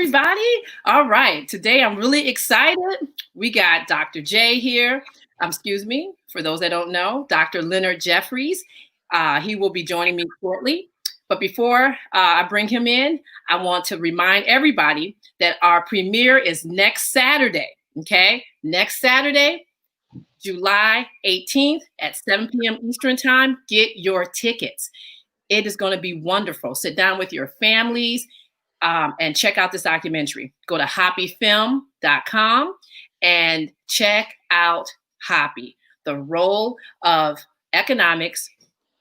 everybody. All right. Today I'm really excited. We got Dr. J here. Excuse me, for those that don't know, Dr. Leonard Jeffries. He will be joining me shortly. But before I bring him in, I want to remind everybody that our premiere is next Saturday. Okay. Next Saturday, July 18th at 7 p.m. Eastern Time. Get your tickets. It is going to be wonderful. Sit down with your families and check out this documentary. Go to hapifilm.com and check out HAPI, the role of economics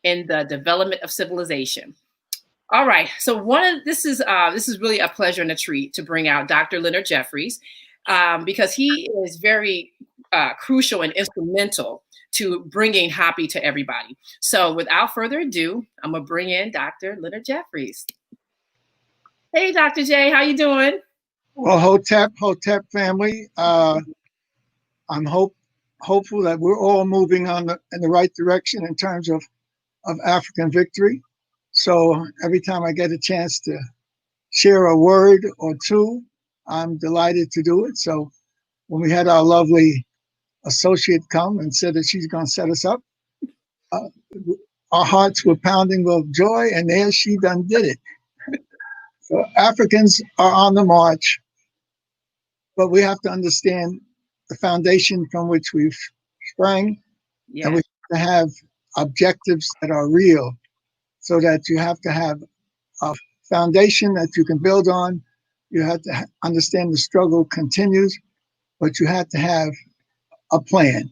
in the development of civilization. All right, so this is really a pleasure and a treat to bring out Dr. Leonard Jeffries because he is very crucial and instrumental to bringing HAPI to everybody. So without further ado, I'm gonna bring in Dr. Leonard Jeffries. Hey, Dr. J, how you doing? Well, Hotep family. I'm hopeful that we're all moving in the right direction in terms of African victory. So every time I get a chance to share a word or two, I'm delighted to do it. So when we had our lovely associate come and said that she's going to set us up, our hearts were pounding with joy, and there she done did it. So Africans are on the march, but we have to understand the foundation from which we've sprang, and we have to have objectives that are real, so that you have to have a foundation that you can build on. You have to understand the struggle continues, but you have to have a plan.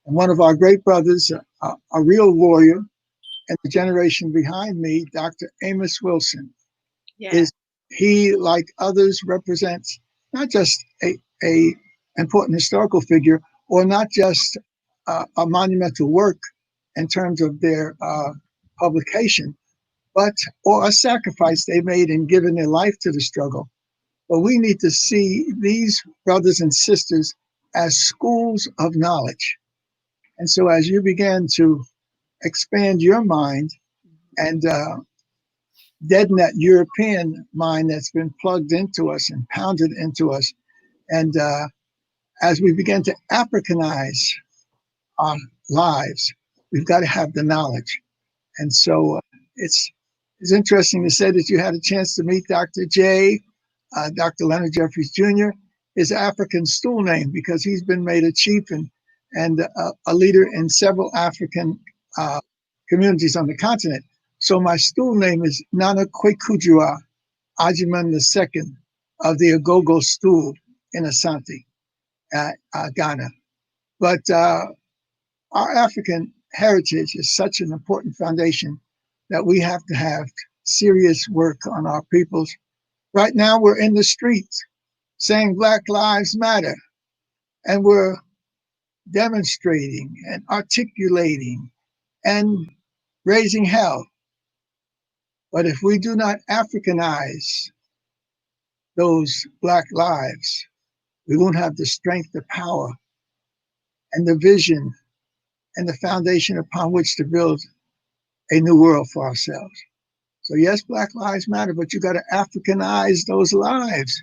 And one of our great brothers, a real warrior, and the generation behind me, Dr. Amos Wilson, he, like others, represents not just a important historical figure, or not just a monumental work in terms of their publication, or a sacrifice they made in giving their life to the struggle. But we need to see these brothers and sisters as schools of knowledge. And so as you began to expand your mind and deaden that European mind that's been plugged into us and pounded into us, and as we begin to Africanize our lives, we've got to have the knowledge. And so it's interesting to say that you had a chance to meet Dr. J, Dr. Leonard Jeffries Jr., his African stool name, because he's been made a chief and a leader in several African communities on the continent. So my stool name is Nana Kwekujua Ajiman II of the Agogo stool in Asante, Ghana. But our African heritage is such an important foundation that we have to have serious work on our peoples. Right now, we're in the streets saying Black Lives Matter, and we're demonstrating and articulating and raising hell. But if we do not Africanize those Black lives, we won't have the strength, the power, and the vision and the foundation upon which to build a new world for ourselves. So yes, Black Lives Matter, but you got to Africanize those lives.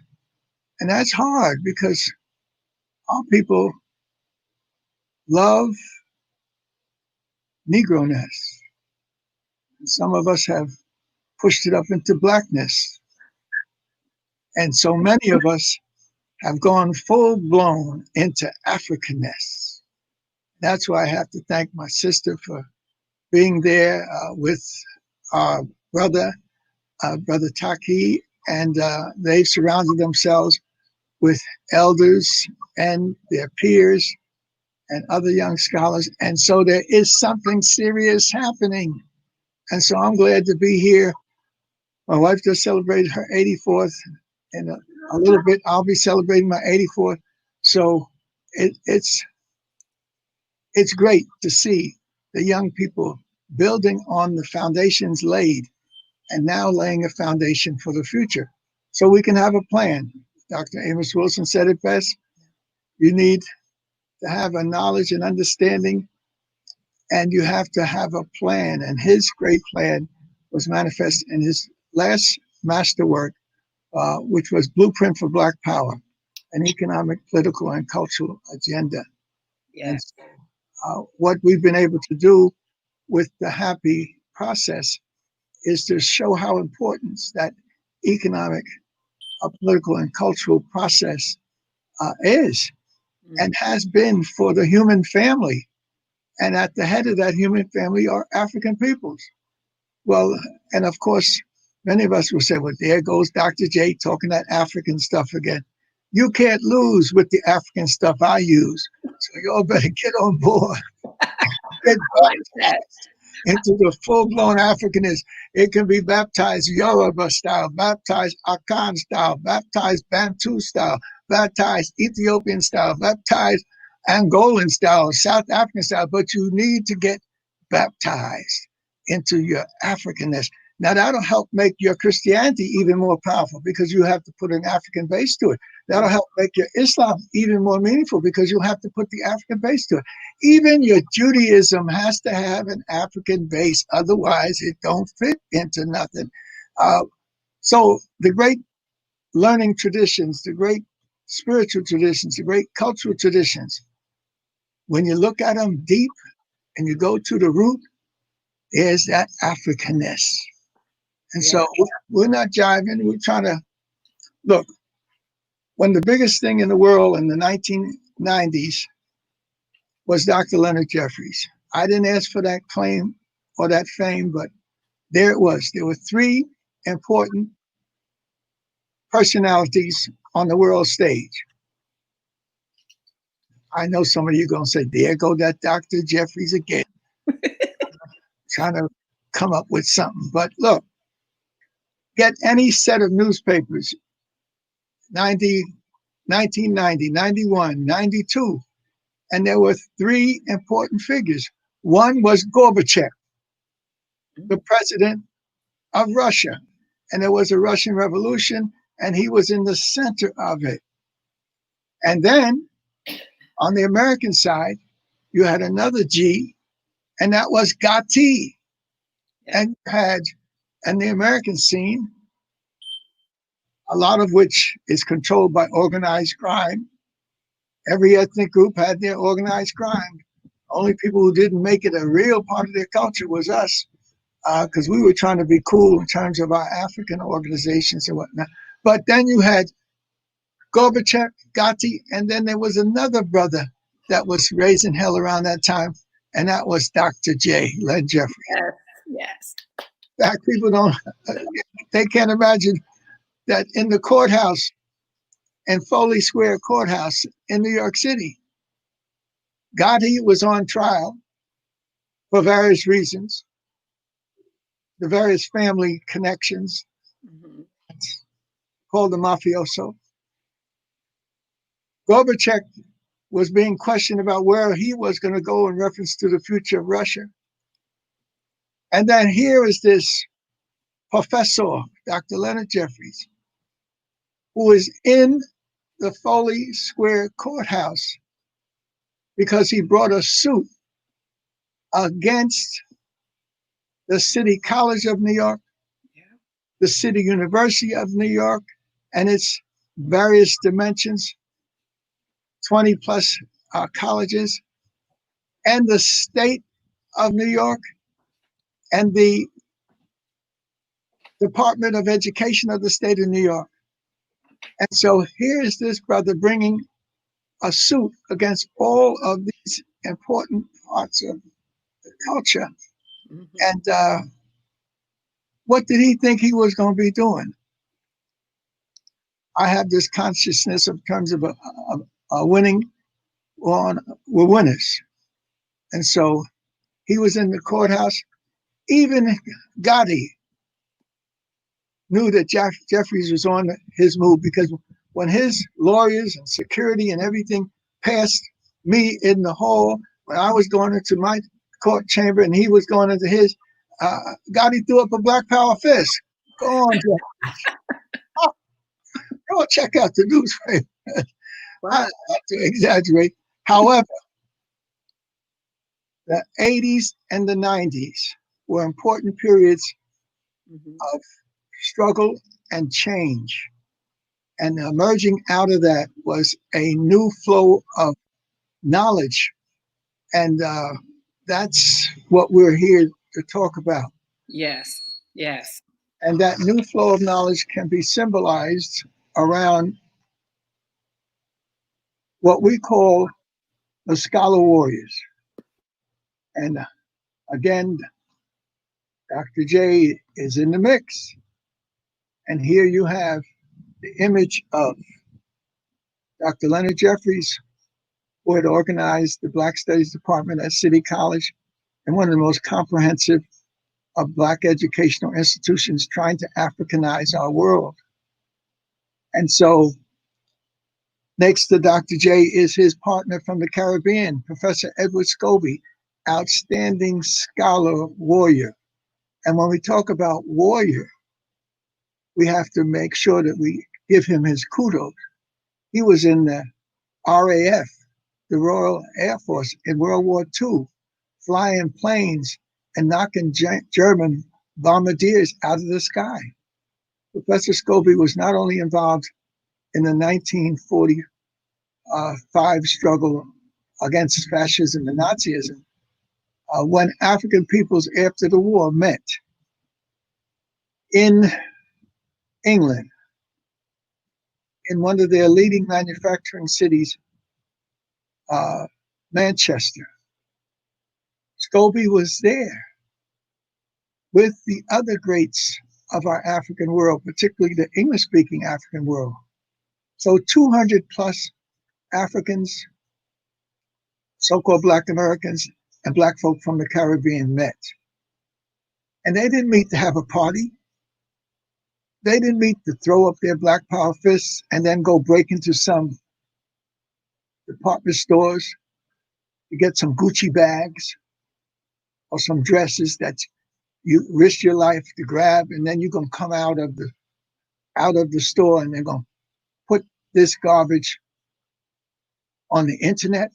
And that's hard because our people love Negro-ness. Some of us have pushed it up into Blackness. And so many of us have gone full-blown into Africanness. That's why I have to thank my sister for being there with our brother Taki, and they've surrounded themselves with elders and their peers and other young scholars. And so there is something serious happening. And so I'm glad to be here. My wife just celebrated her 84th. In a little bit, I'll be celebrating my 84th. So it's great to see the young people building on the foundations laid and now laying a foundation for the future. So we can have a plan. Dr. Amos Wilson said it best. You need to have a knowledge and understanding, and you have to have a plan. And his great plan was manifest in his last masterwork, which was Blueprint for Black Power, an economic, political, and cultural agenda. And Yes. what we've been able to do with the HAPI process is to show how important that economic, political, and cultural process is and has been for the human family. And at the head of that human family are African peoples. Well, and of course, many of us will say, well, there goes Dr. J talking that African stuff again. You can't lose with the African stuff I use. So you all better get on board. Get I like that. into the full-blown Africanism. It can be baptized Yoruba style, baptized Akan style, baptized Bantu style, baptized Ethiopian style, baptized Angolan style, South African style, but you need to get baptized into your Africanness. Now that'll help make your Christianity even more powerful because you have to put an African base to it. That'll help make your Islam even more meaningful because you'll have to put the African base to it. Even your Judaism has to have an African base, otherwise it don't fit into nothing. So the great learning traditions, the great spiritual traditions, the great cultural traditions, when you look at them deep and you go to the root, there's that Africanness. And Yeah. so we're not jiving. We're trying to look. When the biggest thing in the world in the 1990s was Dr. Leonard Jeffries. I didn't ask for that claim or that fame, but there it was. There were three important personalities on the world stage. I know some of you are going to say, there go that Dr. Jeffries again, trying to come up with something. But look, get any set of newspapers, 90, 1990, 91, 92, and there were three important figures. One was Gorbachev, the president of Russia. And there was a Russian Revolution, and he was in the center of it. And then on the American side, you had another G, and that was Gatti. And you had, in the American scene, a lot of which is controlled by organized crime. Every ethnic group had their organized crime. Only people who didn't make it a real part of their culture was us, because we were trying to be cool in terms of our African organizations and whatnot. But then you had Gorbachev, Gatti, and then there was another brother that was raising hell around that time, and that was Dr. J, Leonard Jeffries. Yes. Yes. In fact, people don't, they can't imagine that in the courthouse, in Foley Square Courthouse in New York City, Gotti was on trial for various reasons, the various family connections, called the mafioso. Gorbachev was being questioned about where he was going to go in reference to the future of Russia. And then here is this professor, Dr. Leonard Jeffries, who is in the Foley Square Courthouse because he brought a suit against the City College of New York, the City University of New York, and its various dimensions, 20 plus colleges, and the state of New York, and the Department of Education of the state of New York. And so here is this brother bringing a suit against all of these important parts of the culture. And what did he think he was going to be doing? I have this consciousness in terms of a winning on, we're winners. And so he was in the courthouse. Even Gotti knew that Jeffries was on his move, because when his lawyers and security and everything passed me in the hall, when I was going into my court chamber and he was going into his, Gotti threw up a Black Power fist. Go on, Jeff. Go check out the newspaper. I have to exaggerate. However, the 80s and the 90s were important periods of struggle and change. And emerging out of that was a new flow of knowledge. And that's what we're here to talk about. Yes. Yes. And that new flow of knowledge can be symbolized around what we call the scholar warriors. And again, Dr. J is in the mix. And here you have the image of Dr. Leonard Jeffries, who had organized the Black Studies Department at City College and one of the most comprehensive of Black educational institutions trying to Africanize our world. And so next to Dr. J is his partner from the Caribbean, Professor Edward Scobie, outstanding scholar warrior. And when we talk about warrior, we have to make sure that we give him his kudos. He was in the RAF, the Royal Air Force, in World War II, flying planes and knocking German bombardiers out of the sky. Professor Scobie was not only involved in the 1945 struggle against fascism and Nazism, when African peoples after the war met in England, in one of their leading manufacturing cities, Manchester. Scobie was there with the other greats of our African world, particularly the English-speaking African world. So 200 plus Africans, so-called Black Americans, and Black folk from the Caribbean met. And they didn't meet to have a party. They didn't meet to throw up their Black Power fists and then go break into some department stores to get some Gucci bags or some dresses that you risk your life to grab, and then you're gonna come out of the store and they're gonna put this garbage on the internet.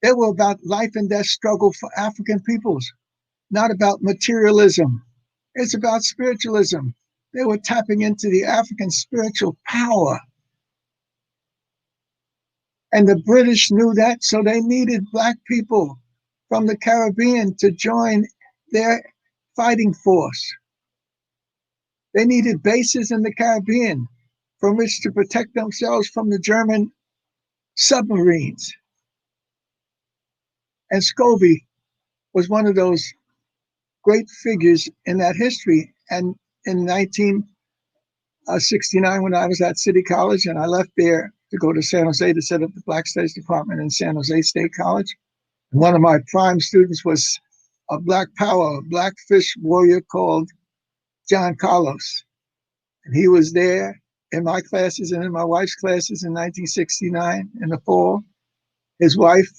They were about life and death struggle for African peoples, not about materialism. It's about spiritualism. They were tapping into the African spiritual power. And the British knew that, so they needed Black people from the Caribbean to join their fighting force. They needed bases in the Caribbean from which to protect themselves from the German submarines. And Scobie was one of those great figures in that history. And in 1969, when I was at City College and I left there to go to San Jose to set up the Black Studies Department in San Jose State College, one of my prime students was a Black Power, a Blackfish warrior called John Carlos. And he was there in my classes and in my wife's classes in 1969 in the fall. His wife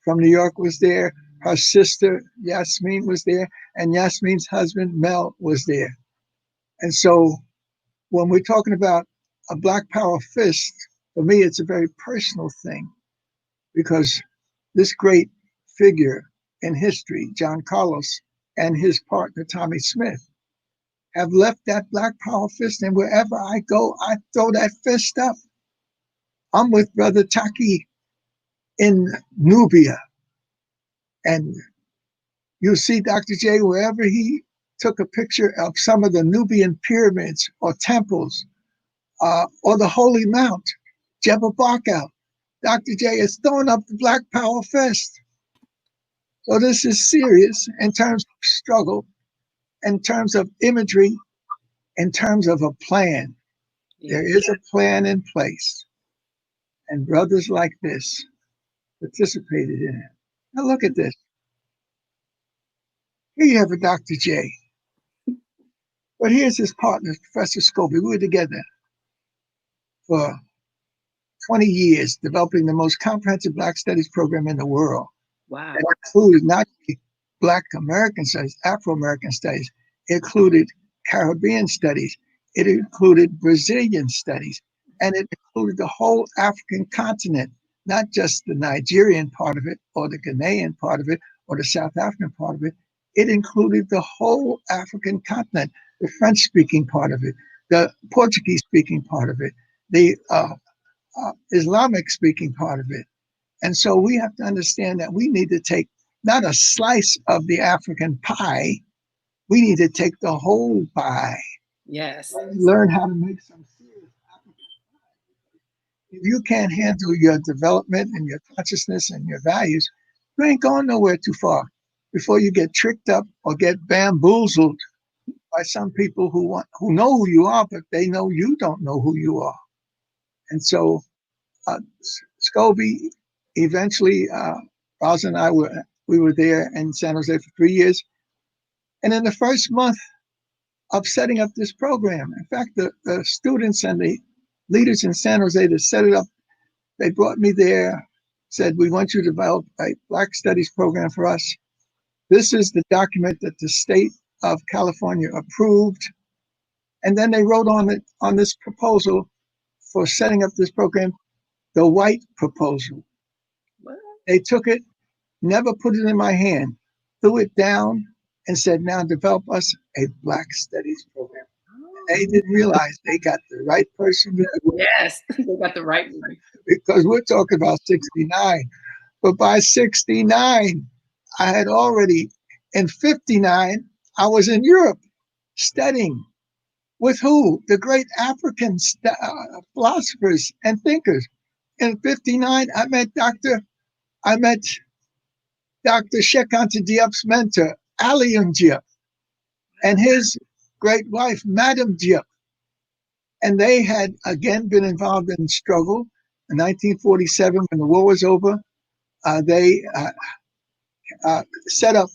from New York was there. Her sister, Yasmin, was there. And Yasmin's husband, Mel, was there. And so when we're talking about a Black Power fist, for me, it's a very personal thing because this great figure in history, John Carlos, and his partner, Tommy Smith, have left that Black Power fist. And wherever I go, I throw that fist up. I'm with Brother Taki in Nubia. And you'll see Dr. J wherever he took a picture of some of the Nubian pyramids or temples or the Holy Mount, Jebel Barkal. Dr. J is throwing up the Black Power fist. So this is serious in terms of struggle, in terms of imagery, in terms of a plan. Yeah. There is a plan in place. And brothers like this participated in it. Now look at this. Here you have a Dr. J. But here's his partner, Professor Scobie. We were together for 20 years developing the most comprehensive Black studies program in the world. Wow. It included not Black American studies, Afro-American studies. It included Caribbean studies. It included Brazilian studies. And it included the whole African continent, not just the Nigerian part of it or the Ghanaian part of it or the South African part of it. It included the whole African continent, the French-speaking part of it, the Portuguese speaking part of it, the Islamic speaking part of it. And so we have to understand that we need to take not a slice of the African pie, we need to take the whole pie. Yes. Learn how to make some serious African. If you can't handle your development and your consciousness and your values, you ain't going nowhere too far before you get tricked up or get bamboozled by some people who know who you are, but they know you don't know who you are. And so uh, Scobie eventually, Roz and I were there in San Jose for 3 years. And in the first month of setting up this program, in fact, the students and the leaders in San Jose to set it up, they brought me there, said, we want you to develop a Black Studies program for us. This is the document that the state of California approved. And then they wrote on this proposal for setting up this program, the white proposal. What? They took it, never put it in my hand, threw it down, and said, now develop us a Black Studies program. They didn't realize they got the right person Yes, they got the right one. because we're talking about 69. But by 69, I had already, in 59, I was in Europe studying with who? The great African philosophers and thinkers. In 59, I met Dr. Cheikh Anta Diop's mentor, Alioune Diop, and his great wife, Madame Diop. And they had again been involved in struggle. In 1947, when the war was over, they set up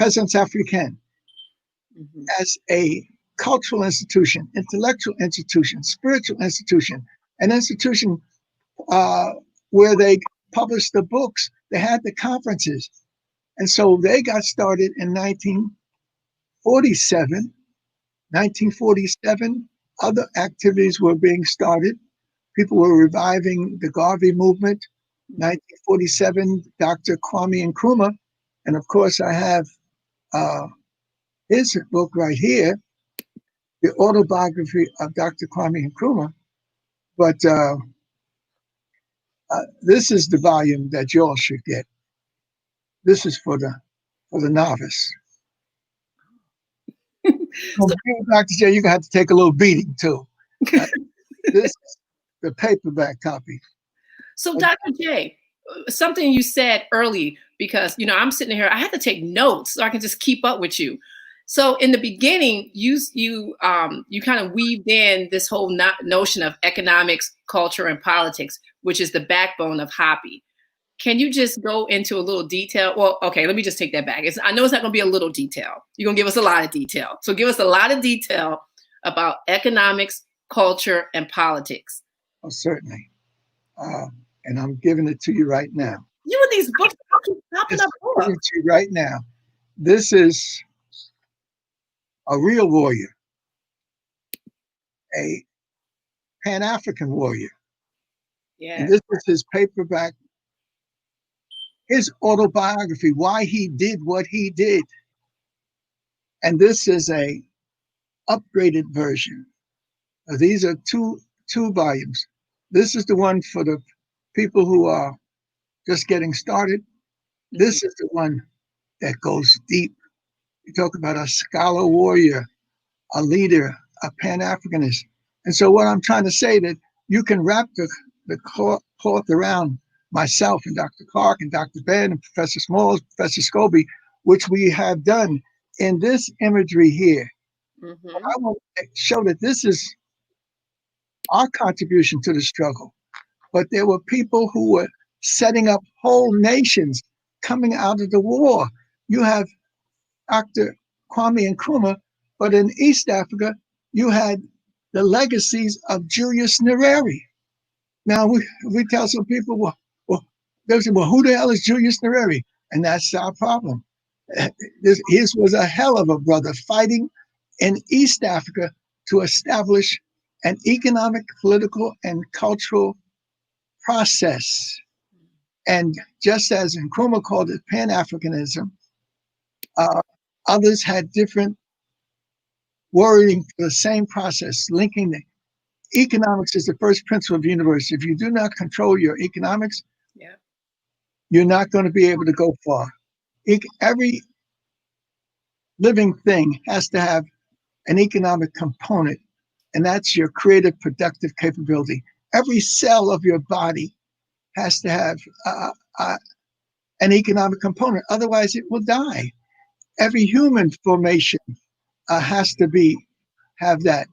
Présence Africaine Mhm. as a cultural institution, intellectual institution, spiritual institution, an institution where they published the books, they had the conferences. And so they got started in 1947. 1947, other activities were being started. People were reviving the Garvey movement. 1947, Dr. Kwame Nkrumah, and of course I have his book right here, the autobiography of Dr. Kwame Nkrumah. But this is the volume that you all should get. This is for the novice. So, Dr. J, you're gonna have to take a little beating too. This is the paperback copy. So, Dr. J, something you said early, because I'm sitting here, I had to take notes so I can just keep up with you. So, in the beginning, you kind of weaved in this whole notion of economics, culture, and politics, which is the backbone of HAPI. Can you just go into a little detail? Well, okay, let me just take that back. I know it's not going to be a little detail. You're going to give us a lot of detail. So, give us a lot of detail about economics, culture, and politics. Oh, certainly. And I'm giving it to you right now. You and these books keep popping up. I'm giving it to you right now. This is a real warrior, a Pan-African warrior. Yeah. And this is his paperback, his autobiography, why he did what he did. And this is a upgraded version. These are two volumes. This is the one for the people who are just getting started. This is the one that goes deep. You talk about a scholar warrior, a leader, a Pan-Africanist. And so what I'm trying to say that you can wrap the cloth around myself and Dr. Clark and Dr. Ben and Professor Smalls, Professor Scobie, which we have done in this imagery here. Mm-hmm. I want to show that this is our contribution to the struggle. But there were people who were setting up whole nations coming out of the war. You have Dr. Kwame Nkrumah, but in East Africa, you had the legacies of Julius Nyerere. Now, we tell some people, they say, well, who the hell is Julius Nyerere? And that's our problem. His was a hell of a brother fighting in East Africa to establish an economic, political, and cultural process. And just as Nkrumah called it Pan-Africanism, others had different worrying for the same process, linking the economics is the first principle of the universe. If you do not control your economics, Yeah. you're not going to be able to go far. Every living thing has to have an economic component, and that's your creative, productive capability. Every cell of your body has to have uh, an economic component, otherwise, it will die. Every human formation has to have that.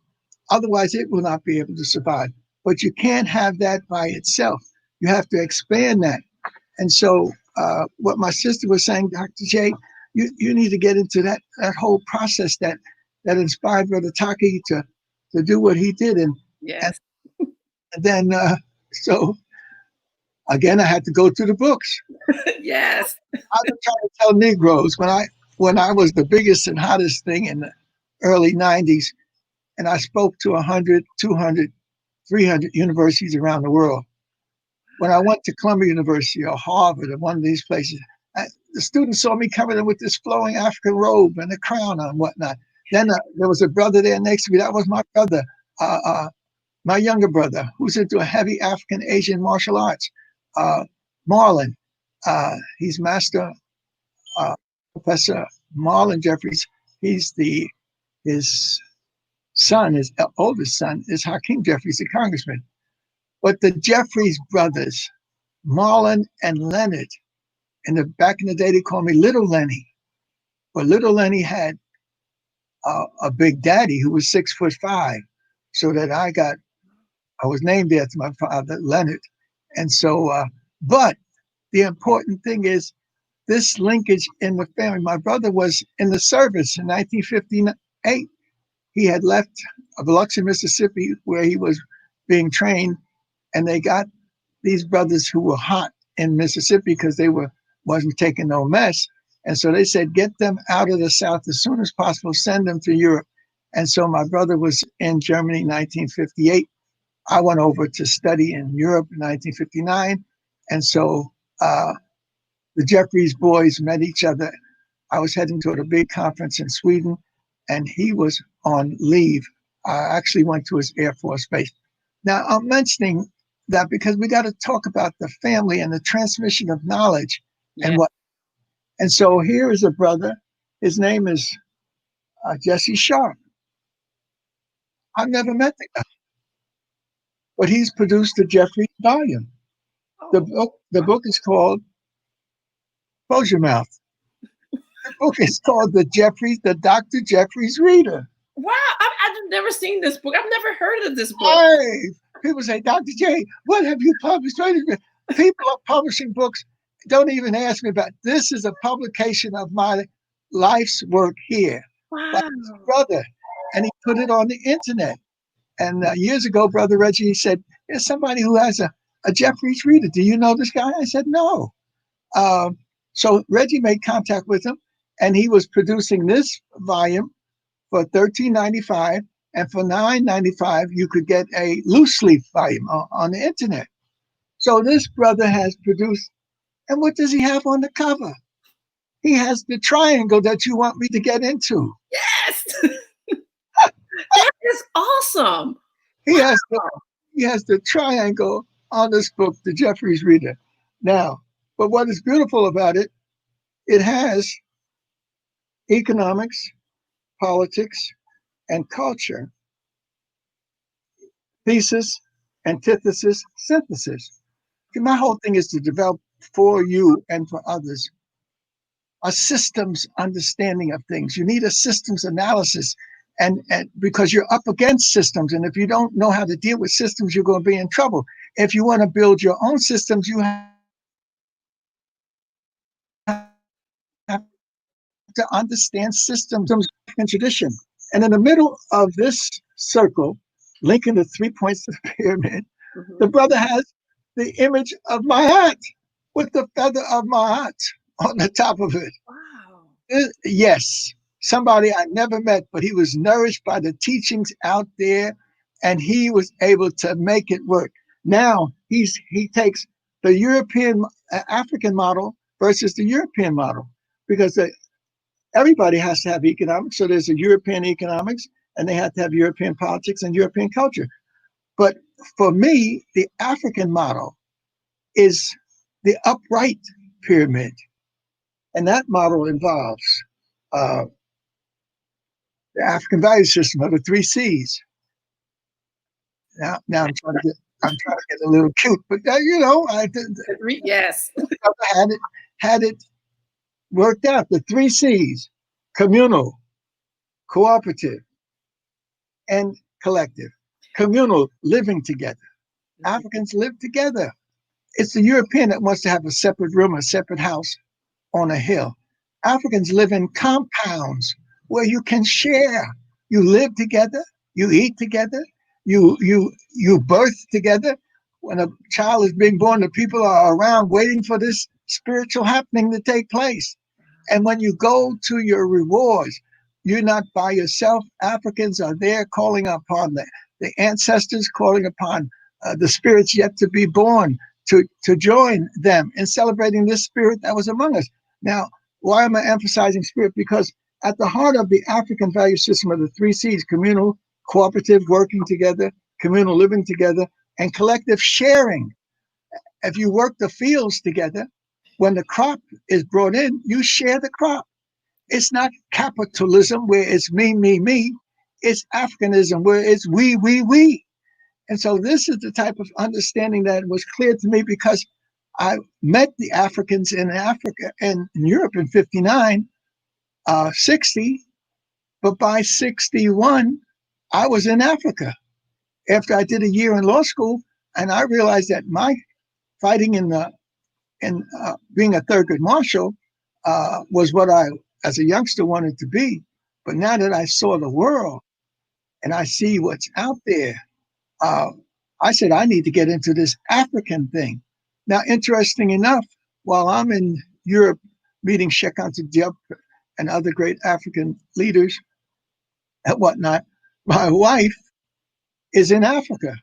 Otherwise, it will not be able to survive. But you can't have that by itself. You have to expand that. And so, what my sister was saying, Dr. J, you need to get into that whole process that inspired Brother Taki to do what he did. And Yes. then, so again, I had to go through the books. Yes. I've been trying to tell Negroes when I was the biggest and hottest thing in the early 90s, and I spoke to 100, 200, 300 universities around the world. When I went to Columbia University or Harvard or one of these places, the students saw me coming in with this flowing African robe and a crown on and whatnot. Then there was a brother there next to me. That was my brother, uh, uh, my younger brother, who's into a heavy African Asian martial arts. Uh, Marlon, he's master Professor Marlon Jeffries. He's his son, his oldest son, is Hakeem Jeffries, the congressman. But the Jeffries brothers, Marlon and Leonard, back in the day, they called me Little Lenny. But Little Lenny had a big daddy who was 6'5", so that I was named after my father, Leonard. And so, but the important thing is this linkage in the family. My brother was in the service in 1958. He had left Biloxi, Mississippi, where he was being trained, and they got these brothers who were hot in Mississippi because they wasn't taking no mess. And so they said, get them out of the South as soon as possible, send them to Europe. And so my brother was in Germany in 1958. I went over to study in Europe in 1959. And so the Jeffries boys met each other. I was heading to a big conference in Sweden, and he was on leave. I actually went to his Air Force base. Now, I'm mentioning that because we got to talk about the family and the transmission of knowledge and Yeah. what. And so here is a brother. His name is Jesse Sharp. I've never met the guy, but he's produced a Jeffries volume. Oh, The book is called Close Your Mouth. The book is called the Dr. Jeffries Reader. wow. I've never seen this book. I've never heard of this book. Hey, people say, Dr. J, what have you published? People are publishing books. Don't even ask me about it. This is a publication of my life's work here by Wow. his brother, and he put it on the internet. And years ago, Brother Reggie said, there's somebody who has a Jeffries reader. Do you know this guy? I said, no. Um, so Reggie made contact with him, and he was producing this volume for $13.95, and for $9.95 you could get a loose leaf volume on the internet. So this brother has produced, and what does he have on the cover? He has the triangle that you want me to get into. Yes. That is awesome. He Wow. has he has the triangle on this book, the Jeffries Reader. Now, but what is beautiful about it, it has economics, politics, and culture, thesis, antithesis, synthesis. My whole thing is to develop for you and for others a systems understanding of things. You need a systems analysis, and because you're up against systems, and if you don't know how to deal with systems, you're going to be in trouble. If you want to build your own systems, you have to understand systems and tradition. And in the middle of this circle, linking the 3 points of the pyramid, the Mhm. brother has the image of my hat with the feather of my hat on the top of it. Wow. Yes, somebody I never met, but he was nourished by the teachings out there, and he was able to make it work. Now he takes the European African model versus the European model because everybody has to have economics. So there's a European economics and they had to have European politics and European culture. But for me, the African model is the upright pyramid. And that model involves uh, the African value system of the three C's. Now I'm trying to get a little cute, but Yes. had it worked out. The three C's: communal, cooperative, and collective. Communal, living together. Africans live together. It's the European that wants to have a separate room, a separate house on a hill. Africans live in compounds where you can share. You live together, you eat together, you birth together. When a child is being born, the people are around waiting for this spiritual happening to take place. And when you go to your rewards, you're not by yourself. Africans are there calling upon the ancestors, calling upon the spirits yet to be born to join them in celebrating this spirit that was among us. Now, why am I emphasizing spirit? Because at the heart of the African value system are the three C's: communal, cooperative, working together, communal, living together, and collective, sharing. If you work the fields together, when the crop is brought in, you share the crop. It's not capitalism where it's me, me, me. It's Africanism where it's we. And so this is the type of understanding that was clear to me because I met the Africans in Africa and in Europe in 59, 60, but by 61, I was in Africa after I did a year in law school. And I realized that my fighting in being a Thurgood Marshal was what I, as a youngster, wanted to be. But now that I saw the world and I see what's out there, uh, I said, I need to get into this African thing. Now, interesting enough, while I'm in Europe meeting Sheikh Anta Diop and other great African leaders and whatnot, my wife is in Africa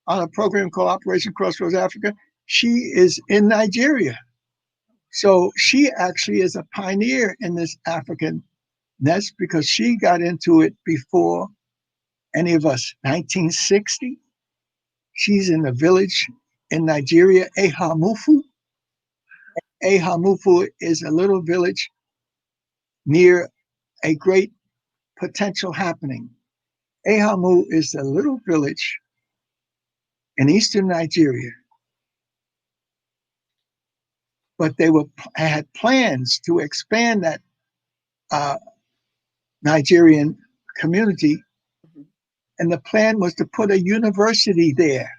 on a program called Operation Crossroads Africa. She is in Nigeria. So she actually is a pioneer in this African nest because she got into it before any of us. 1960, she's in a village in Nigeria, Ehamufu. Ehamufu is a little village near a great potential happening. Ehamu is a little village in eastern Nigeria, but they had plans to expand that uh, Nigerian community, and the plan was to put a university there,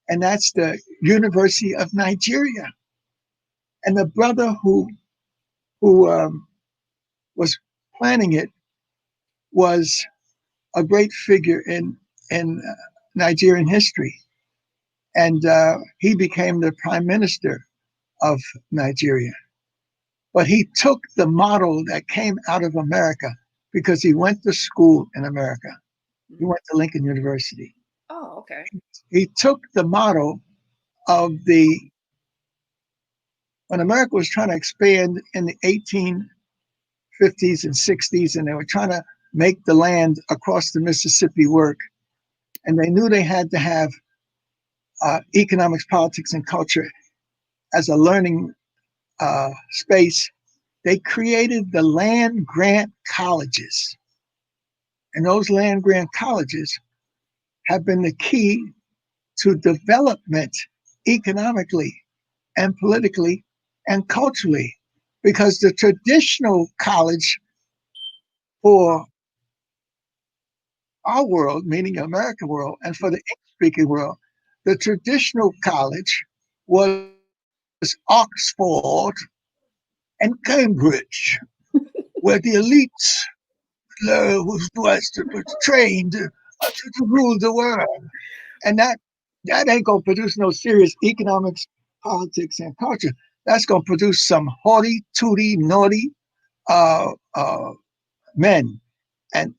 and that's the University of Nigeria. And the brother who was planning it was a great figure in Nigerian history, and he became the prime minister of Nigeria. But he took the model that came out of America because he went to school in America. He went to Lincoln University. Oh, okay. He took the model of when America was trying to expand in the 1850s and 60s, and they were trying to make the land across the Mississippi work. And they knew they had to have economics, politics, and culture as a learning space. They created the land grant colleges. And those land grant colleges have been the key to development economically and politically and culturally. Because the traditional college for our world, meaning American world, and for the English-speaking world, the traditional college was Oxford and Cambridge, where the elites was trained to rule the world. And that ain't going to produce no serious economics, politics, and culture. That's going to produce some haughty, tooty, naughty men. And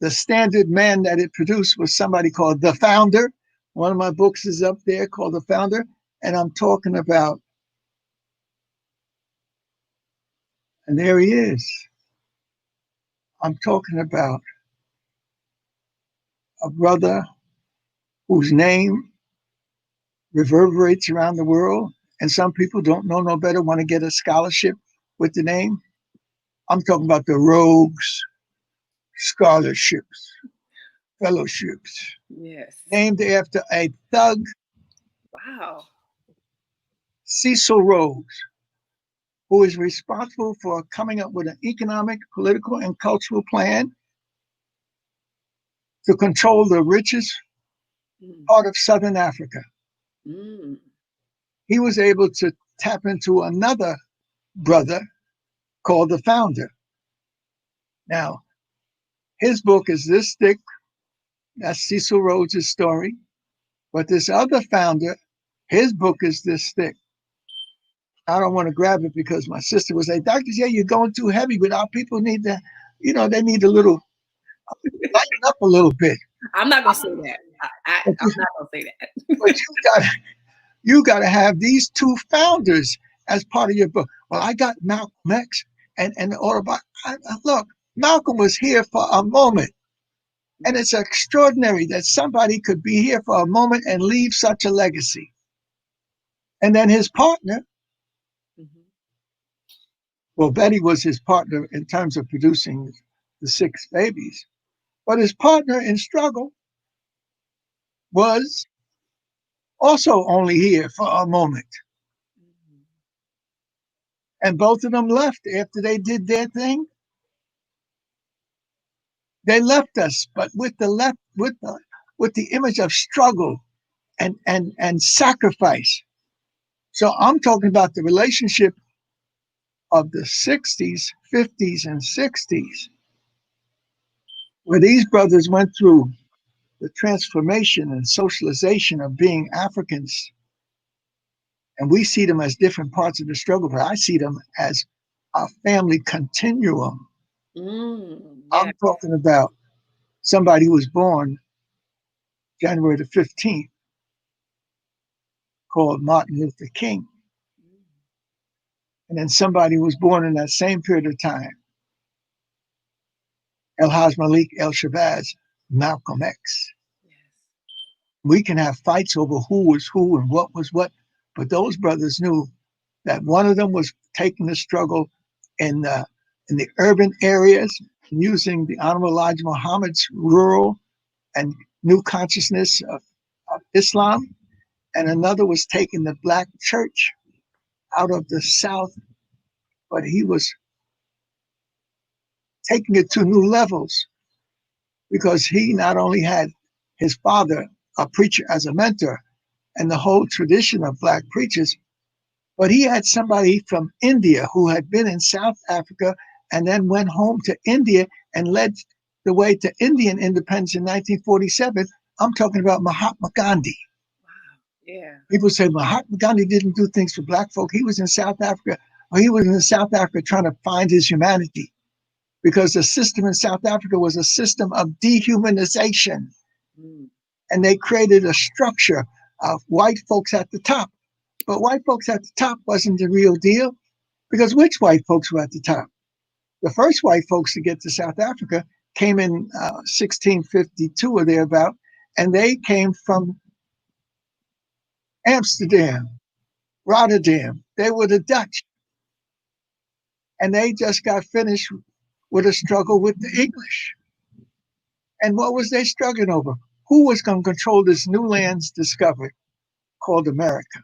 the standard man that it produced was somebody called The Founder. One of my books is up there called The Founder. And I'm talking about, and there he is. I'm talking about a brother whose name reverberates around the world, and some people don't know no better, want to get a scholarship with the name. I'm talking about the Rogues Scholarships, Fellowships, Yes. named after a thug, Wow. Cecil Rhodes, who is responsible for coming up with an economic, political, and cultural plan to control the richest Mm. part of Southern Africa. Mm. He was able to tap into another brother called the Founder. Now, his book is this thick. That's Cecil Rhodes' story. But this other founder, his book is this thick. I don't want to grab it because my sister would say, Dr. J, you're going too heavy, but our people need to, they need a little, lighten up a little bit. I'm not gonna say that. But I'm not gonna say that. you got to have these two founders as part of your book. Well, I got Malcolm X and all about. Look, Malcolm was here for a moment, and it's extraordinary that somebody could be here for a moment and leave such a legacy. And then his partner, Mhm. well, Betty was his partner in terms of producing the six babies, but his partner in struggle was also only here for a moment. Mhm. And both of them left after they did their thing. They left us, but with the image of struggle and sacrifice. So I'm talking about the relationship of the 60s, 50s, and 60s, where these brothers went through the transformation and socialization of being Africans. And we see them as different parts of the struggle, but I see them as a family continuum. Mm. Yeah. I'm talking about somebody who was born January the 15th, called Martin Luther King. And then somebody who was born in that same period of time, El Haj Malik El Shabazz, Malcolm X. Yes. We can have fights over who was who and what was what, but those brothers knew that one of them was taking the struggle in the urban areas, using the Honorable Elijah Muhammad's rural and new consciousness of Islam, and another was taking the black church out of the South, but he was taking it to new levels because he not only had his father, a preacher, as a mentor and the whole tradition of black preachers, but he had somebody from India who had been in South Africa and then went home to India and led the way to Indian independence in 1947. I'm talking about Mahatma Gandhi. Wow. Yeah. People say Mahatma Gandhi didn't do things for black folk. He was in South Africa, or he was in South Africa trying to find his humanity, because the system in South Africa was a system of dehumanization. Mm. And they created a structure of white folks at the top. But white folks at the top wasn't the real deal, because which white folks were at the top? The first white folks to get to South Africa came in 1652 or thereabout, and they came from Amsterdam, Rotterdam. They were the Dutch, and they just got finished with a struggle with the English. And what was they struggling over? Who was going to control this new lands discovered called America,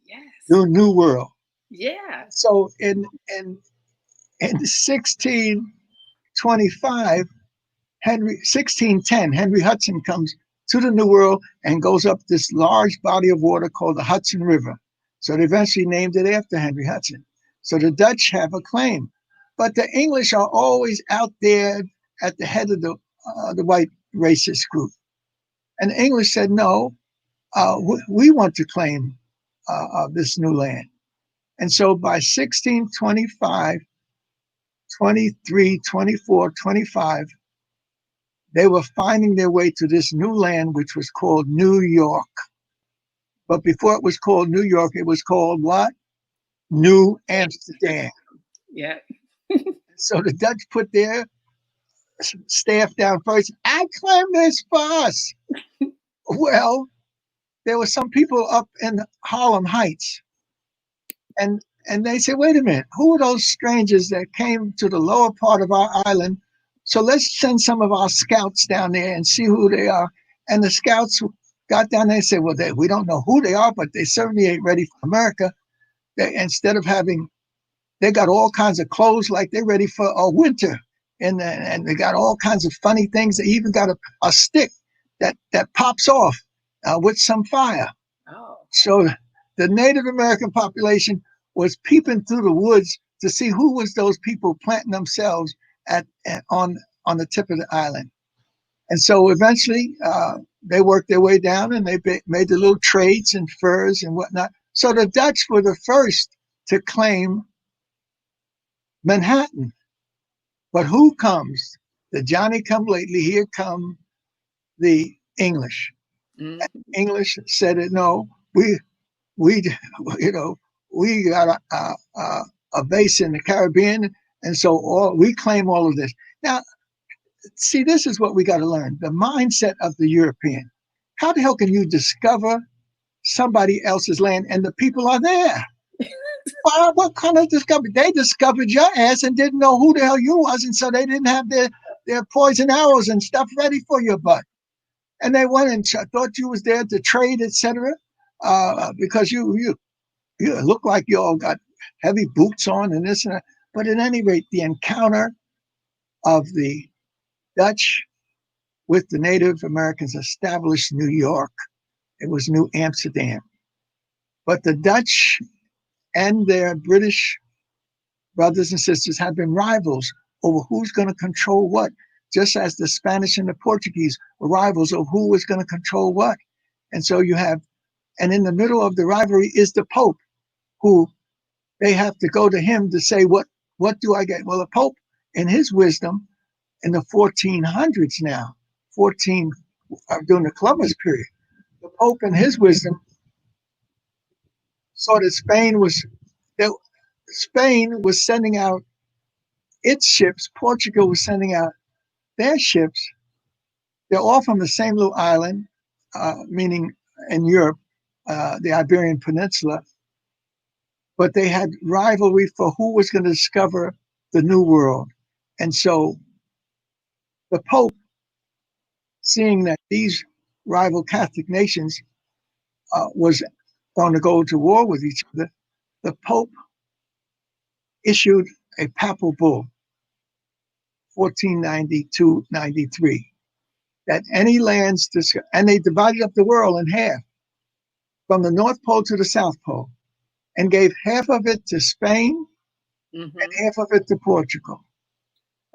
Yes. the New World? Yeah. So in 1625, 1610, Henry Hudson comes to the New World and goes up this large body of water called the Hudson River. So they eventually named it after Henry Hudson. So the Dutch have a claim, but the English are always out there at the head of the white racist group. And the English said, no, we want to claim this new land. And so by 1625, 23, 24, 25, they were finding their way to this new land, which was called New York. But before it was called New York, it was called what? New Amsterdam. Yeah. So the Dutch put their staff down first. I claim this for us. Well, there were some people up in Harlem Heights, and they said, wait a minute, who are those strangers that came to the lower part of our island? So let's send some of our scouts down there and see who they are. And the scouts got down there and said, well, we don't know who they are, but they certainly ain't ready for America. Instead of having, they got all kinds of clothes like they're ready for a winter. And they got all kinds of funny things. They even got a stick that pops off with some fire. Oh. So the Native American population was peeping through the woods to see who was those people planting themselves on the tip of the island. And so eventually they worked their way down and they made the little trades in furs and whatnot. So the Dutch were the first to claim Manhattan. But who comes? The Johnny come lately, here come the English. Mm-hmm. English said it, no, we you know, we got a base in the Caribbean, and so we claim all of this. Now, see, this is what we got to learn: the mindset of the European. How the hell can you discover somebody else's land and the people are there? Well, what kind of discovery? They discovered your ass and didn't know who the hell you was, and so they didn't have their poison arrows and stuff ready for your butt. And they went and thought you was there to trade, etc. Because you look like you all got heavy boots on and this and that. But at any rate, the encounter of the Dutch with the Native Americans established New York. It was New Amsterdam. But the Dutch and their British brothers and sisters have been rivals over who's going to control what, just as the Spanish and the Portuguese were rivals over who was going to control what. And so you have, and in the middle of the rivalry is the Pope, who they have to go to him to say, what do I get? Well, the Pope, in his wisdom, in the 1400s now, during the Columbus period, the Pope, in his wisdom, saw that Spain was sending out its ships, Portugal was sending out their ships. They're all from the same little island, meaning in Europe, the Iberian Peninsula, but they had rivalry for who was going to discover the New World. And so the Pope, seeing that these rival Catholic nations was going to go to war with each other, the Pope issued a papal bull, 1492-93, that any lands, and they divided up the world in half, from the North Pole to the South Pole, and gave half of it to Spain and half of it to Portugal.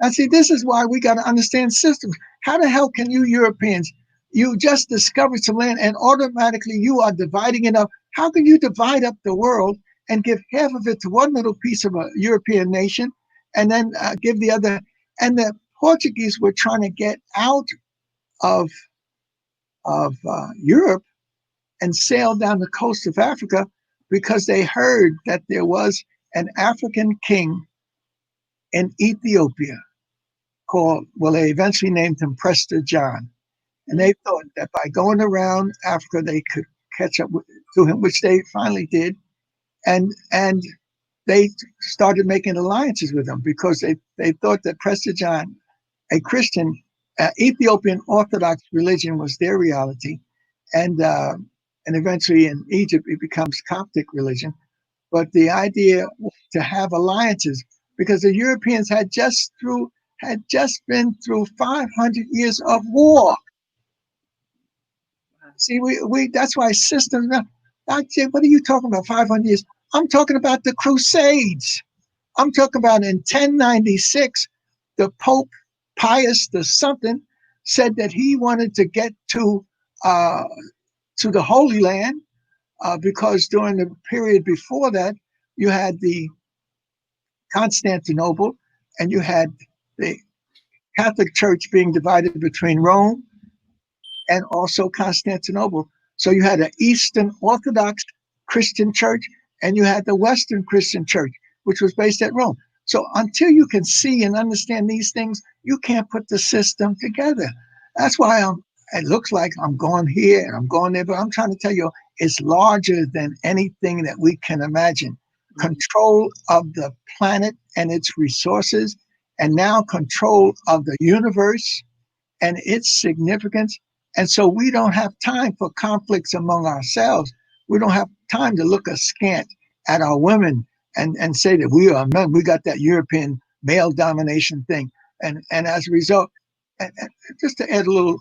Now, see, this is why we got to understand systems. How the hell can you Europeans, you just discovered some land and automatically you are dividing it up? How can you divide up the world and give half of it to one little piece of a European nation and then give the other? And the Portuguese were trying to get out of Europe and sail down the coast of Africa because they heard that there was an African king in Ethiopia called, well, they eventually named him Prester John. And they thought that by going around Africa, they could catch up to him, which they finally did. And they started making alliances with him because they thought that Prester John, a Christian, Ethiopian Orthodox religion was their reality. And eventually in Egypt, it becomes Coptic religion. But the idea was to have alliances because the Europeans had just been through 500 years of war. See, we that's why systems now. What are you talking about? 500 years? I'm talking about the Crusades. I'm talking about in 1096, the Pope Pius the something said that he wanted to get to the Holy Land because during the period before that, you had the Constantinople and you had the Catholic Church being divided between Rome and also Constantinople. So you had an Eastern Orthodox Christian church and you had the Western Christian church, which was based at Rome. So until you can see and understand these things, you can't put the system together. That's why it looks like I'm going here and I'm going there, but I'm trying to tell you, it's larger than anything that we can imagine. Control of the planet and its resources, and now control of the universe and its significance. And so we don't have time for conflicts among ourselves. We don't have time to look askant at our women and say that we are men. We got that European male domination thing. And as a result, and just to add a little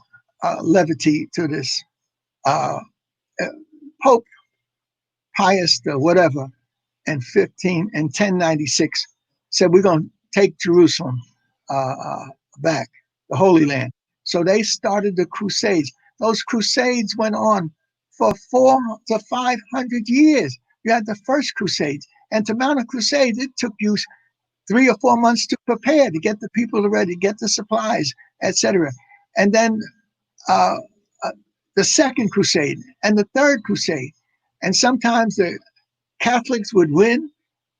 levity to this, uh, Pope Pius the whatever in 1096 said we're going to take Jerusalem back, the Holy Land. So they started the Crusades. Those Crusades went on for 400 to 500 years. You had the first Crusades, and to mount a crusade, it took you 3 or 4 months to prepare, to get the people ready, get the supplies, etc. And then uh, uh, the second crusade and the third crusade. And sometimes the Catholics would win,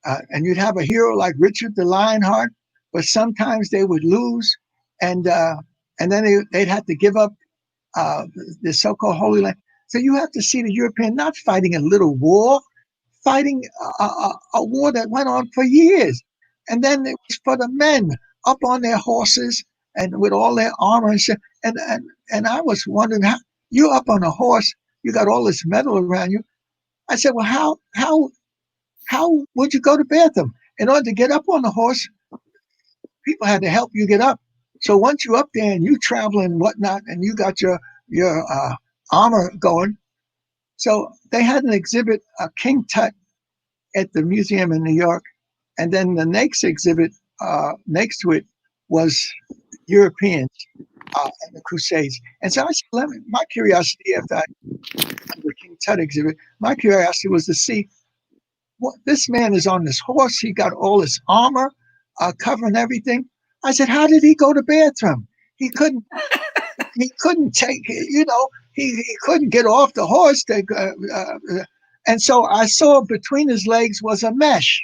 and you'd have a hero like Richard the Lionheart, but sometimes they would lose, and then they'd have to give up the so-called Holy Land. So you have to see the European not fighting a little war, fighting a war that went on for years. And then it was for the men up on their horses and with all their armor and shit. And I was wondering, how you up on a horse, you got all this metal around you. I said, well, how would you go to the bathroom? In order to get up on the horse, people had to help you get up. So once you're up there and you travel and whatnot, and you got your armor going, so they had an exhibit, King Tut, at the museum in New York, and then the next exhibit next to it was Europeans and the Crusades. And so I said, my curiosity after the King Tut exhibit, my curiosity was to see what this man is on this horse. He got all this armor covering everything. I said, how did he go to the bathroom? He couldn't. He couldn't take. He couldn't get off the horse. And so I saw between his legs was a mesh.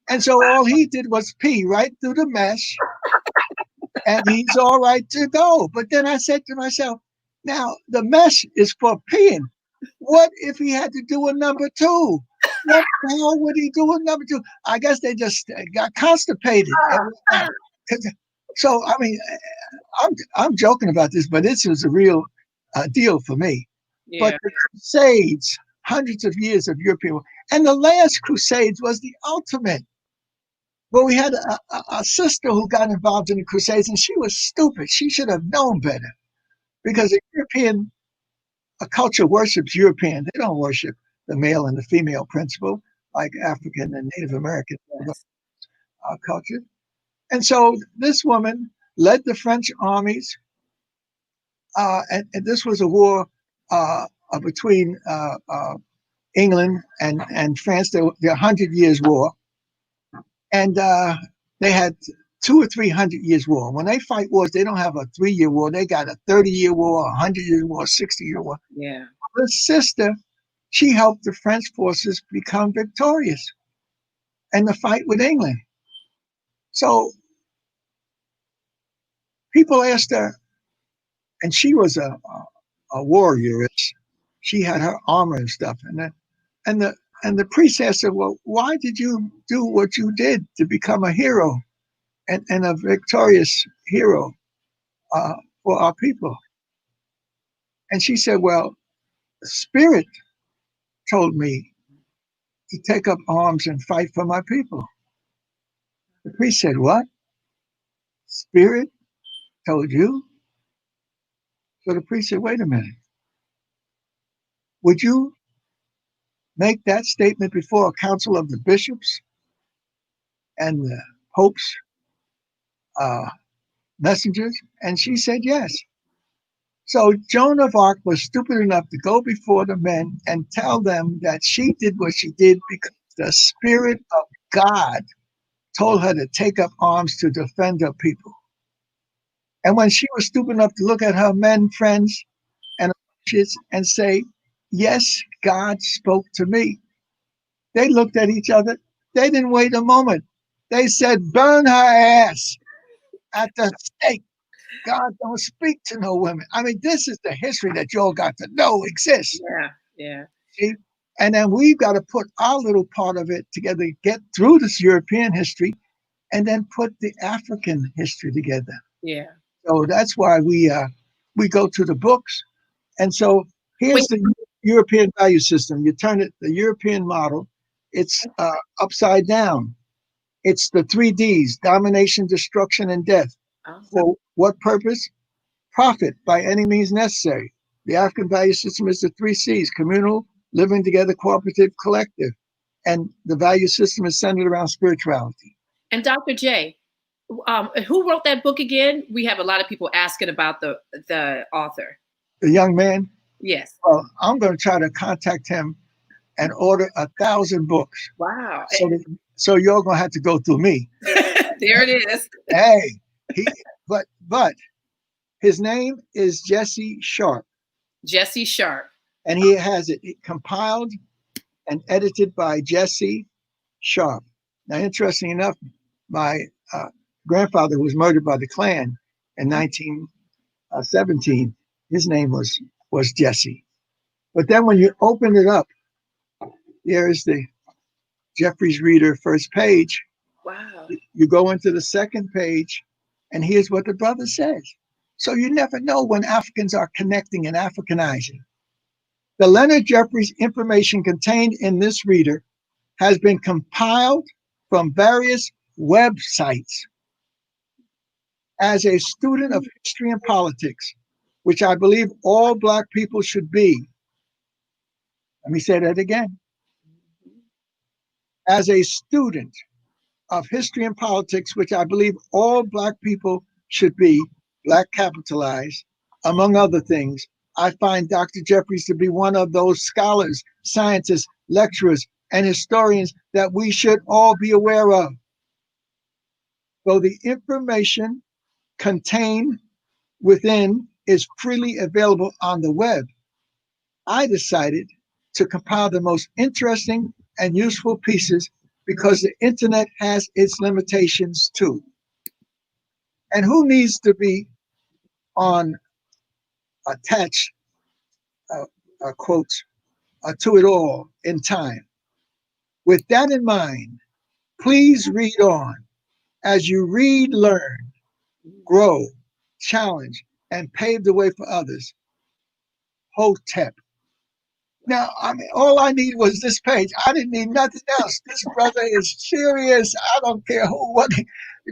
And so all he did was pee right through the mesh, and he's all right to go. But then I said to myself, now the mesh is for peeing. What if he had to do a number two? What the hell would he do a number two? I guess they just got constipated. So I mean, I'm joking about this, but this was a real deal for me. Yeah. But the Crusades, hundreds of years of European, and the last Crusades was the ultimate. Well, we had a sister who got involved in the Crusades, and she was stupid. She should have known better, because the European culture worships European. They don't worship the male and the female principle like African and Native American culture. And so this woman led the French armies, and this was a war between England and France. The 100 Years' War, and they had 200 or 300 years war. When they fight wars, they don't have a 3-year war. They got a 30-year war, 100-year war, 60-year war. Yeah. Her sister, she helped the French forces become victorious in the fight with England. So people asked her, and she was a warrior. She had her armor and stuff, and the priest asked her, well, why did you do what you did to become a hero and a victorious hero for our people? And she said, well, the Spirit told me to take up arms and fight for my people. The priest said, what? Spirit told you? So the priest said, wait a minute. Would you make that statement before a council of the bishops and the Pope's messengers? And she said, yes. So Joan of Arc was stupid enough to go before the men and tell them that she did what she did because the Spirit of God told her to take up arms to defend her people. And when she was stupid enough to look at her men friends and say, yes, God spoke to me, they looked at each other. They didn't wait a moment. They said, burn her ass at the stake. God don't speak to no women. I mean, this is the history that y'all got to know exists. Yeah. Yeah. See? And then we've got to put our little part of it together, get through this European history, and then put the African history together. Yeah. So that's why we go to the books. And so Wait. here's the European value system. You turn it, the European model, it's upside down. It's the 3 Ds: domination, destruction, and death. Oh, For what purpose? Profit by any means necessary. The African value system is the 3 Cs: communal, living together, cooperative, collective. And the value system is centered around spirituality. and Dr. J, who wrote that book again? We have a lot of people asking about the author. The young man, Yes. well, I'm going to try to contact him and order 1,000 books. Wow. So you're going to have to go through me. There it is. Hey, but his name is Jesse Sharp, Jesse Sharp. and he has it compiled and edited by Jesse Sharp. Now, interesting enough, my grandfather was murdered by the Klan in 1917. His name was Jesse. But then when you open it up, there's the Jeffries Reader first page. Wow. You go into the second page, and here's what the brother says. So you never know when Africans are connecting and Africanizing. The Leonard Jeffries information contained in this reader has been compiled from various websites. As a student of history and politics, which I believe all Black people should be, let me say that again. As a student of history and politics, which I believe all Black people should be, Black capitalized, among other things, I find Dr. Jeffries to be one of those scholars, scientists, lecturers, and historians that we should all be aware of. Though the information contained within is freely available on the web, I decided to compile the most interesting and useful pieces because the internet has its limitations too. And who needs to be on attached quotes to it all in time? With that in mind, please read on. As you read, learn, grow, challenge, and pave the way for others. Hotep. Now, I mean, all I need was this page. I didn't need nothing else. This brother is serious. I don't care who, what.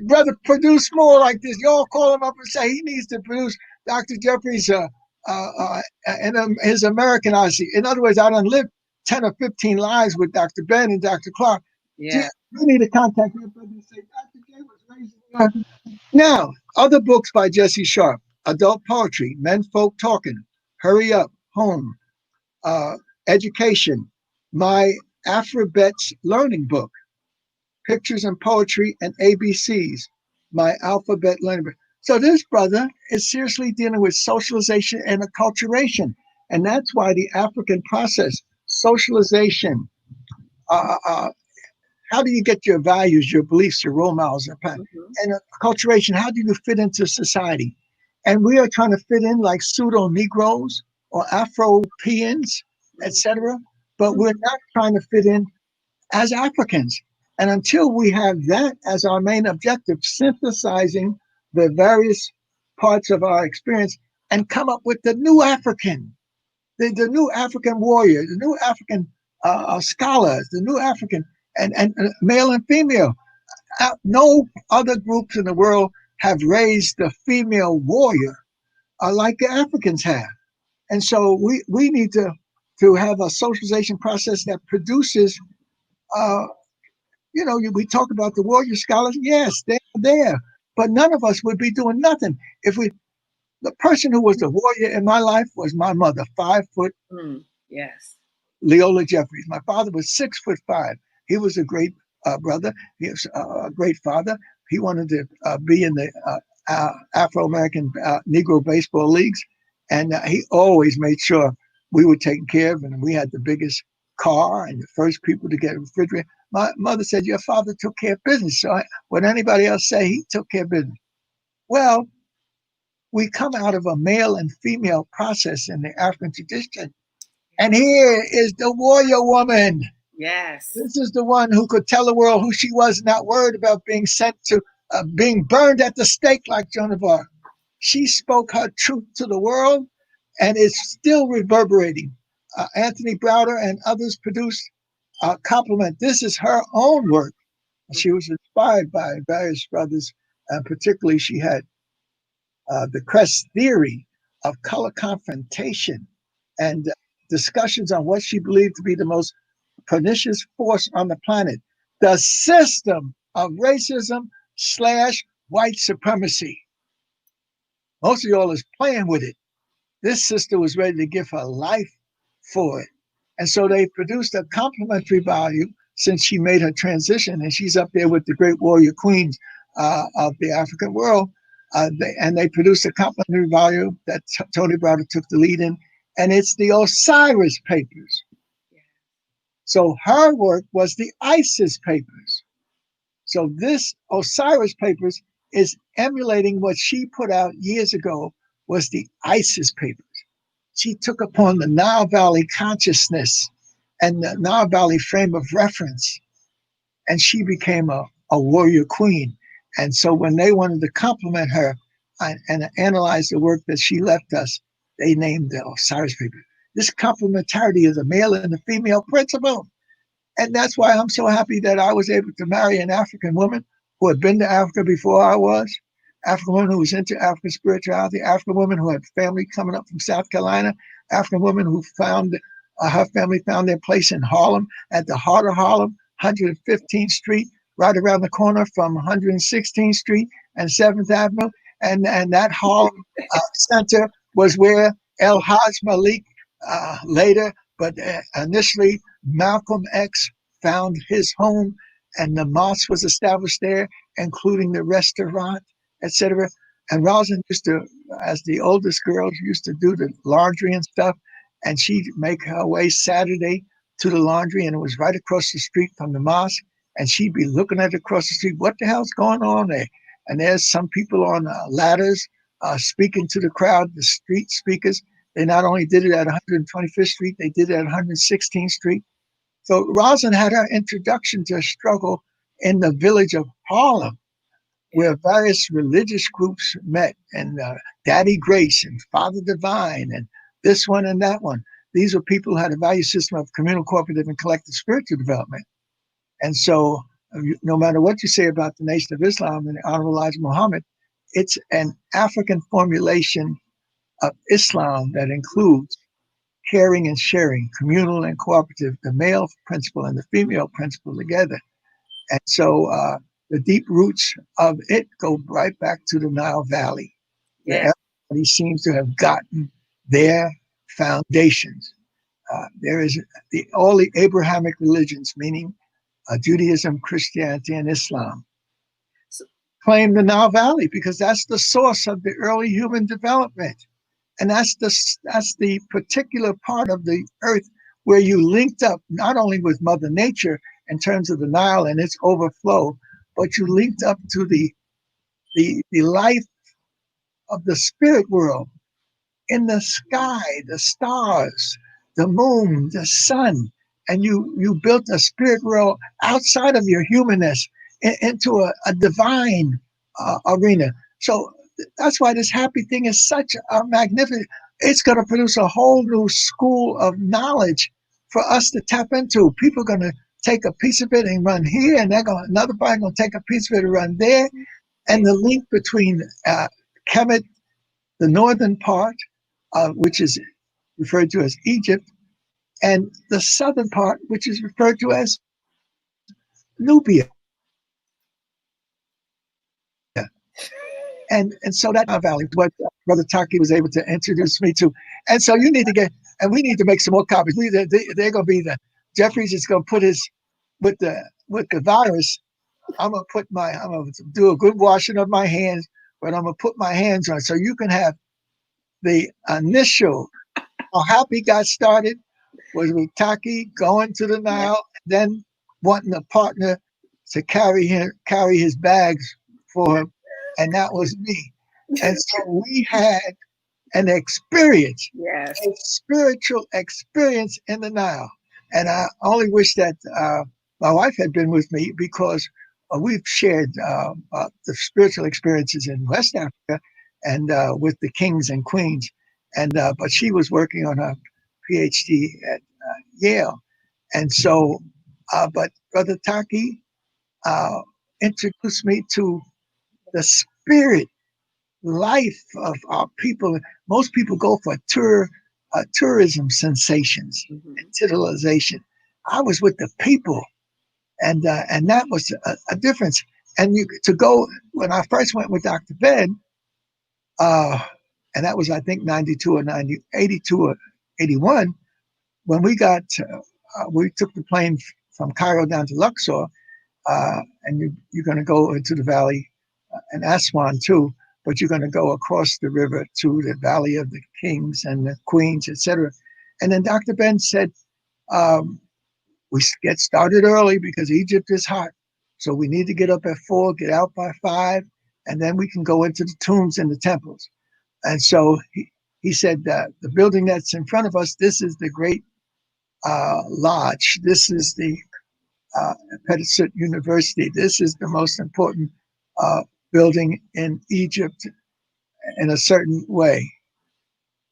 Brother, produce more like this. Y'all call him up and say he needs to produce Dr. Jeffries and his Americanizing. In other words, I done lived 10 or 15 lives with Dr. Ben and Dr. Clark. Yeah. You need to contact that brother and say, Dr. J was raising up. Now, other books by Jesse Sharp: Adult Poetry, Men Folk Talking, Hurry Up, Home, Education, my Alphabets Learning Book, Pictures and Poetry and ABCs, my Alphabet Learning Book. So this brother is seriously dealing with socialization and acculturation. And that's why the African process, socialization, how do you get your values, your beliefs, your role models, and acculturation? How do you fit into society? And we are trying to fit in like pseudo Negroes or Afropeans, etc. But we're not trying to fit in as Africans. And until we have that as our main objective, synthesizing the various parts of our experience and come up with the new African, the new African warrior, the new African scholars, the new African, and male and female. No other groups in the world have raised the female warrior like the Africans have. And so we need to have a socialization process that produces, we talk about the warrior scholars. Yes, they're there, but none of us would be doing nothing if the person who was the warrior in my life was my mother, 5 foot. Yes. Leonard Jeffries. My father was 6'5". He was a great brother. He was a great father. He wanted to be in the Afro-American Negro baseball leagues. And he always made sure we were taken care of, and we had the biggest car and the first people to get a refrigerator. My mother said, your father took care of business. So what anybody else say, he took care of business. Well, we come out of a male and female process in the African tradition. And here is the warrior woman. Yes. This is the one who could tell the world who she was, not worried about being sent to being burned at the stake like Joan of Arc. She spoke her truth to the world, and it's still reverberating. Anthony Browder and others produced Compliment. This is her own work. She was inspired by various brothers, and particularly she had the Crest theory of color confrontation and discussions on what she believed to be the most pernicious force on the planet, the system of racism slash white supremacy. Most of y'all is playing with it. This sister was ready to give her life for it. And so they produced a complimentary volume since she made her transition, and she's up there with the great warrior queens of the African world. They produced a complimentary volume that Tony Browder took the lead in, and it's the Osiris Papers. So her work was the Isis Papers. So this Osiris Papers is emulating what she put out years ago was the Isis Papers. She took upon the Nile Valley consciousness and the Nile Valley frame of reference, and she became a warrior queen. And so when they wanted to compliment her and analyze the work that she left us, they named the Osiris Papers. This complementarity is a male and a female principle. And that's why I'm so happy that I was able to marry an African woman who had been to Africa before I was, African woman who was into African spirituality, African woman who had family coming up from South Carolina, African woman who found her family found their place in Harlem, at the heart of Harlem, 115th Street, right around the corner from 116th Street and 7th Avenue. And that Harlem center was where El Haj Malik later, but initially Malcolm X found his home, and the mosque was established there, including the restaurant, etc. And Rosin used to, as the oldest girl, used to do the laundry and stuff, and she'd make her way Saturday to the laundry, and it was right across the street from the mosque, and she'd be looking at it across the street. What the hell's going on there? And there's some people on ladders speaking to the crowd, the street speakers. They not only did it at 125th Street, they did it at 116th Street. So Rosin had her introduction to a struggle in the village of Harlem, where various religious groups met, and Daddy Grace and Father Divine and this one and that one. These were people who had a value system of communal, cooperative, and collective spiritual development. And so no matter what you say about the Nation of Islam and the Honorable Elijah Muhammad, it's an African formulation of Islam that includes caring and sharing, communal and cooperative, the male principle and the female principle together. And so the deep roots of it go right back to the Nile Valley, where everybody seems to have gotten their foundations. There is all the Abrahamic religions, meaning Judaism, Christianity, and Islam, claim the Nile Valley because that's the source of the early human development. And that's the particular part of the earth where you linked up not only with Mother Nature in terms of the Nile and its overflow, but you linked up to the life of the spirit world in the sky, the stars, the moon, the sun, and you built a spirit world outside of your humanness into a divine arena. So that's why this happy thing is such a magnificent. It's going to produce a whole new school of knowledge for us to tap into. People are going to take a piece of it and run here, and another body going to take a piece of it and run there. And the link between Kemet, the northern part, which is referred to as Egypt, and the southern part, which is referred to as Nubia. And so that Valley, what Brother Taki was able to introduce me to. And so you need to get, and we need to make some more copies. They're going to be Jeffries is going to put his, with the virus, I'm going to do a good washing of my hands, but I'm going to put my hands on it. So you can have the initial, how HAPI got started was with Taki going to the Nile, then wanting a partner to carry his bags for him, and that was me. And so we had an experience, Yes. a spiritual experience in the Nile. And I only wish that my wife had been with me because we've shared the spiritual experiences in West Africa and with the kings and queens. And but she was working on her PhD at Yale, and so, but Brother Taki uh, introduced me to the spirit life of our people. Most people go for tourism sensations and Mhm. titillization. I was with the people, and that was a difference. And you to go when I first went with Dr. Ben, uh, and that was I think 92 or 90, 82 or 81. When we took the plane from Cairo down to Luxor, and you're going to go into the valley and Aswan too, but you're going to go across the river to the Valley of the Kings and the Queens, etc. And then Dr. Ben said, um, we get started early because Egypt is hot. So we need to get up at 4, get out by 5, and then we can go into the tombs and the temples. And so he said that the building that's in front of us, this is the great lodge. This is the Petit University. This is the most important uh, building in Egypt in a certain way.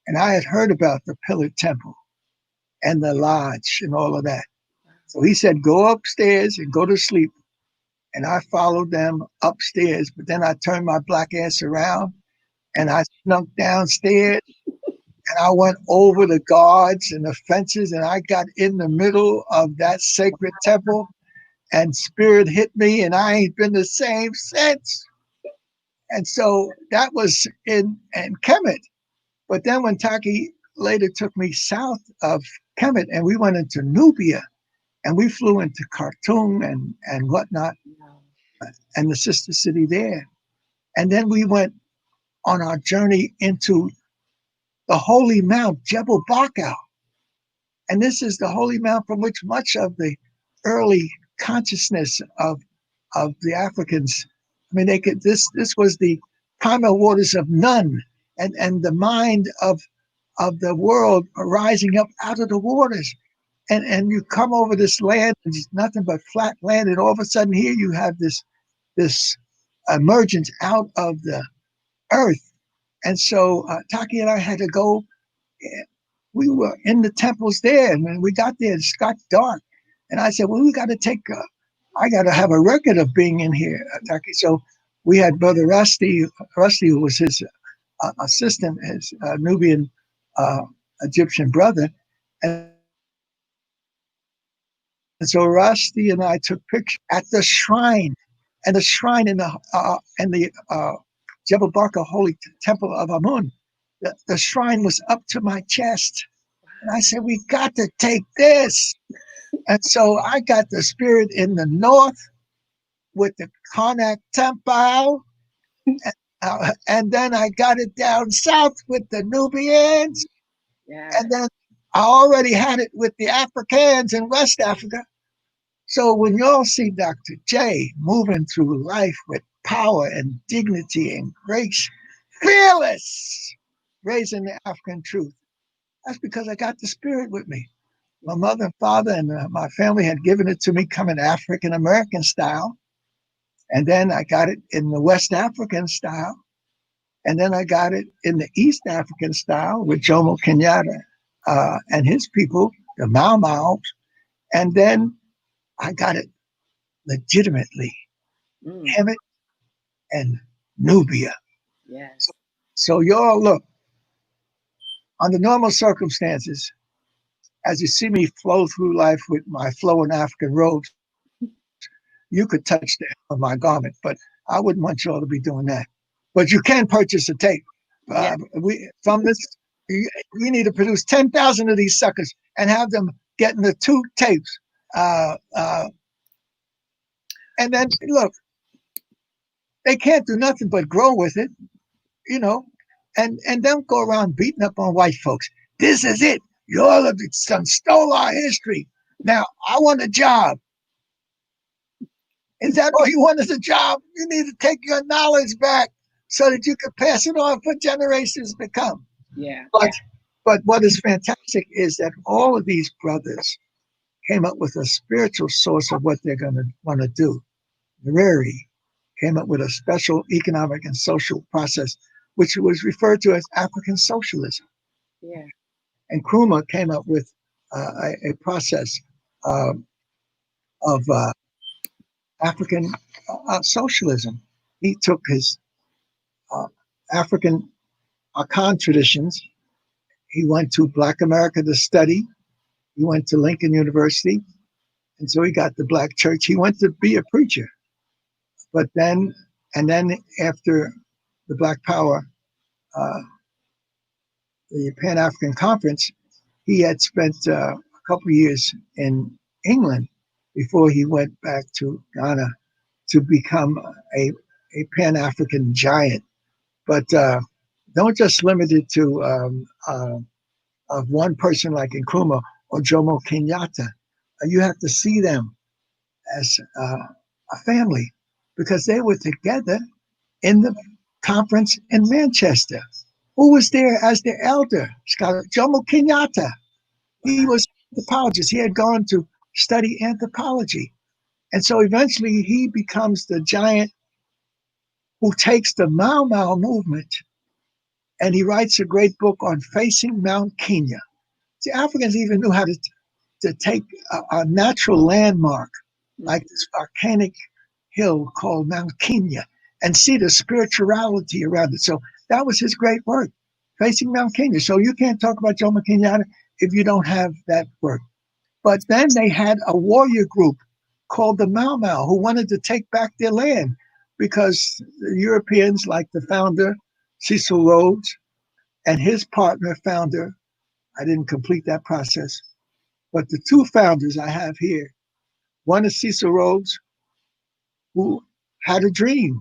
And I had heard about the Pillared Temple and the lodge and all of that. So he said, go upstairs and go to sleep. And I followed them upstairs. But then I turned my black ass around and I snuck downstairs and I went over the guards and the fences and I got in the middle of that sacred temple and spirit hit me and I ain't been the same since. And so that was in Kemet. But then when Taki later took me south of Kemet and we went into Nubia and we flew into Khartoum and whatnot and the sister city there. And then we went on our journey into the holy mount, Jebel Barkal. And this is the holy mount from which much of the early consciousness of the Africans, I mean, this was the primal waters of Nun and the mind of the world rising up out of the waters. And you come over this land, and it's nothing but flat land, and all of a sudden here you have this emergence out of the earth. And so Taki and I had to go. We were in the temples there, and when we got there, it got dark. And I said, "Well, we got to I got to have a record of being in here, Taki." So we had Brother Rusty, who was his assistant, his Nubian uh, Egyptian brother, and so Rusty and I took pictures at the shrine, and the shrine in the Jebel Barka Holy Temple of Amun. The shrine was up to my chest, and I said, "We got to take this." And so I got the spirit in the north with the Karnak Temple, and then I got it down south with the Nubians, Yeah. and then I already had it with the Africans in West Africa. So when y'all see Dr. J moving through life with power and dignity and grace, fearless, raising the African truth, that's because I got the spirit with me. My mother and father and my family had given it to me coming African American style. And then I got it in the West African style. And then I got it in the East African style with Jomo Kenyatta and his people, the Mau Maus. And then I got it legitimately, Mm. Kemet and Nubia. So, Yes. so y'all look, under normal circumstances, as you see me flow through life with my flowing African robes, you could touch the hem of my garment, but I wouldn't want y'all to be doing that. But you can purchase a tape. Yeah. We from this, we need to produce 10,000 of these suckers and have them getting the 2 tapes. Uh, uh, and then look, they can't do nothing but grow with it, you know, and don't go around beating up on white folks. This is it. You all have stole our history. Now I want a job. Is that all you want as a job? You need to take your knowledge back so that you can pass it on for generations to come. Yeah. But what is fantastic is that all of these brothers came up with a spiritual source of what they're going to want to do. Nyerere came up with a special economic and social process, which was referred to as African socialism. Yeah. And Nkrumah came up with a process uh, of African socialism. He took his uh, African Akan traditions. He went to Black America to study. He went to Lincoln University. And so he got the Black church. He went to be a preacher. But then after the Black Power, uh, the Pan African Conference, he had spent a couple of years in England before he went back to Ghana to become a Pan African giant. But don't just limit it to of one person like Nkrumah or Jomo Kenyatta. You have to see them as a family because they were together in the conference in Manchester. Who was there as the elder scholar? Jomo Kenyatta. He was an anthropologist. He had gone to study anthropology. And so eventually he becomes the giant who takes the Mau Mau movement and he writes a great book on facing Mount Kenya. The Africans even knew how to take a natural landmark like this volcanic hill called Mount Kenya and see the spirituality around it. So that was his great work, facing Mount Kenya. So you can't talk about Jomo Kenyatta if you don't have that work. But then they had a warrior group called the Mau Mau who wanted to take back their land because the Europeans, like the founder, Cecil Rhodes, and his partner, founder, I didn't complete that process, but the two founders I have here, one is Cecil Rhodes, who had a dream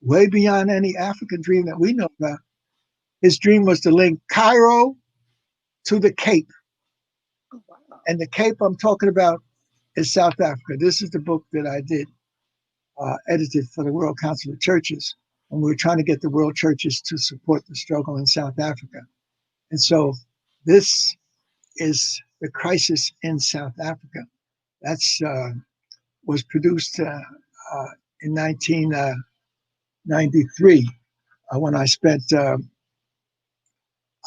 way beyond any African dream that we know about. His dream was to link Cairo to the Cape. Oh, wow. And the Cape I'm talking about is South Africa. This is the book that I did, edited for the World Council of Churches. And we were trying to get the world churches to support the struggle in South Africa. And so this is the crisis in South Africa. That's was produced in 1993 when I spent a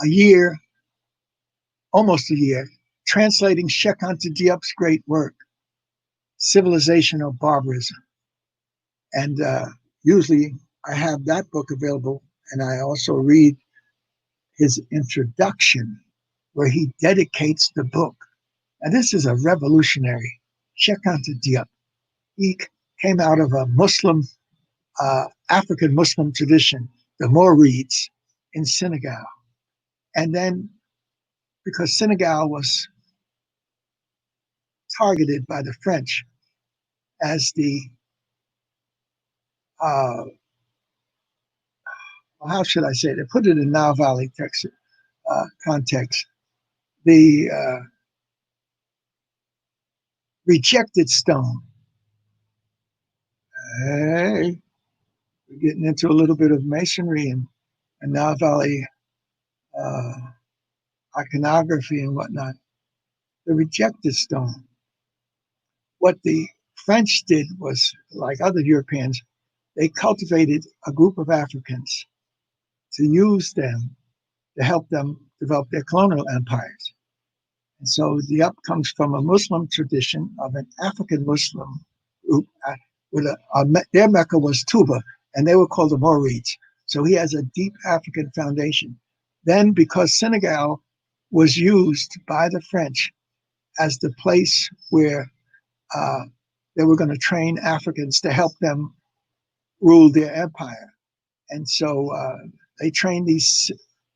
year, almost a year, translating Cheikh Anta Diop's great work, Civilizational Barbarism. And usually I have that book available, and I also read his introduction where he dedicates the book. And this is a revolutionary, Cheikh Anta Diop. He came out of a Muslim, African Muslim tradition, the Morids in Senegal. And then because Senegal was targeted by the French as the, uh, how should I say it? They put it in Nile Valley context, the rejected stone. Hey, we're getting into a little bit of masonry and Nile Valley uh, iconography and whatnot. The rejected stone. What the French did was, like other Europeans, they cultivated a group of Africans to use them to help them develop their colonial empires. And so the up comes from a Muslim tradition of an African Muslim group with their Mecca was Tuba, and they were called the Morids. So he has a deep African foundation. Then, because Senegal was used by the French as the place where they were going to train Africans to help them rule their empire. And so they trained these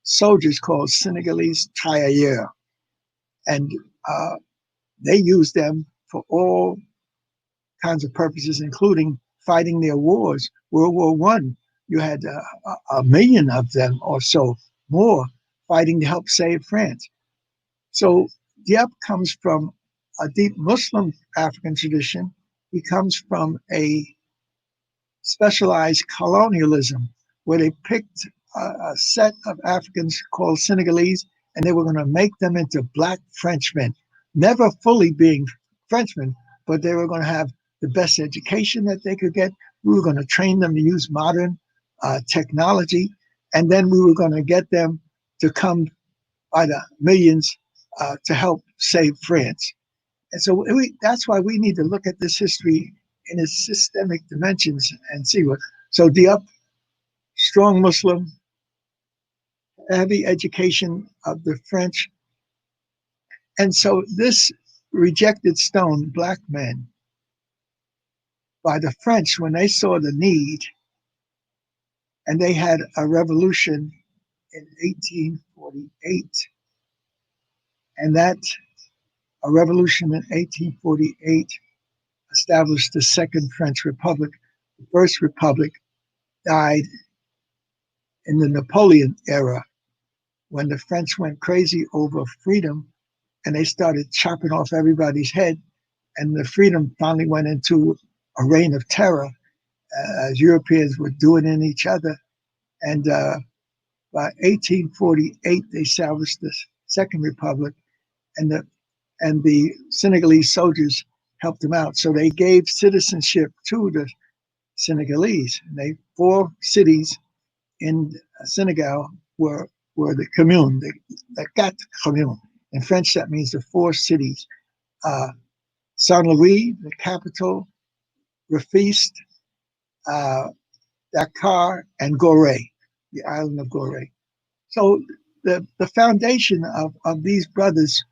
soldiers called Senegalese tirailleurs. And they used them for all kinds of purposes, including fighting their wars. World War One, you had a million of them or so more fighting to help save France. So Diop comes from a deep Muslim African tradition He comes from a specialized colonialism where they picked a set of Africans called Senegalese, and they were going to make them into black Frenchmen, never fully being Frenchmen, but they were going to have the best education that they could get. We were going to train them to use modern technology, and then we were going to get them to come by the millions to help save France. And so that's why we need to look at this history in its systemic dimensions and see what. So Diop, strong Muslim, heavy education of the French. And so this rejected stone, black men, by the French, when they saw the need, and they had a revolution in 1848, and that a revolution in 1848 established the Second French Republic. The First Republic died in the Napoleon era when the French went crazy over freedom and they started chopping off everybody's head. And the freedom finally went into a reign of terror as Europeans were doing in each other. And by 1848, they established the Second Republic, and the Senegalese soldiers helped them out. So they gave citizenship to the Senegalese. And 4 cities in Senegal were the commune, the quatre communes. In French, that means the 4 cities. Saint Louis, the capital, Rufisque, Dakar, and Gorée, the island of Gorée. So the foundation of these brothers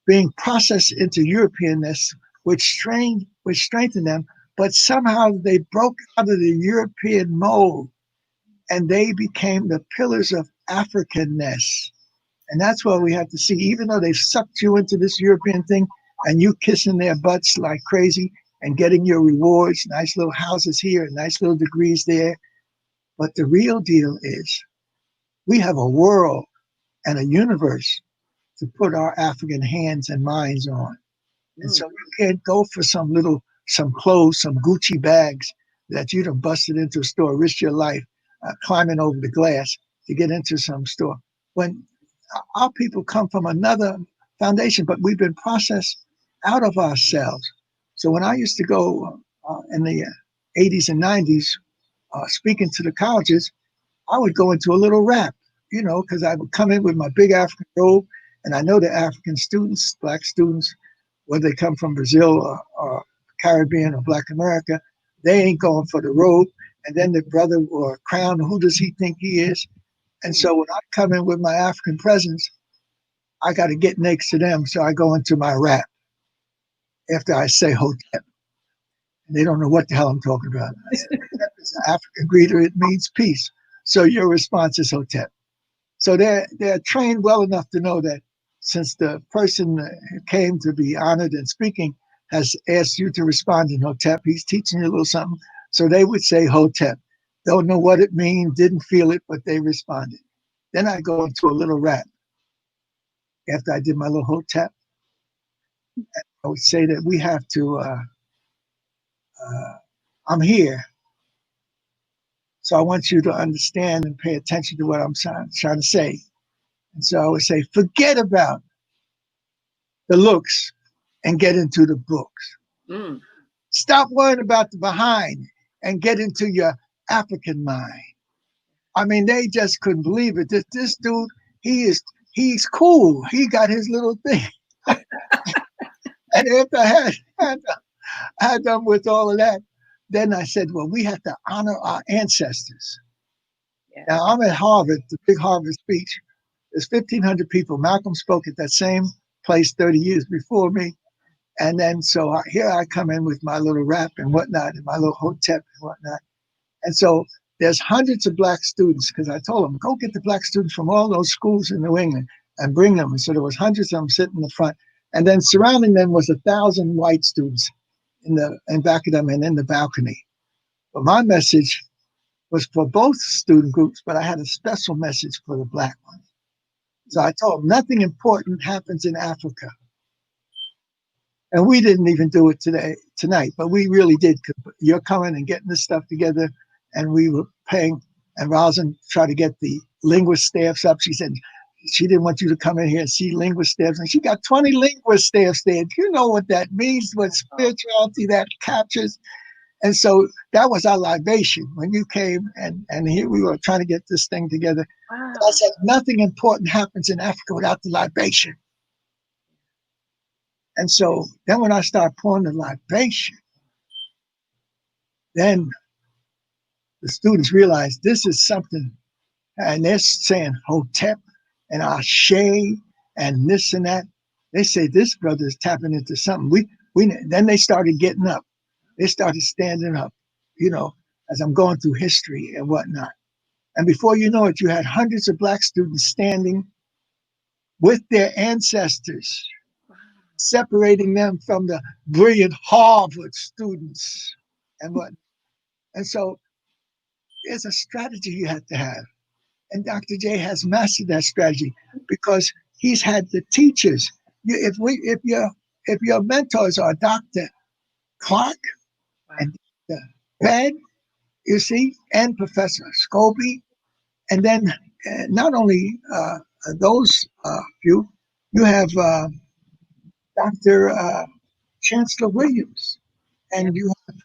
being processed into Europeanness, which strengthened them, but somehow they broke out of the European mold and they became the pillars of Africanness. And that's what we have to see. Even though they've sucked you into this European thing and you kissing their butts like crazy and getting your rewards, nice little houses here and nice little degrees there. But the real deal is we have a world and a universe to put our African hands and minds on. And so you can't go for some clothes, some Gucci bags that you'd have busted into a store, risked your life climbing over the glass to get into some store. When our people come from another foundation, but we've been processed out of ourselves. So when I used to go in the 80s and 90s, speaking to the colleges, I would go into a little rap, because I would come in with my big African robe, and I know the African students, black students, whether they come from Brazil or Caribbean or Black America, they ain't going for the robe. And then the brother or crown, who does he think he is? And so when I come in with my African presence, I got to get next to them. So I go into my rap after I say Hotep. And they don't know what the hell I'm talking about. I said, Hotep is an African greeter. It means peace. So your response is Hotep. So they're trained well enough to know that since the person who came to be honored and speaking has asked you to respond in Hotep, he's teaching you a little something. So they would say Hotep. Don't know what it means, didn't feel it, but they responded. Then I go into a little rap. After I did my little Hotep, I would say that we have to, I'm here. So I want you to understand and pay attention to what I'm trying to say. And so I would say, forget about the looks and get into the books. Stop worrying about the behind and get into your African mind. I mean, they just couldn't believe it. This dude, he's cool. He got his little thing. And after I had done with all of that, then I said, well, we have to honor our ancestors. Yeah. Now, I'm at Harvard, the big Harvard speech. There's 1,500 people. Malcolm spoke at that same place 30 years before me. And then so here I come in with my little rap and whatnot, and my little Hotep and whatnot. And so there's hundreds of black students, because I told them, go get the black students from all those schools in New England and bring them. And so there was hundreds of them sitting in the front. And then surrounding them was 1,000 white students in back of them and in the balcony. But my message was for both student groups, but I had a special message for the black ones. So I told them, nothing important happens in Africa And we didn't even do it tonight, but we really did. You're coming and getting this stuff together, and we were paying. And Rosin tried to get the linguist staffs up. She said she didn't want you to come in here and see linguist staffs, and she got 20 linguist staffs there. You know what that means? What spirituality that captures. And so that was our libation when you came, and here we were trying to get this thing together. Wow. I said nothing important happens in Africa without the libation. And so then when I started pouring the libation, then the students realized this is something, and they're saying Hotep and Ashe and this and that. They say this brother is tapping into something. Then they started getting up. They started standing up, as I'm going through history and whatnot. And before you know it, you had hundreds of Black students standing with their ancestors, separating them from the brilliant Harvard students and what. And so there's a strategy you have to have. And Dr. J has mastered that strategy because he's had the teachers. If your mentors are Dr. Clark and Dr. Bed, you see, and Professor Scobie, and then not only those few, you have Dr. Chancellor Williams, and you have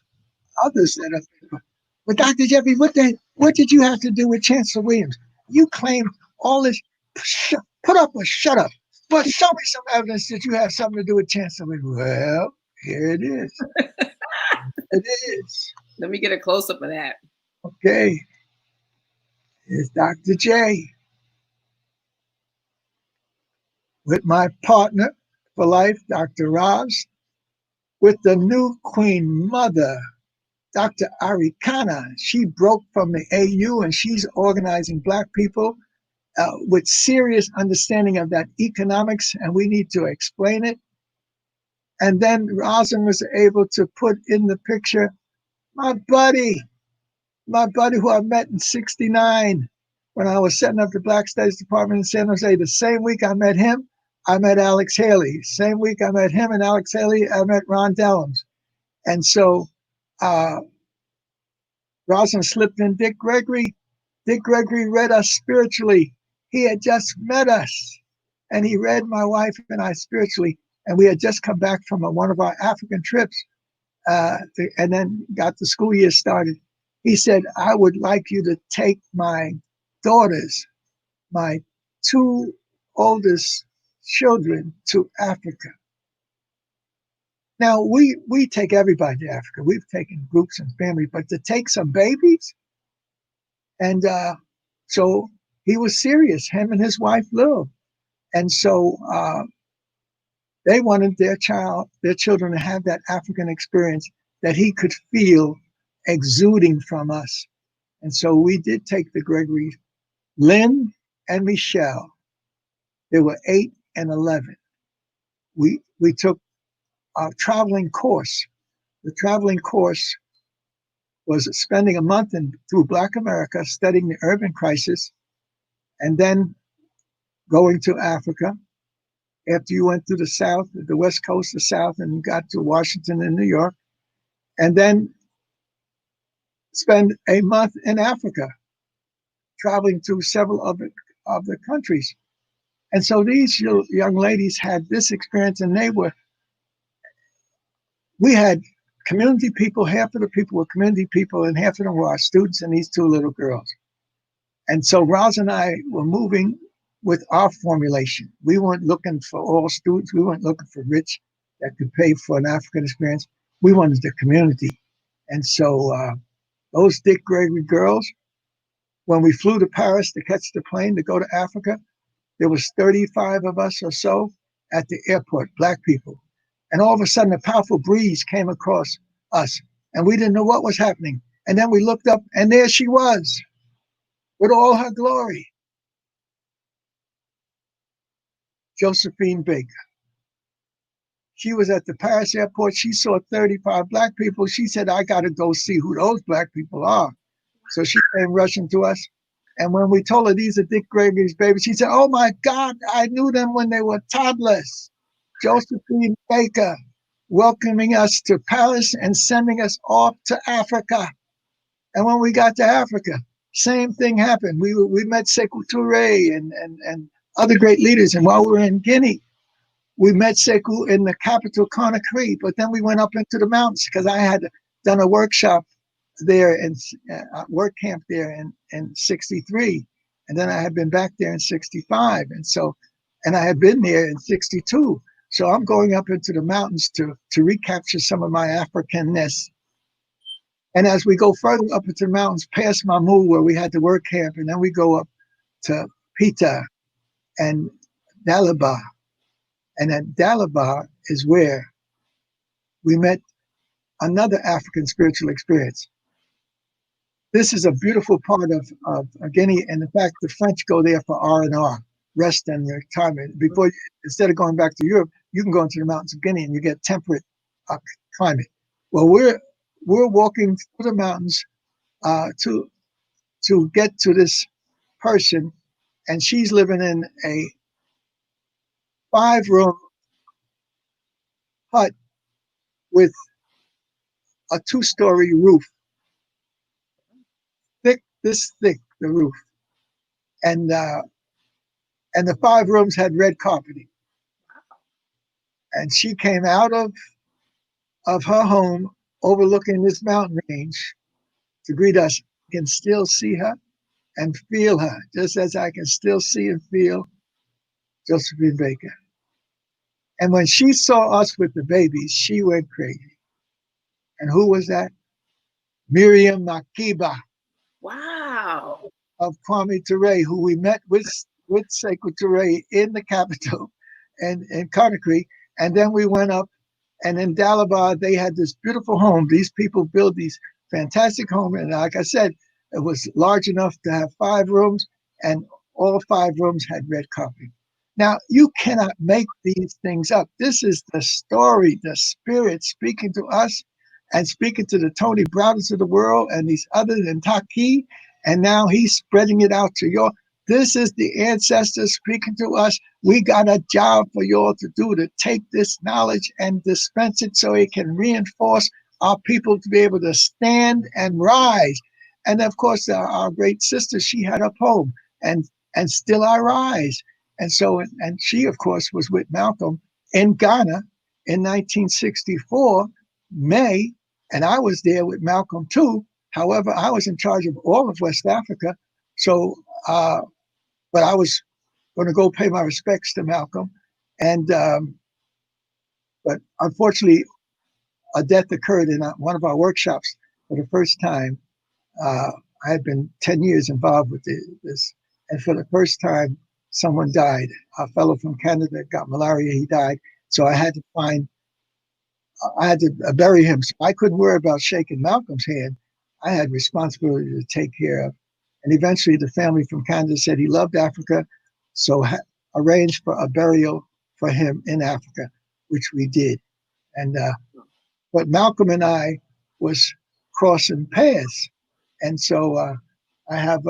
others that are. But Dr. Jeffrey, what did you have to do with Chancellor Williams? You claim all this. Put up or shut up. But show me some evidence that you have something to do with Chancellor Williams. Well, here it is. It is. Let me get a close up of that. Okay. Here's Dr. J with my partner for life, Dr. Roz, with the new Queen Mother, Dr. Arikana. She broke from the AU and she's organizing Black people with serious understanding of that economics, and we need to explain it. And then Rosin was able to put in the picture my buddy who I met in '69 when I was setting up the Black Studies Department in San Jose. The same week I met him, I met Alex Haley. Same week I met him and Alex Haley, I met Ron Dellums. And so Rosin slipped in Dick Gregory. Dick Gregory read us spiritually. He had just met us, and he read my wife and I spiritually. And we had just come back from one of our African trips, and then got the school year started. He said, I would like you to take my daughters, my two oldest children, to Africa. Now, we take everybody to Africa. We've taken groups and family, but to take some babies? And so he was serious, him and his wife, Lil. And so they wanted their children to have that African experience that he could feel exuding from us. And so we did take the Gregory, Lynn and Michelle. They were 8 and 11. We took a traveling course. The traveling course was spending a month through Black America studying the urban crisis, and then going to Africa. After you went through the South, the West Coast, the South, and got to Washington and New York, and then spend a month in Africa, traveling through several of the countries. And so these young ladies had this experience, and we had community people. Half of the people were community people, and half of them were our students and these two little girls. And so Roz and I were moving with our formulation. We weren't looking for all students. We weren't looking for rich that could pay for an African experience. We wanted the community. And so those Dick Gregory girls, when we flew to Paris to catch the plane to go to Africa, there was 35 of us or so at the airport, Black people. And all of a sudden, a powerful breeze came across us, and we didn't know what was happening. And then we looked up, and there she was, with all her glory. Josephine Baker. She was at the Paris airport. She saw 35 Black people. She said, I got to go see who those Black people are. So she came rushing to us. And when we told her these are Dick Gregory's babies, she said, oh my God, I knew them when they were toddlers. Josephine Baker. welcoming us to Paris and sending us off to Africa. And when we got to Africa, same thing happened. We met Sekou Touré and other great leaders. And while we were in Guinea, we met Sekou in the capital, Conakry. But then we went up into the mountains because I had done a workshop there and work camp there in 63. And then I had been back there in 65. And I had been there in 62. So I'm going up into the mountains to recapture some of my Africanness. And as we go further up into the mountains, past Mamou, where we had the work camp, and then we go up to Pita and Dalaba. And at Dalaba is where we met another African spiritual experience. This is a beautiful part of Guinea, and in fact, the French go there for R&R, rest and retirement. Instead of going back to Europe, you can go into the mountains of Guinea and you get temperate climate. Well, we're walking through the mountains to get to this person, and she's living in a 5-room hut with a 2-story roof, thick, the roof, and the 5 rooms had red carpeting. And she came out of her home overlooking this mountain range to greet us. I can still see her and feel her, just as I can still see and feel Josephine Baker. And when she saw us with the babies, she went crazy. And who was that? Miriam Makeba. Wow. Of Kwame Ture, who we met with Sekou Touré in the capital and in Conakry. And then we went up, and in Dalaba, they had this beautiful home. These people built these fantastic homes. And like I said, it was large enough to have 5 rooms, and all 5 rooms had red carpet. Now, you cannot make these things up. This is the story, the spirit speaking to us and speaking to the Tony Browders of the world and these others in Taki. And now he's spreading it out to y'all. This is the ancestors speaking to us. We got a job for y'all to do, to take this knowledge and dispense it so it can reinforce our people to be able to stand and rise. And of course, our great sister, she had a poem, and still I rise. And so, and she, of course, was with Malcolm in Ghana in 1964, May, and I was there with Malcolm too. However, I was in charge of all of West Africa. So, but I was going to go pay my respects to Malcolm. And, but unfortunately, a death occurred in one of our workshops for the first time. I had been 10 years involved with this. And for the first time, someone died. A fellow from Canada got malaria, he died. So I had to bury him. So I couldn't worry about shaking Malcolm's hand. I had responsibility to take care of. And eventually the family from Canada said he loved Africa, so arranged for a burial for him in Africa, which we did. And but Malcolm and I was crossing paths. And so I have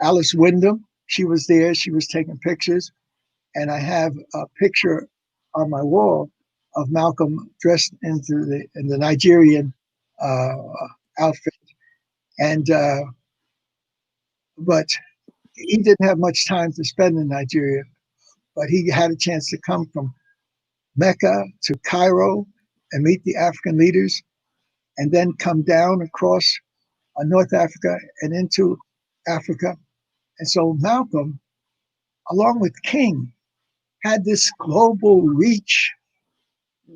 Alice Wyndham. She was there. She was taking pictures. And I have a picture on my wall of Malcolm dressed in the Nigerian outfit. And but he didn't have much time to spend in Nigeria. But he had a chance to come from Mecca to Cairo and meet the African leaders, and then come down across North Africa and into Africa. And so Malcolm, along with King, had this global reach,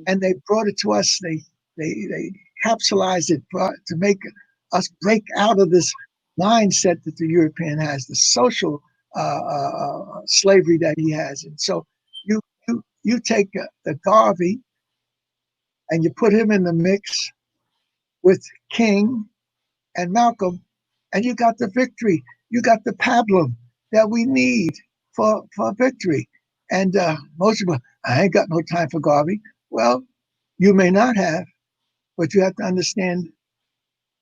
and they brought it to us. They capsulized it to make us break out of this mindset that the European has, the social slavery that he has. And so you take the Garvey and you put him in the mix with King and Malcolm, and you got the victory. You got the pablum that we need for victory. And most people, I ain't got no time for Garvey. Well, you may not have, but you have to understand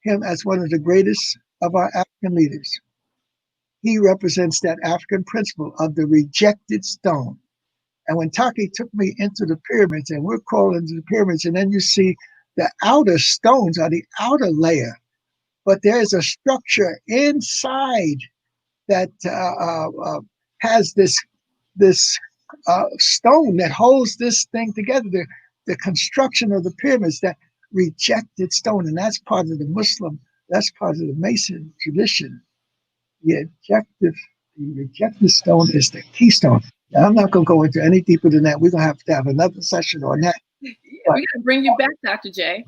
him as one of the greatest of our African leaders. He represents that African principle of the rejected stone. And when Taki took me into the pyramids, and we're crawling into the pyramids, and then you see the outer stones are the outer layer, but there's a structure inside that has this stone that holds this thing together. The construction of the pyramids, that rejected stone, and that's part of the Muslim, that's part of the Mason tradition. The rejected stone is the keystone. Now, I'm not going to go into any deeper than that. We're going to have another session on that. Yeah, we got to bring you back, Dr. J.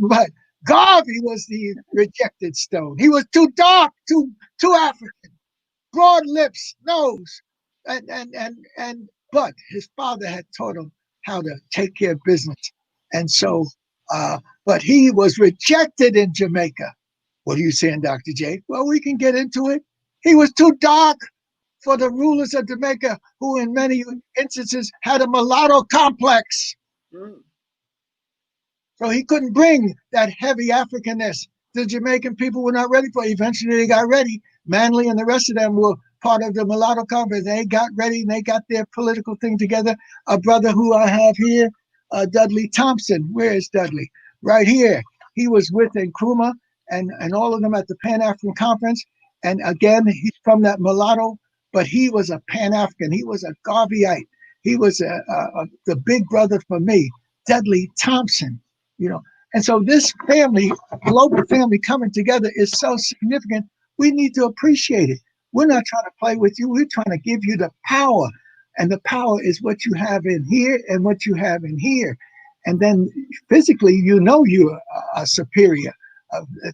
But Garvey was the rejected stone. He was too dark, too African, broad lips, nose, but his father had taught him how to take care of business, and so, but he was rejected in Jamaica. What are you saying, Dr. J? Well, we can get into it. He was too dark for the rulers of Jamaica, who in many instances had a mulatto complex. Mm. So he couldn't bring that heavy Africanness. The Jamaican people were not ready for it. Eventually they got ready. Manley and the rest of them were part of the mulatto conference. They got ready and they got their political thing together. A brother who I have here, Dudley Thompson. Where is Dudley? Right here. He was with Nkrumah and all of them at the Pan-African Conference. And again, he's from that mulatto, but he was a Pan-African. He was a Garveyite. He was the big brother for me, Dudley Thompson. And so this family, global family coming together is so significant. We need to appreciate it. We're not trying to play with you. We're trying to give you the power. And the power is what you have in here and what you have in here. And then physically, you're a superior.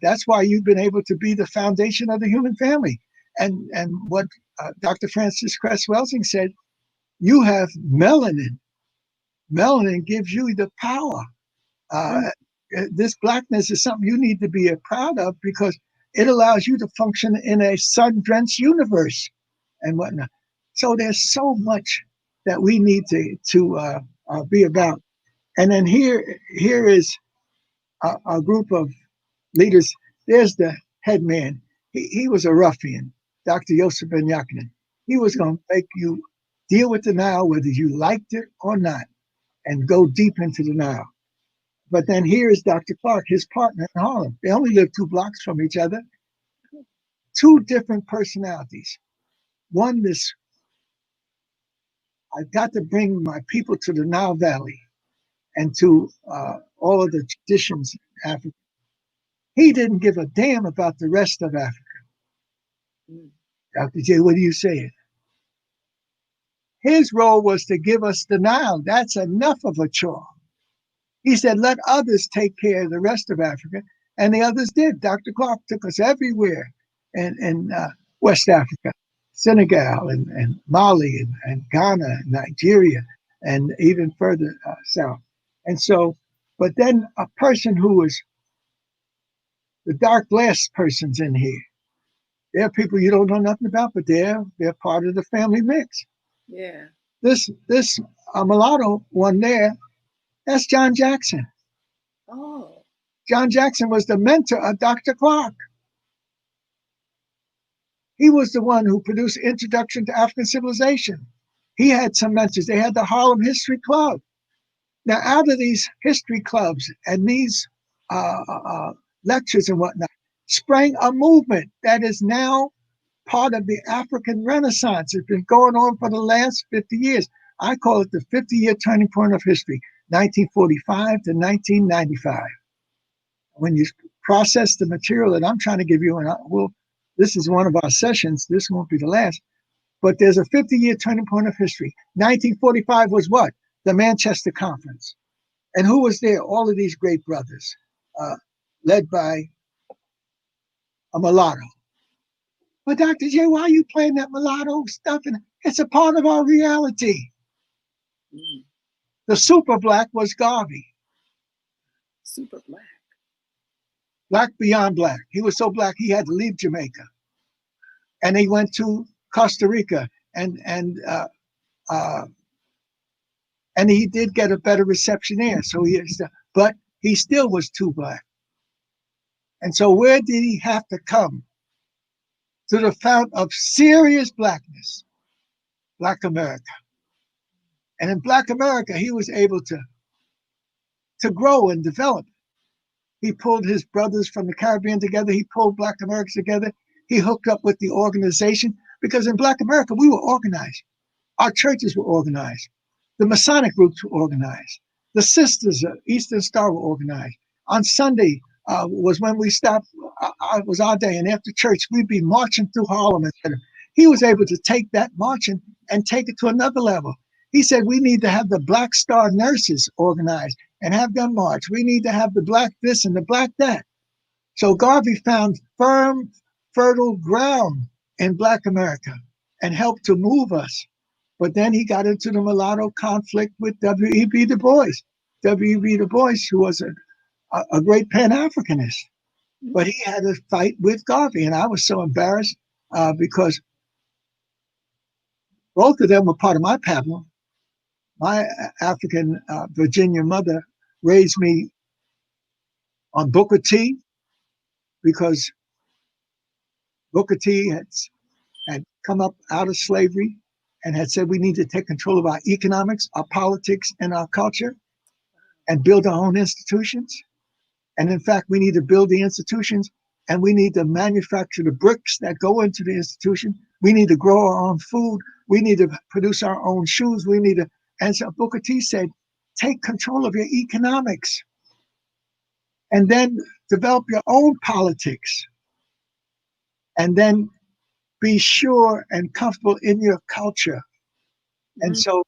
That's why you've been able to be the foundation of the human family. And what Dr. Francis Cress Welsing said, you have melanin. Melanin gives you the power. This blackness is something you need to be proud of because it allows you to function in a sun-drenched universe and whatnot. So there's so much that we need to be about. And then here is a group of leaders. There's the head man. He was a ruffian, Dr. Yosef Ben Yakinen. He was going to make you deal with the Nile whether you liked it or not and go deep into the Nile. But then here is Dr. Clark, his partner in Harlem. They only live 2 blocks from each other. 2 different personalities. One, I've got to bring my people to the Nile Valley and to all of the traditions in Africa. He didn't give a damn about the rest of Africa. Dr. J, what do you say? His role was to give us the Nile. That's enough of a chore. He said, let others take care of the rest of Africa. And the others did. Dr. Clark took us everywhere in West Africa, Senegal and Mali and Ghana and Nigeria and even further south. And so, but then a person who was the dark glass persons in here. They're people you don't know nothing about, but they're part of the family mix. Yeah. This mulatto one there, that's John Jackson. Oh. John Jackson was the mentor of Dr. Clark. He was the one who produced Introduction to African Civilization. He had some mentors. They had the Harlem History Club. Now, out of these history clubs and these lectures and whatnot, sprang a movement that is now part of the African Renaissance. It's been going on for the last 50 years. I call it the 50-year turning point of history, 1945 to 1995. When you process the material that I'm trying to give you, and this is one of our sessions, this won't be the last, but there's a 50-year turning point of history. 1945 was what? The Manchester Conference. And who was there? All of these great brothers, led by a mulatto. But Dr. J, why are you playing that mulatto stuff? And it's a part of our reality. The super black was Garvey. Super black. Black beyond black. He was so black he had to leave Jamaica, and he went to Costa Rica, and he did get a better reception there. So but he still was too black. And so where did he have to come? To the fount of serious blackness, Black America. And in Black America, he was able to grow and develop. He pulled his brothers from the Caribbean together. He pulled Black Americans together. He hooked up with the organization because in Black America, we were organized. Our churches were organized. The Masonic groups were organized. The Sisters of Eastern Star were organized. On Sunday was when we stopped. It was our day, and after church, we'd be marching through Harlem. He was able to take that marching and take it to another level. He said we need to have the Black Star nurses organized and have them march. We need to have the Black this and the Black that. So Garvey found firm, fertile ground in Black America and helped to move us. But then he got into the mulatto conflict with W.E.B. Du Bois. W.E.B. Du Bois, who was a great Pan-Africanist. But he had a fight with Garvey, and I was so embarrassed because both of them were part of my pablum. My African Virginia mother raised me on Booker T because Booker T had come up out of slavery and had said we need to take control of our economics, our politics, and our culture and build our own institutions. And in fact, we need to build the institutions and we need to manufacture the bricks that go into the institution. We need to grow our own food. We need to produce our own shoes. We need to, and so Booker T said, take control of your economics and then develop your own politics. And then be sure and comfortable in your culture. And so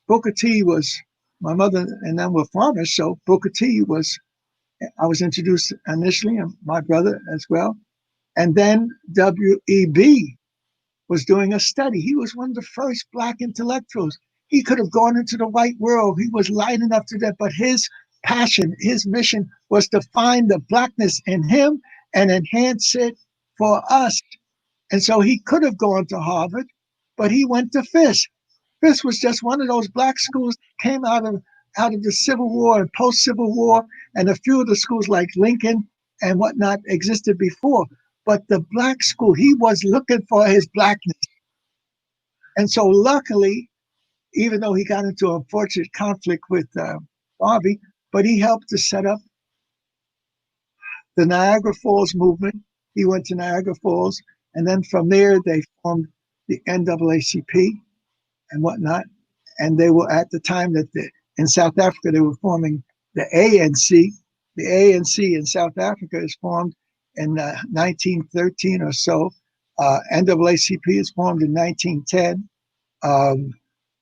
Booker T was, my mother and them were farmers, so Booker T was, I was introduced initially, and my brother as well. And then W.E.B. was doing a study. He was one of the first Black intellectuals. He could have gone into the white world. He was light enough to that, but his passion, his mission was to find the Blackness in him and enhance it for us. And so he could have gone to Harvard, but he went to Fisk. Fisk was just one of those Black schools that came out of the Civil War and post-Civil War, and a few of the schools like Lincoln and whatnot existed before. But the Black school, he was looking for his Blackness. And so luckily, even though he got into an unfortunate conflict with Garvey, but he helped to set up the Niagara Falls movement. He went to Niagara Falls, and then from there they formed the NAACP and whatnot. And they were at the time that in South Africa they were forming the ANC. The ANC in South Africa is formed in 1913 or so. NAACP is formed in 1910.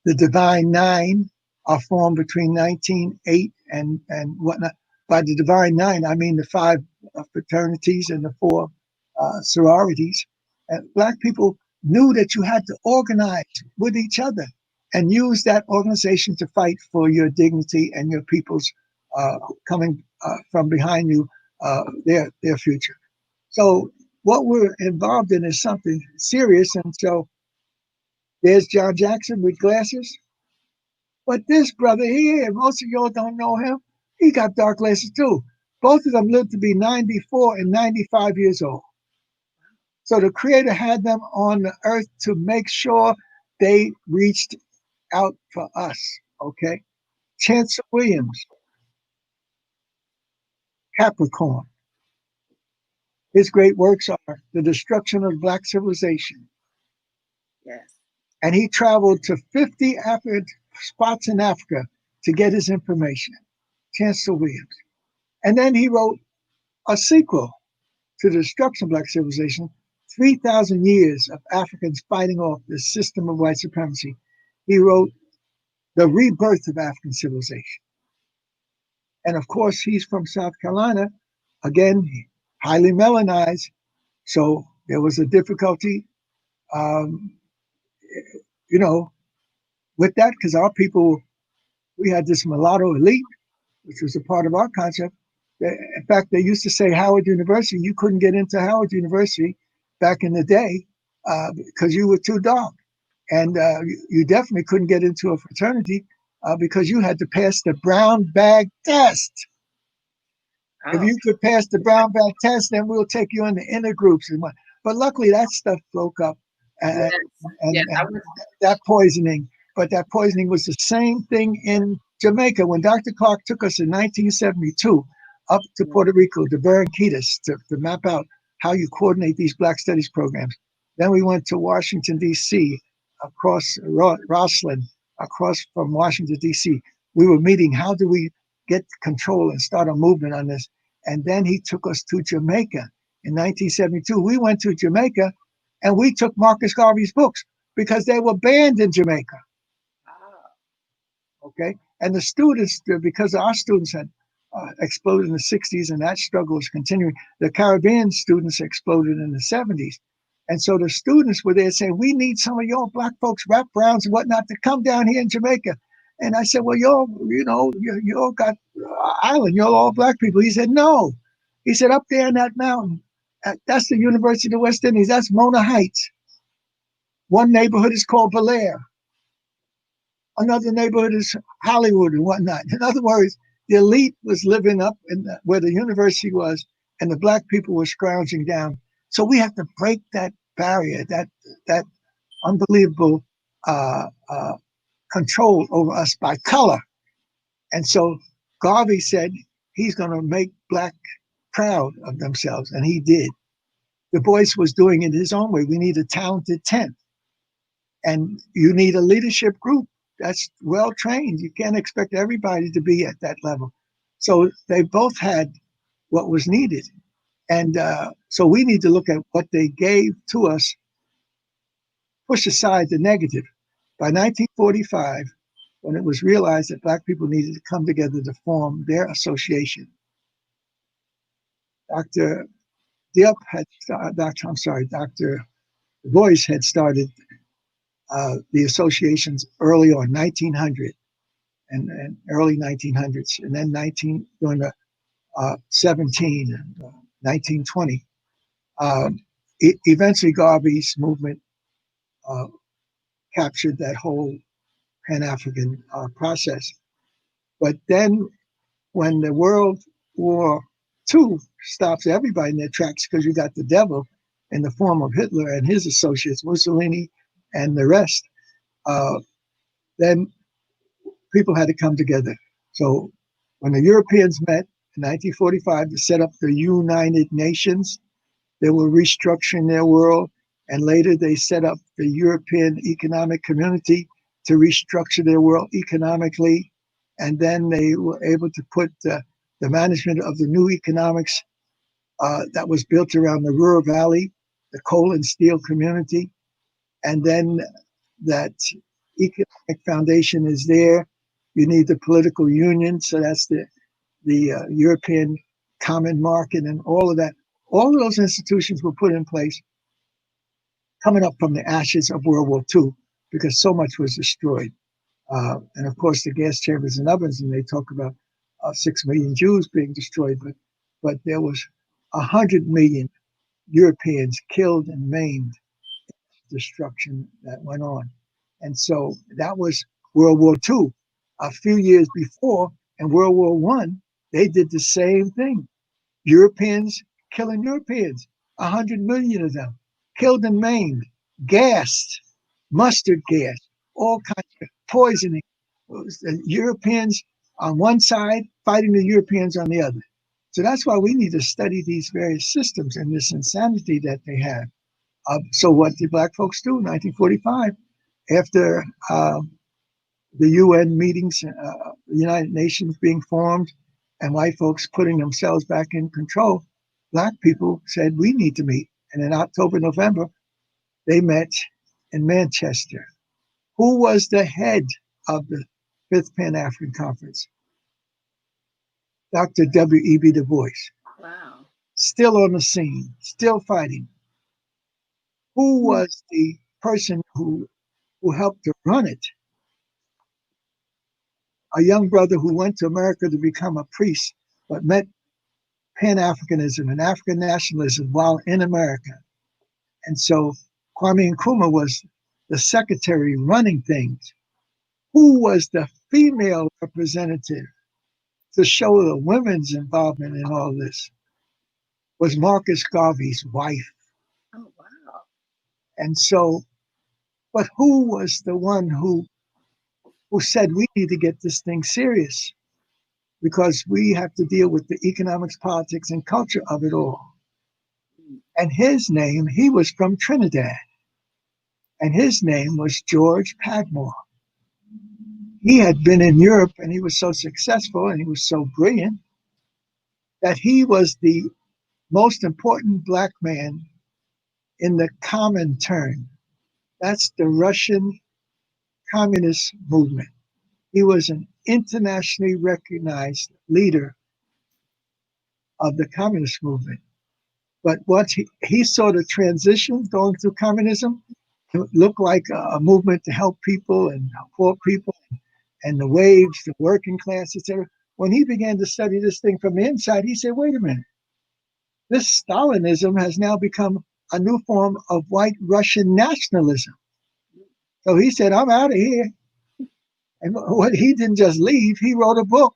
The Divine Nine are formed between 1908 and whatnot. By the Divine Nine, I mean the 5 fraternities and the 4 sororities. And Black people knew that you had to organize with each other and use that organization to fight for your dignity and your people's coming from behind you, their future. So what we're involved in is something serious. And so there's John Jackson with glasses. But this brother here, most of y'all don't know him, he got dark glasses too. Both of them lived to be 94 and 95 years old. So the Creator had them on the earth to make sure they reached out for us, okay? Chancellor Williams, Capricorn. His great works are The Destruction of Black Civilization. Yes. And he traveled to 50 spots in Africa to get his information, Chancellor Williams. And then he wrote a sequel to The Destruction of Black Civilization, 3,000 years of Africans fighting off the system of white supremacy. He wrote The Rebirth of African Civilization. And of course, he's from South Carolina, again, highly melanized. So there was a difficulty, with that, because our people, we had this mulatto elite, which was a part of our concept. In fact, they used to say Howard University, you couldn't get into Howard University back in the day because you were too dark. And you definitely couldn't get into a fraternity because you had to pass the brown bag test. Oh. If you could pass the brown bag test, then we'll take you in the inner groups. But luckily, that stuff broke up. And that poisoning but that poisoning was the same thing in Jamaica. When Dr. Clark took us in 1972 up to Puerto Rico, to Barranquitas, to map out how you coordinate these Black Studies programs. Then we went to Washington, D.C., across Rosslyn, across from Washington, D.C. We were meeting, how do we get control and start a movement on this? And then he took us to Jamaica in 1972. We went to Jamaica and we took Marcus Garvey's books because they were banned in Jamaica. Okay, and the students, because our students had exploded in the 60s and that struggle was continuing, the Caribbean students exploded in the 70s. And so the students were there saying, we need some of y'all Black folks, rap browns and whatnot, to come down here in Jamaica. And I said, well, y'all, y'all got island, y'all all Black people. He said, no. He said, up there in that mountain, that's the University of the West Indies. That's Mona Heights. One neighborhood is called Bel Air. Another neighborhood is Hollywood and whatnot. In other words, the elite was living up in where the university was, and the Black people were scrounging down. So we have to break that barrier, that unbelievable control over us by color. And so Garvey said he's going to make Black proud of themselves, and he did. Du Bois was doing it his own way. We need a talented 10th, and you need a leadership group that's well trained. You can't expect everybody to be at that level. So they both had what was needed. And so we need to look at what they gave to us, push aside the negative. By 1945, when it was realized that Black people needed to come together to form their association, Dr. Diop had, Dr. Du Bois had started the associations early on, 1900 and early 1900s, and then during the 17 and 1920. Eventually, Garvey's movement captured that whole Pan-African process. But then when the World War II stops everybody in their tracks, because you got the devil in the form of Hitler and his associates, Mussolini and the rest, then people had to come together. So when the Europeans met in 1945 to set up the United Nations, they were restructuring their world. And later they set up the European Economic Community to restructure their world economically. And then they were able to put the management of the new economics that was built around the Ruhr Valley, the coal and steel community. And then that economic foundation is there. You need the political union. So that's the European Common Market and all of that. All of those institutions were put in place coming up from the ashes of World War II because so much was destroyed. And of course, the gas chambers and ovens, and they talk about 6 million Jews being destroyed, but there was 100 million Europeans killed and maimed in destruction that went on. And so that was World War II. A few years before, in World War One, they did the same thing. Europeans killing Europeans, 100 million of them, killed and maimed, gassed, mustard gas, all kinds of poisoning. The Europeans on one side fighting the Europeans on the other. So that's why we need to study these various systems and this insanity that they have. So what did Black folks do in 1945? After the UN meetings, the United Nations being formed, and white folks putting themselves back in control, Black people said, we need to meet. And in October, November, they met in Manchester. Who was the head of the Fifth Pan-African Conference? Dr. W.E.B. Du Bois. Wow. Still on the scene, still fighting. Who was the person who helped to run it? A young brother who went to America to become a priest, but met Pan-Africanism and African nationalism while in America. And so Kwame Nkrumah was the secretary running things. Who was the female representative to show the women's involvement in all this? Was Marcus Garvey's wife. Oh, wow. And so, but who was the one who who said we need to get this thing serious because we have to deal with the economics, politics, and culture of it all. And his name, he was from Trinidad, and his name was George Padmore. He had been in Europe and he was so successful and he was so brilliant that he was the most important black man in the Comintern. That's the Russian communist movement. He was an internationally recognized leader of the communist movement. But once he saw the transition going through communism, it looked like a movement to help people and poor people and the wage, the working class, etc. When he began to study this thing from the inside, he said, wait a minute, this Stalinism has now become a new form of white Russian nationalism. So he said, I'm out of here. And what he didn't just leave, he wrote a book.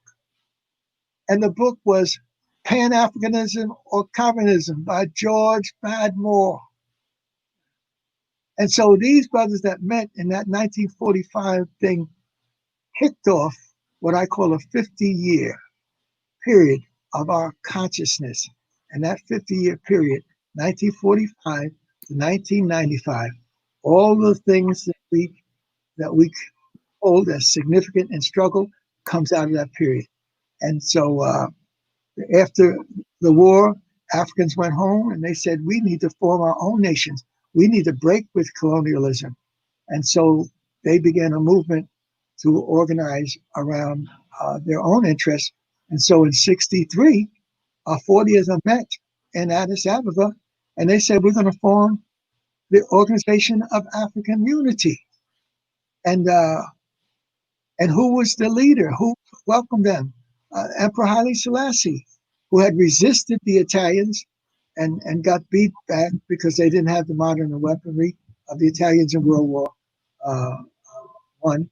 And the book was Pan Africanism or Communism by George Padmore. And so these brothers that met in that 1945 thing kicked off what I call a 50-year period of our consciousness. And that 50-year period, 1945 to 1995, all the things that we hold as significant in struggle comes out of that period. And so after the war, Africans went home and they said, we need to form our own nations. We need to break with colonialism. And so they began a movement to organize around their own interests. And so in 63, 40 of them met in Addis Ababa, and they said, we're going to form the Organization of African Unity. And who was the leader? Who welcomed them? Emperor Haile Selassie, who had resisted the Italians and got beat back because they didn't have the modern weaponry of the Italians in World War One,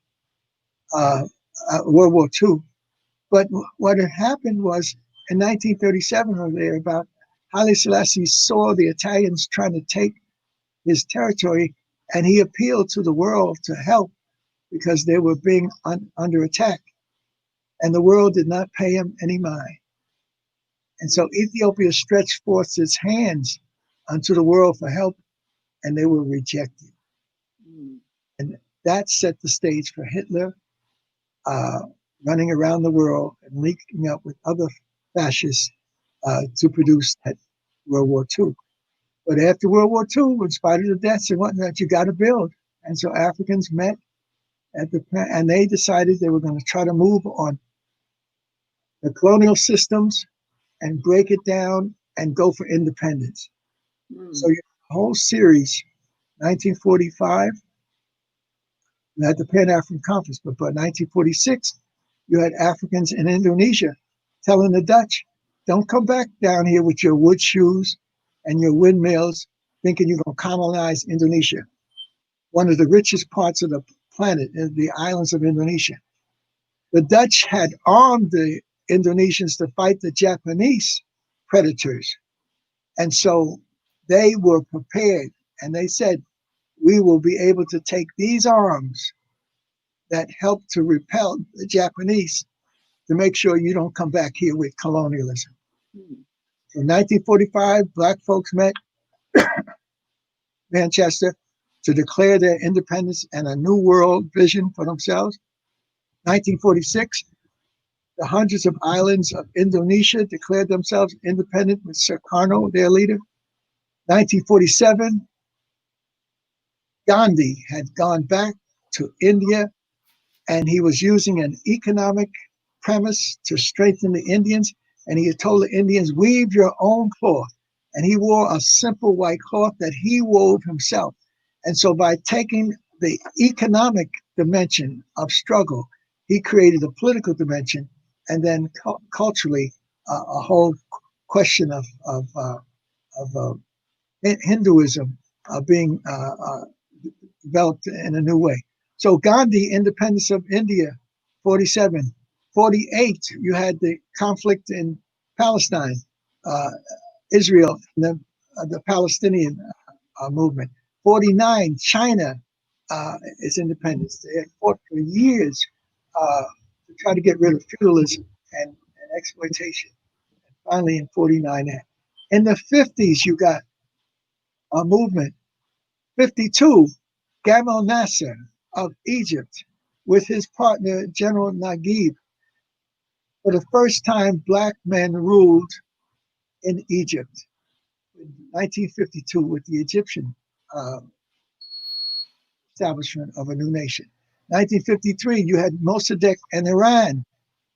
World War Two. But what had happened was in 1937 or thereabout, Haile Selassie saw the Italians trying to take his territory, and he appealed to the world to help because they were being under attack. And the world did not pay him any mind. And so Ethiopia stretched forth its hands unto the world for help, and they were rejected. And that set the stage for Hitler running around the world and linking up with other fascists to produce that World War II. But after World War II, in spite of the deaths and whatnot, you got to build. And so Africans met and they decided they were going to try to move on the colonial systems and break it down and go for independence. So your whole series, 1945, you had the Pan-African Conference, but by 1946, you had Africans in Indonesia telling the Dutch, don't come back down here with your wood shoes and your windmills thinking you're going to colonize Indonesia. One of the richest parts of the planet is the islands of Indonesia. The Dutch had armed the Indonesians to fight the Japanese predators. And so they were prepared and they said, we will be able to take these arms that help to repel the Japanese to make sure you don't come back here with colonialism. In 1945, Black folks met Manchester to declare their independence and a new world vision for themselves. 1946, the hundreds of islands of Indonesia declared themselves independent with Sukarno, their leader. 1947, Gandhi had gone back to India and he was using an economic premise to strengthen the Indians. And he had told the Indians, weave your own cloth. And he wore a simple white cloth that he wove himself. And so by taking the economic dimension of struggle, he created a political dimension, and then culturally a whole question of Hinduism being developed in a new way. So Gandhi, independence of India, 47. 48, you had the conflict in Palestine, Israel, and the Palestinian movement. 49, China, its independence. They had fought for years to try to get rid of feudalism and exploitation. Finally, in 49, in the 50s, you got a movement. 52, Gamal Nasser of Egypt, with his partner General Naguib. For the first time, black men ruled in Egypt in 1952 with the Egyptian uh, establishment of a new nation. 1953, you had Mossadegh and Iran,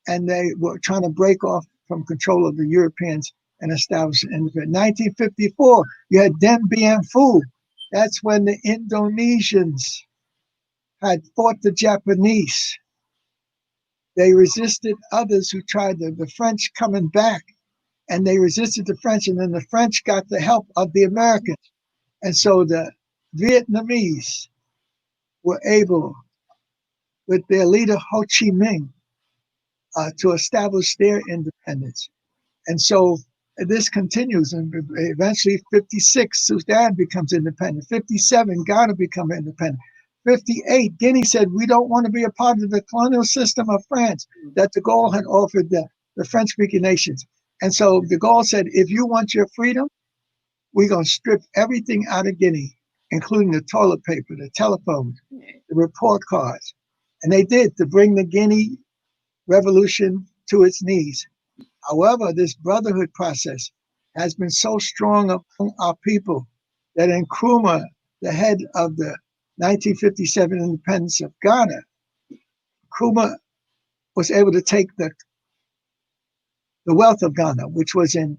and they were trying to break off from control of the Europeans and establish an independence. 1954, you had Dien Bien Phu. That's when the Indonesians had fought the Japanese. They resisted others who tried the French coming back, and they resisted the French, and then the French got the help of the Americans. And so the Vietnamese were able, with their leader Ho Chi Minh, to establish their independence. And so this continues, and eventually 56, Sudan becomes independent. 57, Ghana becomes independent. 58, Guinea said, we don't want to be a part of the colonial system of France that de Gaulle had offered the French-speaking nations. And so de Gaulle said, if you want your freedom, we're going to strip everything out of Guinea, including the toilet paper, the telephone, the report cards. And they did, to bring the Guinea revolution to its knees. However, this brotherhood process has been so strong among our people that Nkrumah, the head of the 1957 independence of Ghana, Nkrumah was able to take the wealth of Ghana, which was in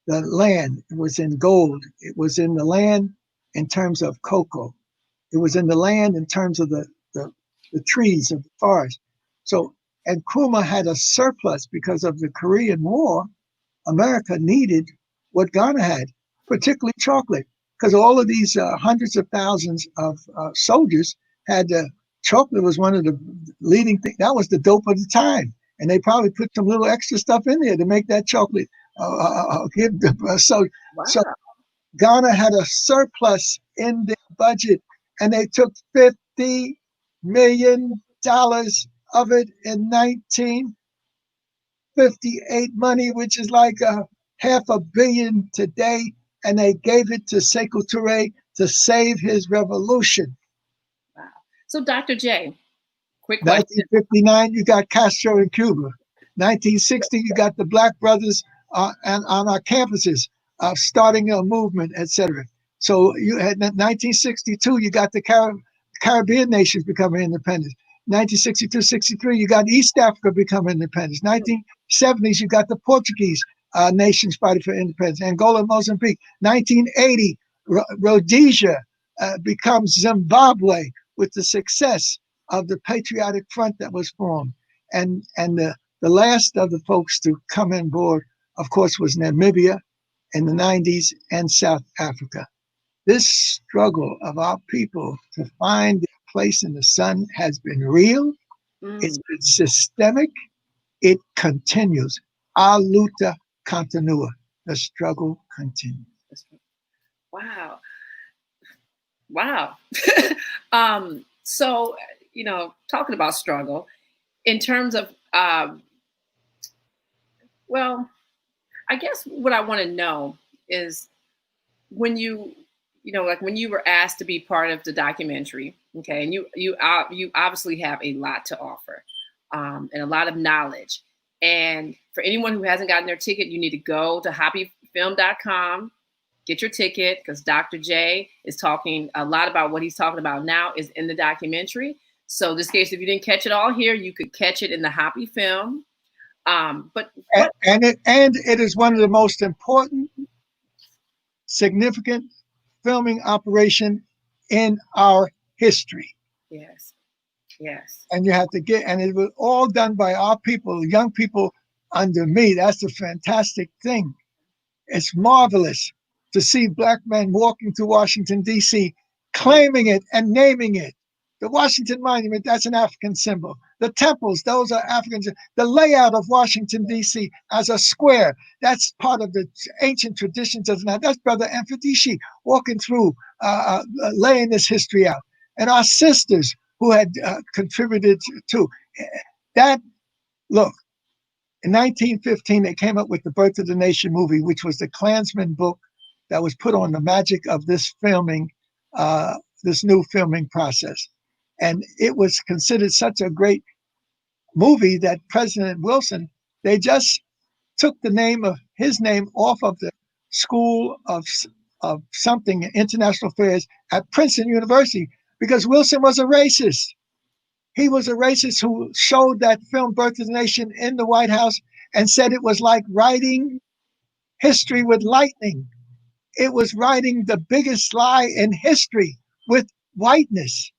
the land, it was in gold, it was in the land in terms of cocoa, it was in the land in terms of the trees of the forest. So, and Nkrumah had a surplus because of the Korean War. America needed what Ghana had, particularly chocolate, because all of these hundreds of thousands of soldiers had chocolate was one of the leading things. That was the dope of the time. And they probably put some little extra stuff in there to make that chocolate give the, so, Wow. So Ghana had a surplus in their budget, and they took $50 million of it in 1958 money, which is like $500 million today, and they gave it to Sekou Touré to save his revolution. Wow. So, Dr. J, quick question. 1959, you got Castro in Cuba. 1960, you got the Black Brothers on our campuses starting a movement, etc. So you had 1962, you got the Caribbean nations becoming independent. 1962, 63, you got East Africa becoming independent. 1970s, you got the Portuguese nations fighting for independence. Angola, Mozambique. 1980, Rhodesia becomes Zimbabwe with the success of the patriotic front that was formed. And the last of the folks to come on board, of course, was Namibia in the 90s and South Africa. This struggle of our people to find their place in the sun has been real. It's been systemic. It continues. A luta continua. The struggle continues. Wow. Wow. So, you know, talking about struggle in terms of, well, I guess what I want to know is when you know, like when you were asked to be part of the documentary, okay, and you obviously have a lot to offer, and a lot of knowledge. And for anyone who hasn't gotten their ticket, you need to go to hapifilm.com, get your ticket, because Dr. J is talking a lot about what he's talking about now is in the documentary. So in this case, if you didn't catch it all here, you could catch it in the HAPI film. But it is one of the most important, significant filming operation in our history. Yes. Yes. And you have to and it was all done by our people, young people under me. That's a fantastic thing. It's marvelous to see Black men walking through Washington, D.C., claiming it and naming it. The Washington Monument, that's an African symbol. The temples, those are Africans. The layout of Washington, D.C. as a square, that's part of the ancient traditions of that. That's Brother Mfadishi walking through, laying this history out. And our sisters who had contributed to, That, look, in 1915, they came up with the Birth of the Nation movie, which was the Klansman book that was put on the magic of this filming, this new filming process. And it was considered such a great movie that President Wilson, they just took the name of his name off of the School of something, International Affairs at Princeton University, because Wilson was a racist. He was a racist who showed that film Birth of the Nation in the White House and said it was like writing history with lightning. It was writing the biggest lie in history with whiteness.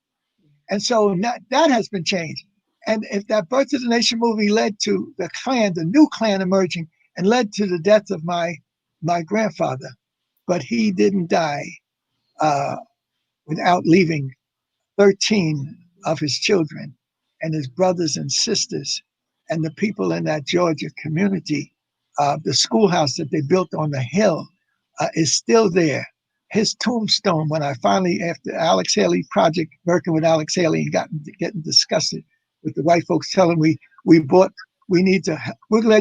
And so that has been changed. And if that Birth of the Nation movie led to the Klan, the new Klan emerging, and led to the death of my grandfather, but he didn't die without leaving 13 of his children and his brothers and sisters and the people in that Georgia community. The schoolhouse that they built on the hill is still there. His tombstone, when I finally, after Alex Haley project, working with Alex Haley and getting disgusted with the white folks telling we're glad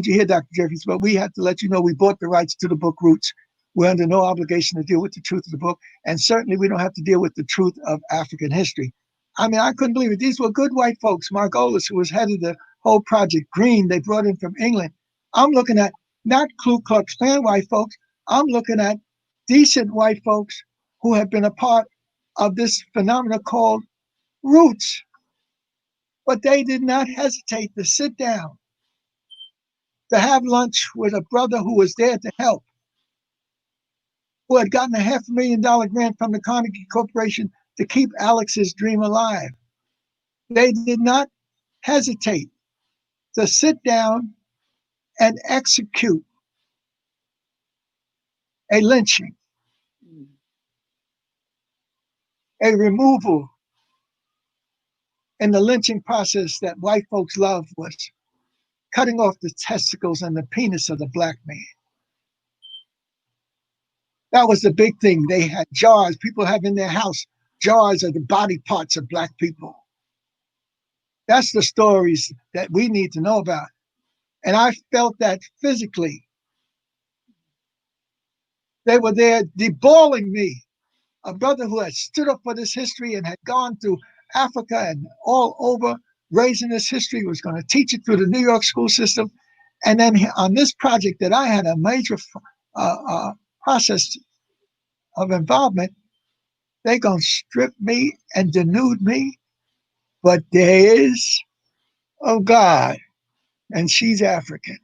you're here, Dr. Jeffries, but we have to let you know we bought the rights to the book Roots. We're under no obligation to deal with the truth of the book. And certainly we don't have to deal with the truth of African history. I mean, I couldn't believe it. These were good white folks. Margolis, who was head of the whole project, Green, they brought in from England. I'm looking at not Ku Klux Klan white folks. I'm looking at decent white folks who have been a part of this phenomenon called Roots. But they did not hesitate to sit down, to have lunch with a brother who was there to help, who had gotten a $500,000 grant from the Carnegie Corporation to keep Alex's dream alive. They did not hesitate to sit down and execute a lynching, a removal in the lynching process that white folks loved was cutting off the testicles and the penis of the black man. That was the big thing. They had jars. People have in their house jars of the body parts of black people. That's the stories that we need to know about. And I felt that physically. They were there deballing me, a brother who had stood up for this history and had gone through Africa and all over, raising this history, was going to teach it through the New York school system. And then on this project that I had a major process of involvement, they're going to strip me and denude me. But there is a God, and she's African.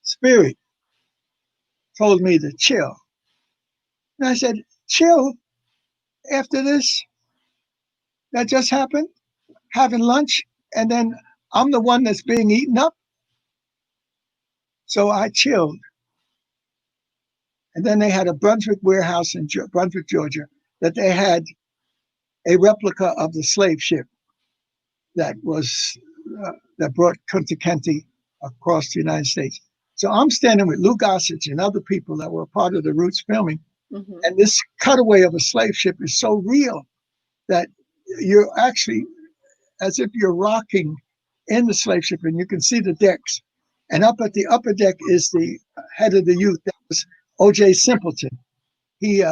Spirit told me to chill. And I said, chill after this that just happened, having lunch, and then I'm the one that's being eaten up. So I chilled. And then they had a Brunswick warehouse in Brunswick, Georgia, that they had a replica of the slave ship that was that brought Kunta Kinte across the United States. So I'm standing with Lou Gossett and other people that were part of the Roots filming. Mm-hmm. And this cutaway of a slave ship is so real that you're actually as if you're rocking in the slave ship, and you can see the decks. And up at the upper deck is the head of the youth. That was O.J. Simpleton. He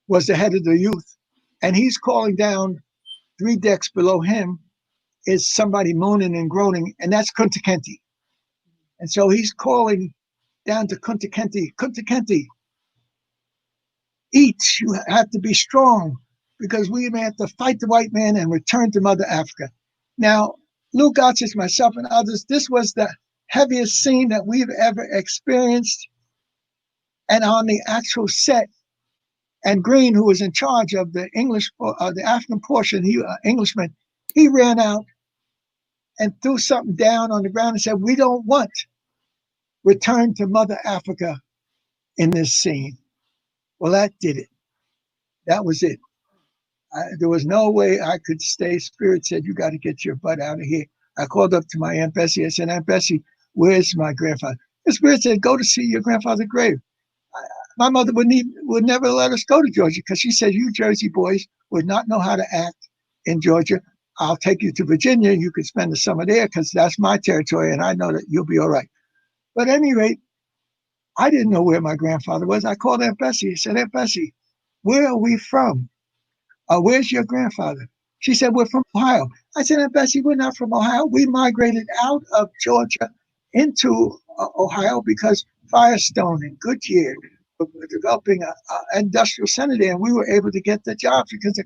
was the head of the youth. And he's calling down 3 decks below him is somebody moaning and groaning, and that's Kunta Kinte. And so he's calling down to Kunta Kinte, eat, you have to be strong, because we may have to fight the white man and return to Mother Africa. Now, Lou Gossett, myself, and others, this was the heaviest scene that we've ever experienced. And on the actual set, and Green, who was in charge of the the African portion, Englishman, he ran out and threw something down on the ground and said, "We don't want return to Mother Africa in this scene." Well, that did it. That was it. There was no way I could stay. Spirit said, "You got to get your butt out of here." I called up to my Aunt Bessie. I said, "Aunt Bessie, where's my grandfather?" The Spirit said, "Go to see your grandfather's grave." my mother would never let us go to Georgia because she said, you Jersey boys would not know how to act in Georgia. I'll take you to Virginia. You could spend the summer there because that's my territory and I know that you'll be all right. But at any rate, I didn't know where my grandfather was. I called Aunt Bessie. I said, Aunt Bessie, where are we from? Where's your grandfather? She said, we're from Ohio. I said, Aunt Bessie, we're not from Ohio. We migrated out of Georgia into Ohio because Firestone and Goodyear were developing an industrial center there, and we were able to get the jobs because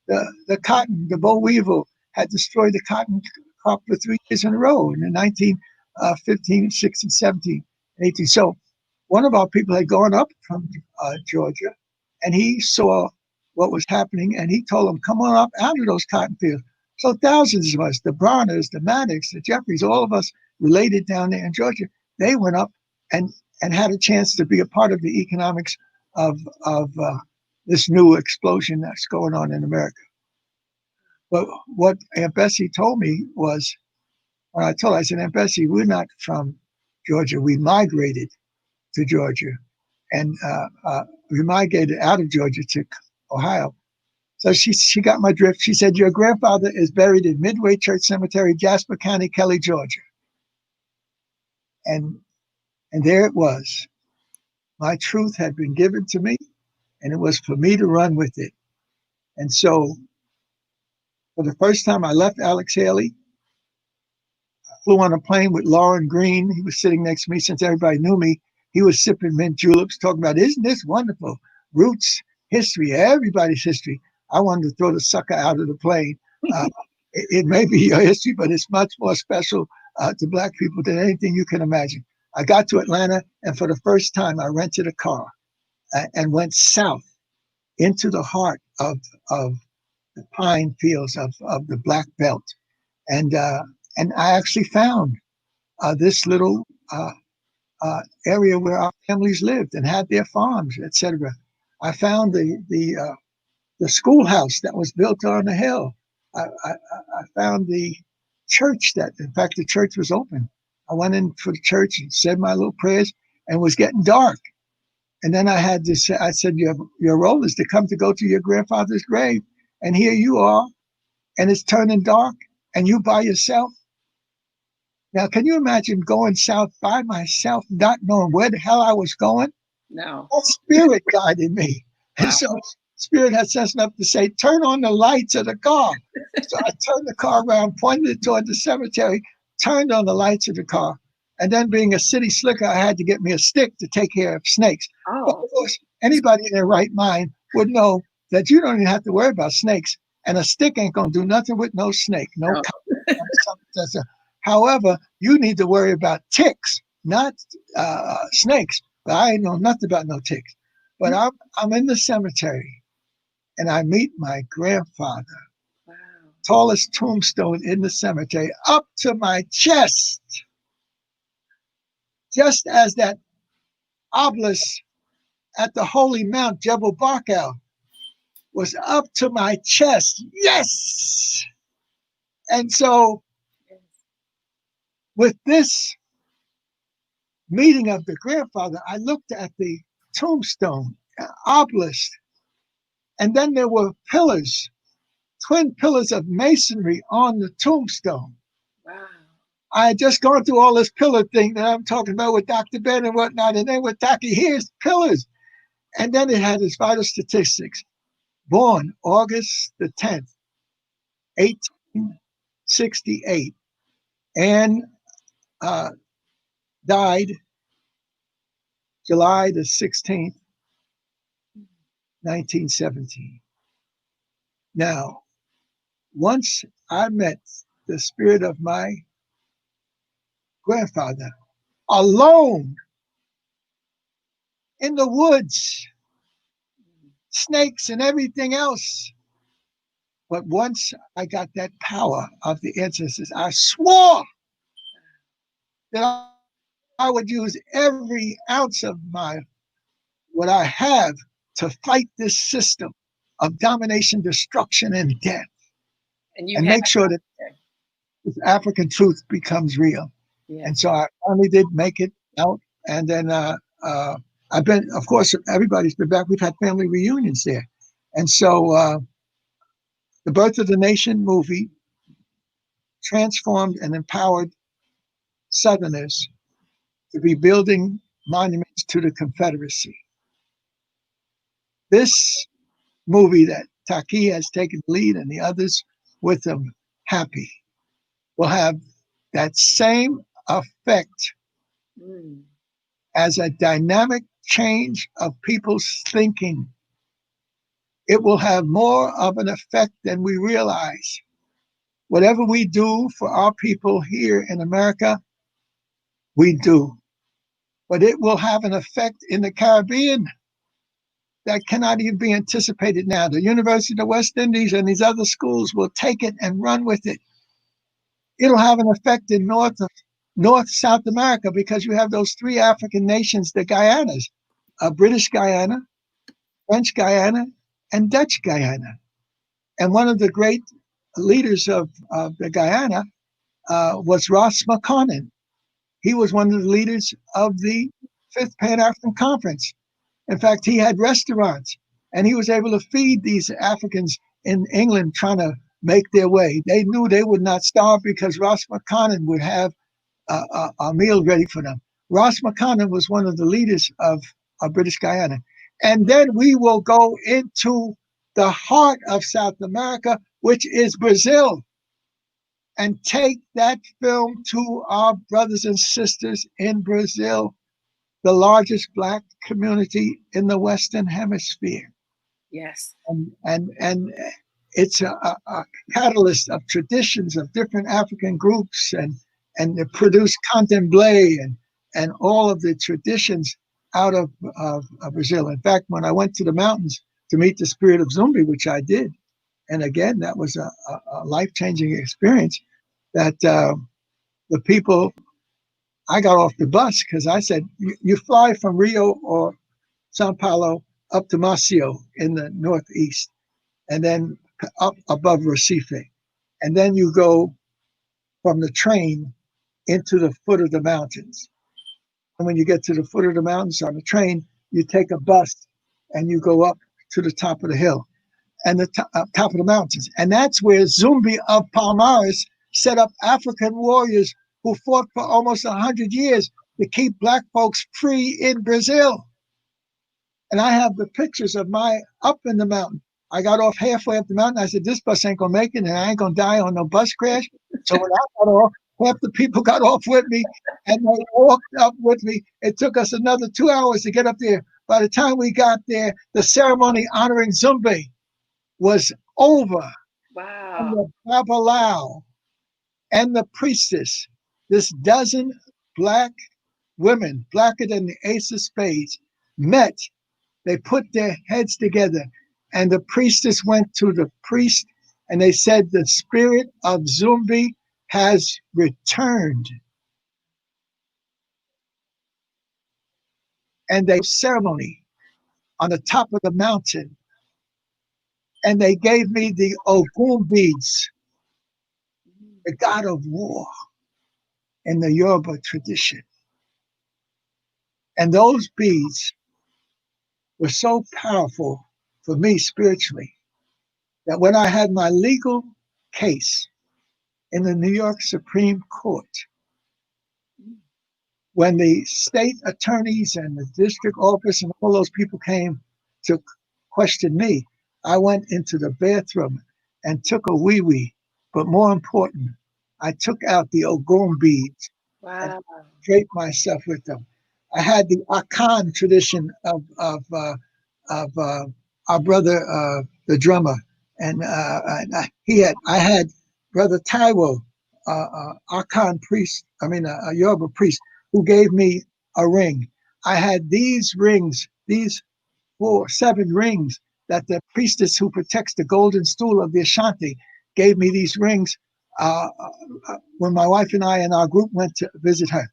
the cotton, the boll weevil, had destroyed the cotton crop for 3 years in a row in the 1915, 16, 17, 18. So one of our people had gone up from Georgia, and he saw what was happening, and he told them, come on up out of those cotton fields. So thousands of us, the Browners, the Maddocks, the Jeffries, all of us related down there in Georgia, they went up and had a chance to be a part of the economics of this new explosion that's going on in America. But what Aunt Bessie told me was, when I told her, I said, Aunt Bessie, we're not from Georgia. We migrated to Georgia, and we migrated out of Georgia to Ohio. So she got my drift. She said, your grandfather is buried in Midway Church Cemetery, Jasper County, Kelly, Georgia. And there it was. My truth had been given to me, and it was for me to run with it. And so for the first time, I left Alex Haley. I flew on a plane with Lauren Green. He was sitting next to me since everybody knew me. He was sipping mint juleps, talking about, isn't this wonderful? Roots, history, everybody's history. I wanted to throw the sucker out of the plane. It may be your history, but it's much more special to Black people than anything you can imagine. I got to Atlanta, and for the first time, I rented a car and went south into the heart of the pine fields of the Black Belt. And I actually found this little area where our families lived and had their farms, etc. I found the schoolhouse that was built on the hill. I found the church that, in fact, the church was open. I went in for the church and said my little prayers, and it was getting dark. And then I had to say, I said, your role is to come to go to your grandfather's grave. And here you are, and it's turning dark, and you by yourself. Now, can you imagine going south by myself, not knowing where the hell I was going? No. Well, Spirit guided me. Wow. And so Spirit had sense enough to say, turn on the lights of the car. So I turned the car around, pointed it toward the cemetery, turned on the lights of the car. And then being a city slicker, I had to get me a stick to take care of snakes. Oh. But of course, anybody in their right mind would know that you don't even have to worry about snakes. And a stick ain't going to do nothing with no snake. No. However, you need to worry about ticks, not snakes. But I ain't know nothing about no ticks. But I'm in the cemetery, and I meet my grandfather. Wow. Tallest tombstone in the cemetery, up to my chest. Just as that obelisk at the holy Mount Jebel Barkal was up to my chest. Yes! And so with this meeting of the grandfather, I looked at the tombstone, obelisk, and then there were pillars, twin pillars of masonry on the tombstone. Wow. I had just gone through all this pillar thing that I'm talking about with Dr. Ben and whatnot, and then with Dr. Here's pillars. And then it had its vital statistics. Born August the 10th, 1868, and died July the 16th, 1917. Now, once I met the spirit of my grandfather alone in the woods, snakes and everything else. But once I got that power of the ancestors, I swore that I would use every ounce of what I have to fight this system of domination, destruction, and death, and make sure that this African truth becomes real. Yeah. And so I finally did make it out, and then I've been, of course, everybody's been back. We've had family reunions there. And so the Birth of the Nation movie transformed and empowered Southerners to be building monuments to the Confederacy. This movie that Taki has taken the lead and the others with him, HAPI, will have that same effect as a dynamic change of people's thinking. It will have more of an effect than we realize. Whatever we do for our people here in America, we do. But it will have an effect in the Caribbean that cannot even be anticipated now. The University of the West Indies and these other schools will take it and run with it. It'll have an effect in North South America because you have those three African nations, the Guyanas, British Guyana, French Guyana, and Dutch Guyana. And one of the great leaders of the Guyana was Ross McConnell. He was one of the leaders of the Fifth Pan-African Conference. In fact, he had restaurants, and he was able to feed these Africans in England trying to make their way. They knew they would not starve because Ross McConnell would have a meal ready for them. Ross McConnell was one of the leaders of British Guyana. And then we will go into the heart of South America, which is Brazil, and take that film to our brothers and sisters in Brazil, the largest Black community in the Western Hemisphere. Yes. And it's a catalyst of traditions of different African groups and produce candomblé and all of the traditions out of Brazil. In fact, when I went to the mountains to meet the spirit of Zumbi, which I did, and again, that was a life-changing experience, that the people, I got off the bus because I said, you fly from Rio or Sao Paulo up to Maceió in the northeast, and then up above Recife. And then you go from the train into the foot of the mountains. And when you get to the foot of the mountains on the train, you take a bus and you go up to the top of the hill and the top of the mountains. And that's where Zumbi of Palmares set up African warriors who fought for almost 100 years to keep Black folks free in Brazil. And I have the pictures of my up in the mountain. I got off halfway up the mountain. I said, this bus ain't going to make it, and I ain't going to die on no bus crash. So when I got off, half the people got off with me, and they walked up with me. It took us another 2 hours to get up there. By the time we got there, the ceremony honoring Zumbi was over. Wow. And the Babalao and the priestess, this dozen Black women, blacker than the ace of spades, met. They put their heads together, and the priestess went to the priest, and they said, the spirit of Zumbi has returned. And they ceremony on the top of the mountain, and they gave me the Ogun beads, the god of war in the Yoruba tradition. And those beads were so powerful for me spiritually that when I had my legal case in the New York Supreme Court, when the state attorneys and the district office and all those people came to question me, I went into the bathroom and took a wee-wee. But more important, I took out the Ogun beads and draped myself with them. I had the Akan tradition of our brother, the drummer, and I had brother Taiwo, Akan priest, a Yoruba priest, who gave me a ring. I had these rings, these 7 rings that the priestess who protects the golden stool of the Ashanti gave me these rings when my wife and I and our group went to visit her.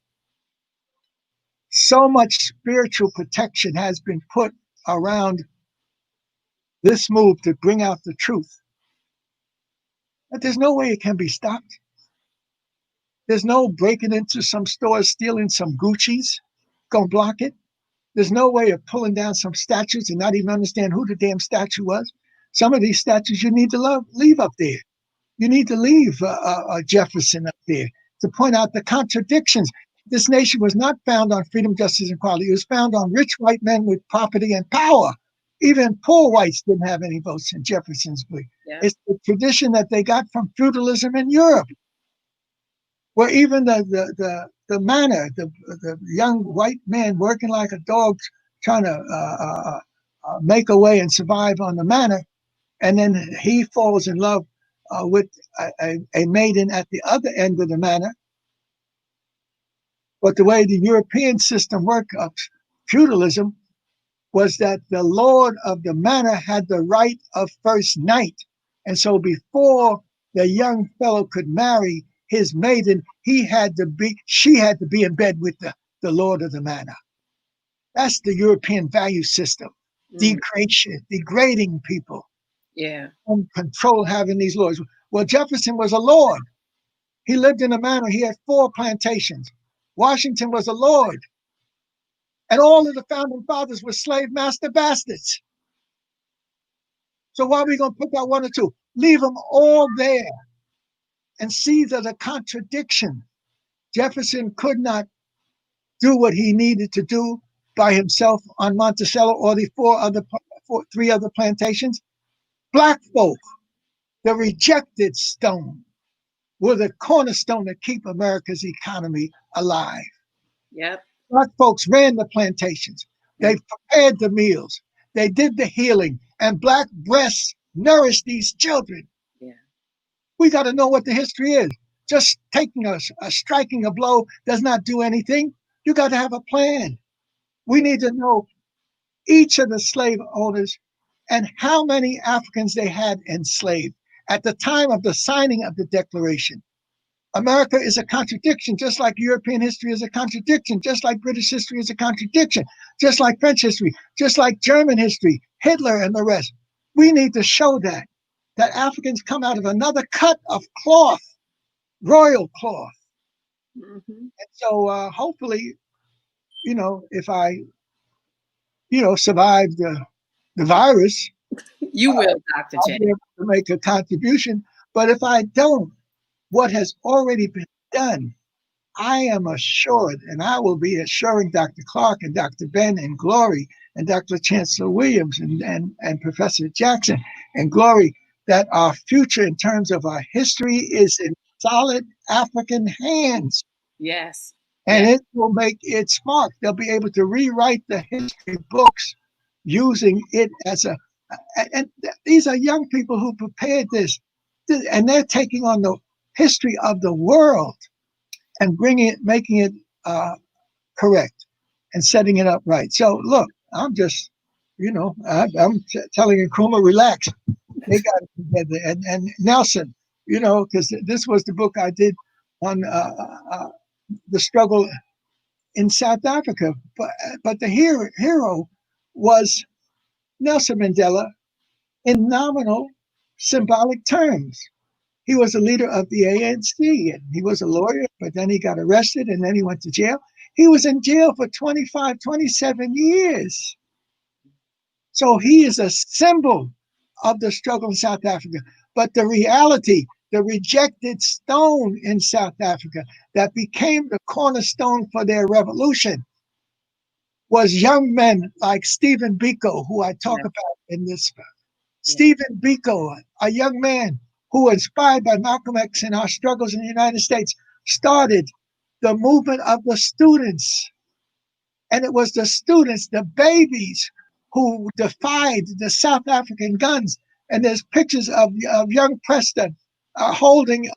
So much spiritual protection has been put around this move to bring out the truth that there's no way it can be stopped. There's no breaking into some stores, stealing some Gucci's, gonna block it. There's no way of pulling down some statues and not even understand who the damn statue was. Some of these statues you need to leave up there. You need to leave Jefferson up there to point out the contradictions. This nation was not found on freedom, justice, and equality. It was found on rich white men with property and power. Even poor whites didn't have any votes in Jefferson's book. Yeah. It's the tradition that they got from feudalism in Europe, where even the manor, the young white man working like a dog, trying to make a way and survive on the manor, and then he falls in love with a maiden at the other end of the manor. But the way the European system worked of feudalism was that the lord of the manor had the right of first night. And so before the young fellow could marry his maiden, she had to be in bed with the lord of the manor. That's the European value system. Degrading people. Yeah. And control having these lords. Well, Jefferson was a lord. He lived in a manor. He had 4 plantations. Washington was a lord. And all of the founding fathers were slave master bastards. So why are we going to pick out 1 or 2? Leave them all there and see that a contradiction. Jefferson could not do what he needed to do by himself on Monticello or the 3 other plantations. Black folk, the rejected stone, were the cornerstone that keep America's economy alive. Yep. Black folks ran the plantations. They prepared the meals. They did the healing. And black breasts nourished these children. Yeah. We got to know what the history is. Just striking a blow does not do anything. You got to have a plan. We need to know each of the slave owners and how many Africans they had enslaved at the time of the signing of the Declaration. America is a contradiction, just like European history is a contradiction, just like British history is a contradiction, just like French history, just like German history, Hitler and the rest. We need to show that Africans come out of another cut of cloth, royal cloth. Mm-hmm. And so hopefully, if I, survive the virus, You will, Dr. I'll J. be able to make a contribution. But if I don't, what has already been done, I am assured, and I will be assuring Dr. Clark and Dr. Ben and Glory and Dr. Chancellor Williams and Professor Jackson and Glory that our future in terms of our history is in solid African hands. Yes. And yes. it will make its mark. They'll be able to rewrite the history books using it as and these are young people who prepared this, and they're taking on the history of the world and making it correct and setting it up right. So look, I'm just, I'm telling Nkrumah, relax. They got it together. And Nelson, because this was the book I did on the struggle in South Africa. But the hero was Nelson Mandela in nominal, symbolic terms. He was a leader of the ANC, and he was a lawyer, but then he got arrested, and then he went to jail. He was in jail for 25, 27 years. So he is a symbol of the struggle in South Africa. But the reality, the rejected stone in South Africa that became the cornerstone for their revolution was young men like Stephen Biko, who I talk about in this book. Stephen Biko, a young man who, inspired by Malcolm X and our struggles in the United States, started the movement of the students. And it was the students, the babies, who defied the South African guns. And there's pictures of young Preston holding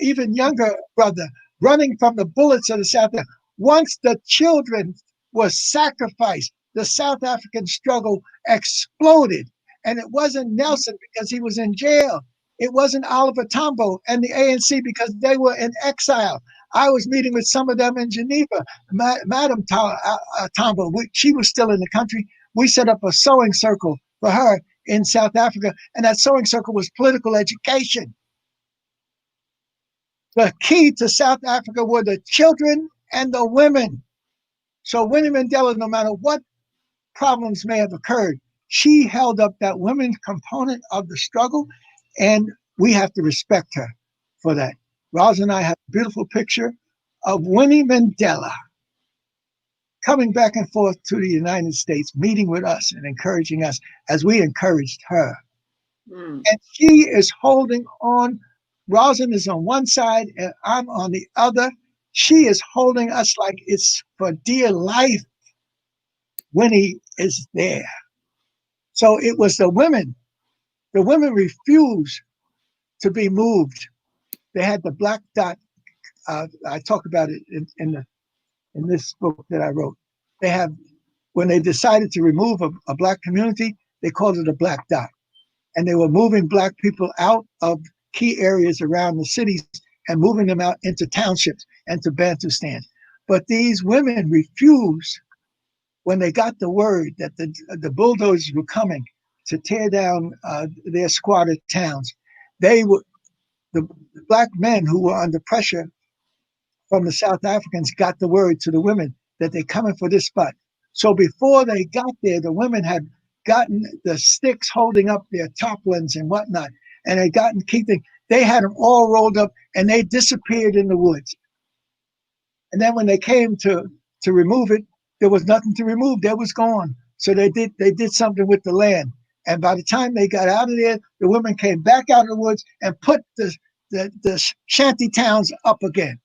even younger brother, running from the bullets of the South African. Once the children were sacrificed, the South African struggle exploded. And it wasn't Nelson because he was in jail. It wasn't Oliver Tambo and the ANC because they were in exile. I was meeting with some of them in Geneva. Madam Tambo, she was still in the country. We set up a sewing circle for her in South Africa, and that sewing circle was political education. The key to South Africa were the children and the women. So Winnie Mandela, no matter what problems may have occurred, she held up that women's component of the struggle, and we have to respect her for that. Roz and I have a beautiful picture of Winnie Mandela coming back and forth to the United States, meeting with us and encouraging us as we encouraged her. Mm. And she is holding on. Rosin is on one side and I'm on the other. She is holding us like it's for dear life. Winnie is there. So it was the women. The women refused to be moved. They had the black dot. I talk about it in this book that I wrote. They have, when they decided to remove a black community, they called it a black dot. And they were moving black people out of key areas around the cities and moving them out into townships and to Bantustan. But these women refused when they got the word that the bulldozers were coming to tear down their squatted towns. They were the black men who were under pressure from the South Africans got the word to the women that they're coming for this spot. So before they got there, the women had gotten the sticks holding up their tarpaulins and whatnot, and had gotten keeping. They had them all rolled up, and they disappeared in the woods. And then when they came to remove it, there was nothing to remove. They was gone. So they did something with the land. And by the time they got out of there, the women came back out of the woods and put the shanty towns up again.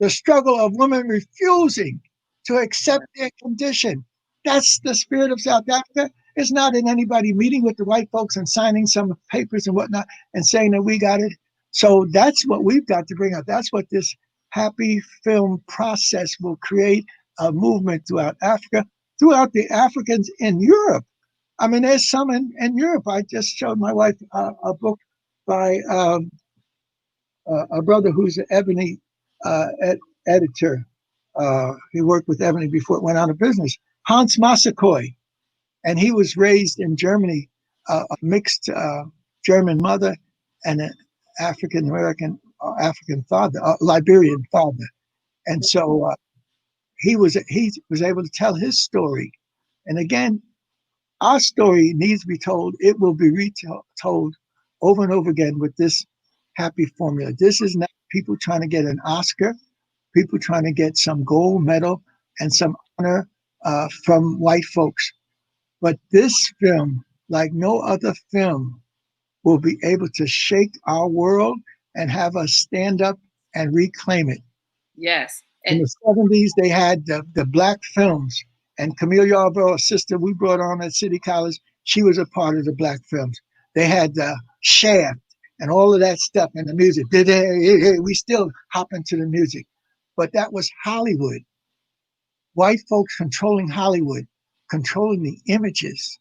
The struggle of women refusing to accept their condition. That's the spirit of South Africa. It's not in anybody meeting with the white folks and signing some papers and whatnot and saying that we got it. So that's what we've got to bring up. That's what this happy film process will create a movement throughout Africa, throughout the Africans in Europe. I mean, there's some in Europe. I just showed my wife a book by a brother who's an Ebony editor. He worked with Ebony before it went out of business. Hans Massakoy, and he was raised in Germany, a mixed German mother and an African American, African father, Liberian father, and so he was able to tell his story. And again, our story needs to be told. It will be retold over and over again with this happy formula. This is not people trying to get an Oscar, people trying to get some gold medal and some honor from white folks. But this film, like no other film, will be able to shake our world and have us stand up and reclaim it. Yes. In And the 70s, they had the black films. And Camille Yarborough, a sister we brought on at City College, she was a part of the black films. They had Shaft and all of that stuff and the music. We still hop into the music. But that was Hollywood. White folks controlling Hollywood, controlling the images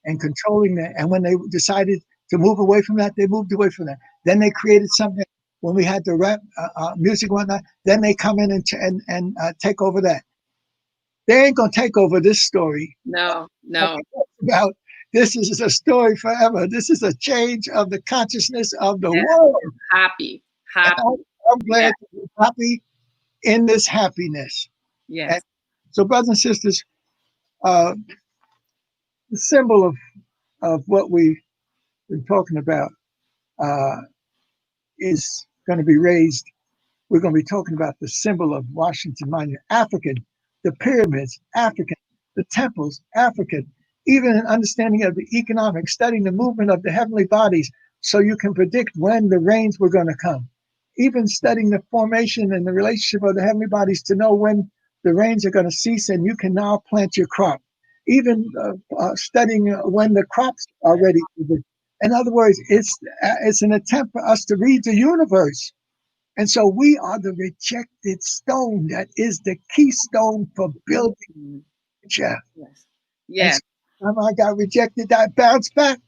and controlling that. And when they decided to move away from that, they moved away from that. Then they created something. When we had the rap music and whatnot, then they come in and take over that. They ain't gonna take over this story. no, no. About this is a story forever. This is a change of the consciousness of the Yes. world. Happy, happy. I'm glad to be happy in this happiness. Yes. And so, brothers and sisters, the symbol of what we've been talking about is going to be raised. We're going to be talking about the symbol of Washington Monument, African, the pyramids, African, the temples, African, even an understanding of the economics, studying the movement of the heavenly bodies so you can predict when the rains were going to come. Even studying the formation and the relationship of the heavenly bodies to know when the rains are going to cease and you can now plant your crop. Even studying when the crops are ready. In other words, it's an attempt for us to read the universe. And so we are the rejected stone that is the keystone for building. Yes. And Yes. so I got rejected, I bounced back.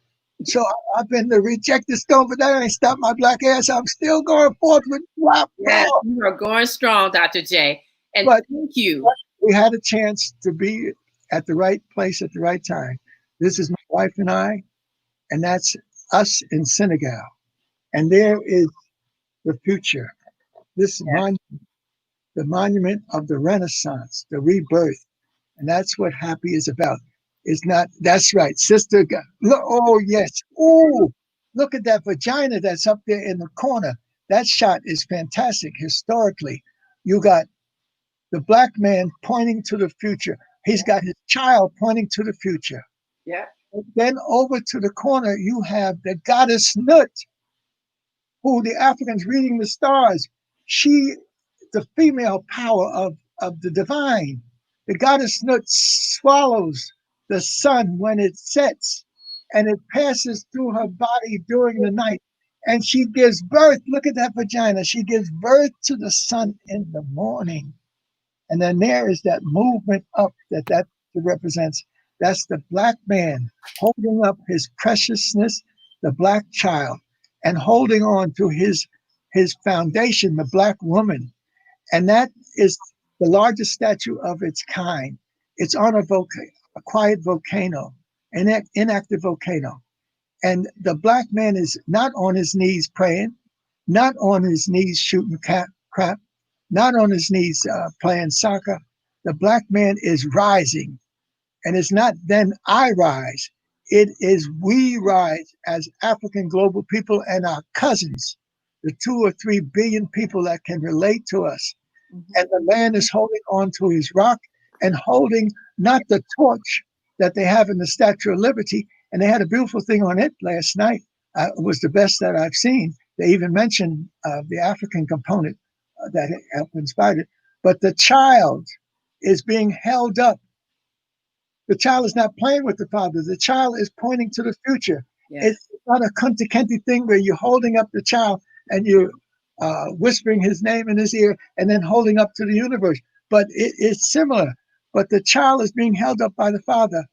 So I've been the rejected stone, but that ain't stopped my black ass. I'm still going forth with black Yes. power. You are going strong, Dr. J. And But thank you. we had a chance to be at the right place at the right time. This is my wife and I, and that's us in Senegal. And there is the future. This Yes. monument, the monument of the Renaissance, the rebirth. And that's what HAPI is about. It's not, that's right, sister. Look, oh, yes. Oh, look at that vagina that's up there in the corner. That shot is fantastic historically. You got the black man pointing to the future. He's got his child pointing to the future. Yeah. Then over to the corner, you have the goddess Nut, who the Africans reading the stars. She, the female power of the divine. The goddess Nut swallows the sun when it sets and it passes through her body during the night. And she gives birth. Look at that vagina. She gives birth to the sun in the morning. And then there is that movement up that represents. That's the black man holding up his preciousness, the black child, and holding on to his foundation, the black woman. And that is the largest statue of its kind. It's on a quiet volcano, an inactive volcano. And the black man is not on his knees praying, not on his knees shooting crap, not on his knees playing soccer. The black man is rising. And it's not then I rise. It is we rise as African global people and our cousins, the 2 or 3 billion people that can relate to us. And the man is holding on to his rock and holding not the torch that they have in the Statue of Liberty. And they had a beautiful thing on it last night. It was the best that I've seen. They even mentioned the African component that helped inspire it. But the child is being held up. The child is not playing with the father. The child is pointing to the future. Yeah. It's not a Kunta Kinte thing where you're holding up the child and you're whispering his name in his ear and then holding up to the universe. But it's similar. But the child is being held up by the father.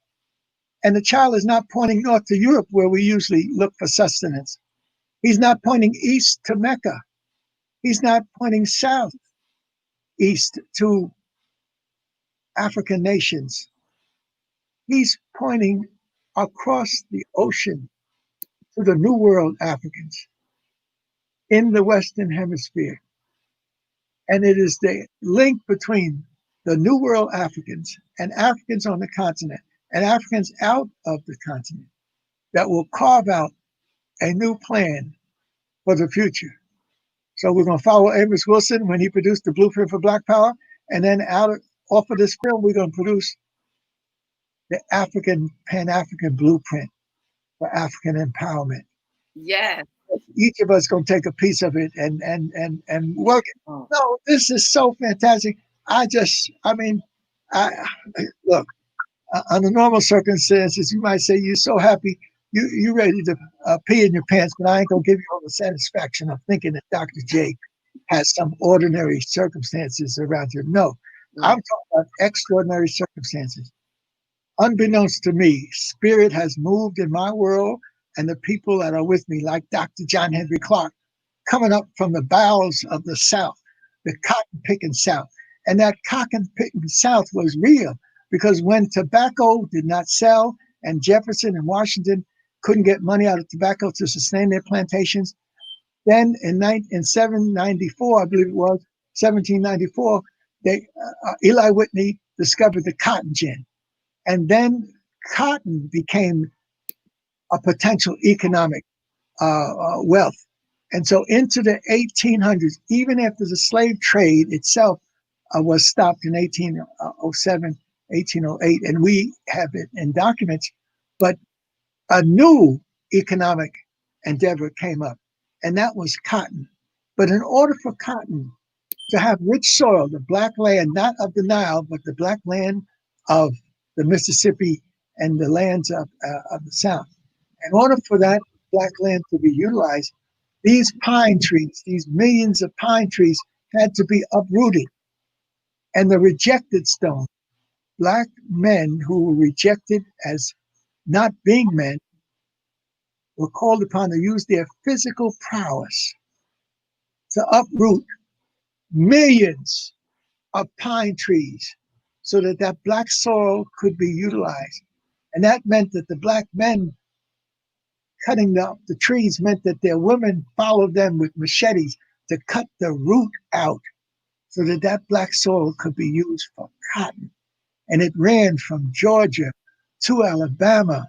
And the child is not pointing north to Europe, where we usually look for sustenance. He's not pointing east to Mecca. He's not pointing south east to African nations. He's pointing across the ocean to the New World Africans in the Western Hemisphere. And it is the link between the New World Africans and Africans on the continent and Africans out of the continent that will carve out a new plan for the future. So we're going to follow Amos Wilson when he produced the blueprint for Black Power. And then off of this film, we're going to produce the Pan-African blueprint for African empowerment. Yes. Each of us going to take a piece of it and work it. Oh. No, this is so fantastic. Look, under normal circumstances, you might say you're so happy, you ready to pee in your pants, but I ain't going to give you all the satisfaction of thinking that Dr. J has some ordinary circumstances around here. No, I'm talking about extraordinary circumstances. Unbeknownst to me, spirit has moved in my world, and the people that are with me, like Dr. John Henry Clark, coming up from the bowels of the South, the cotton-picking South. And that cotton-picking South was real, because when tobacco did not sell, and Jefferson and Washington couldn't get money out of tobacco to sustain their plantations, then in 1794, I believe it was, 1794, Eli Whitney discovered the cotton gin. And then cotton became a potential economic wealth. And so into the 1800s, even after the slave trade itself was stopped in 1807, 1808, and we have it in documents, but a new economic endeavor came up, and that was cotton. But in order for cotton to have rich soil, the black land, not of the Nile, but the black land of the Mississippi and the lands of the South, in order for that black land to be utilized, these pine trees, these millions of pine trees, had to be uprooted. And the rejected stone, black men who were rejected as not being men, were called upon to use their physical prowess to uproot millions of pine trees so that that black soil could be utilized. And that meant that the black men cutting the trees meant that their women followed them with machetes to cut the root out so that that black soil could be used for cotton. And it ran from Georgia to Alabama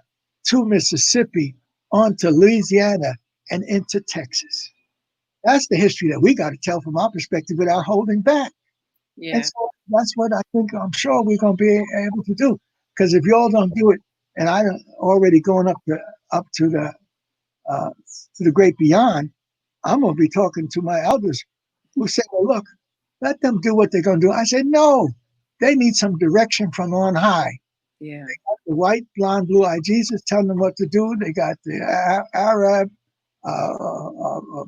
to Mississippi on to Louisiana and into Texas. That's the history that we got to tell from our perspective without holding back. And Yeah. so that's what I think I'm sure we're going to be able to do. Because if y'all don't do it, and I already going up to the great beyond, I'm going to be talking to my elders who say, well, look, let them do what they're going to do. I said, no, they need some direction from on high. Yeah. The white, blonde, blue-eyed Jesus telling them what to do. They got the Arab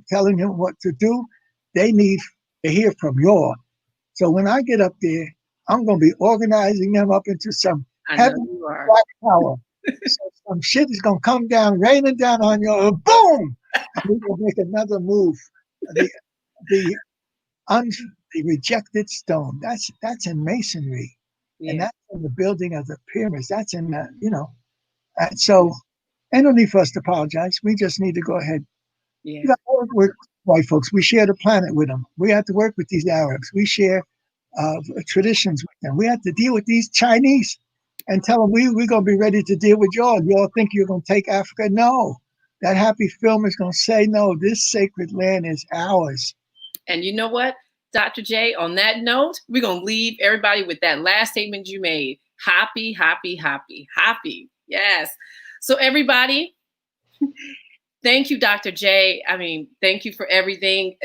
telling them what to do. They need to hear from y'all. So when I get up there, I'm going to be organizing them up into some I know heavy you are. black power. So some shit is going to come down, raining down on you, and boom! And we're going to make another move. The, the, the rejected stone, that's in masonry. And Yeah. that's in the building of the pyramids. That's in the, And so, ain't no need for us to apologize. We just need to go ahead. Yeah. We got to work with white folks. We share the planet with them. We have to work with these Arabs. We share traditions with them. We have to deal with these Chinese and tell them we're going to be ready to deal with y'all. Y'all think you're going to take Africa? No. That happy film is going to say, no, this sacred land is ours. And you know what, Dr. J, on that note, we're going to leave everybody with that last statement you made. Happy, happy, happy, happy. Yes. So everybody, thank you, Dr. J. I mean, thank you for everything.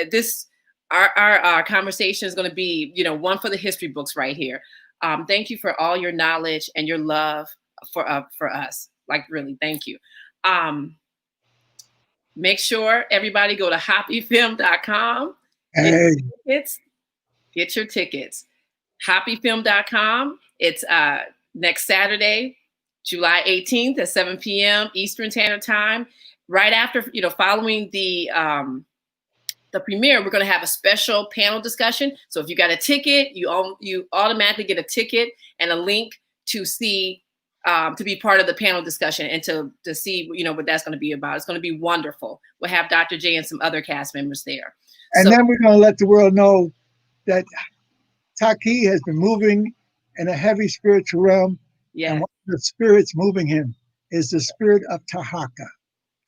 Our conversation is going to be, one for the history books right here. Thank you for all your knowledge and your love for us. Like, really, thank you. Make sure everybody go to hapifilm.com. Hey. Get your tickets. Hapifilm.com. It's next Saturday, July 18th at 7 p.m. Eastern Standard Time. Right after, following the premiere, we're going to have a special panel discussion. So if you got a ticket, you automatically get a ticket and a link to see to be part of the panel discussion and to see what that's going to be about. It's going to be wonderful. We'll have Dr. J and some other cast members there. And then we're going to let the world know that Taki has been moving in a heavy spiritual realm. Yeah. And one of the spirits moving him is the spirit of Tahaka,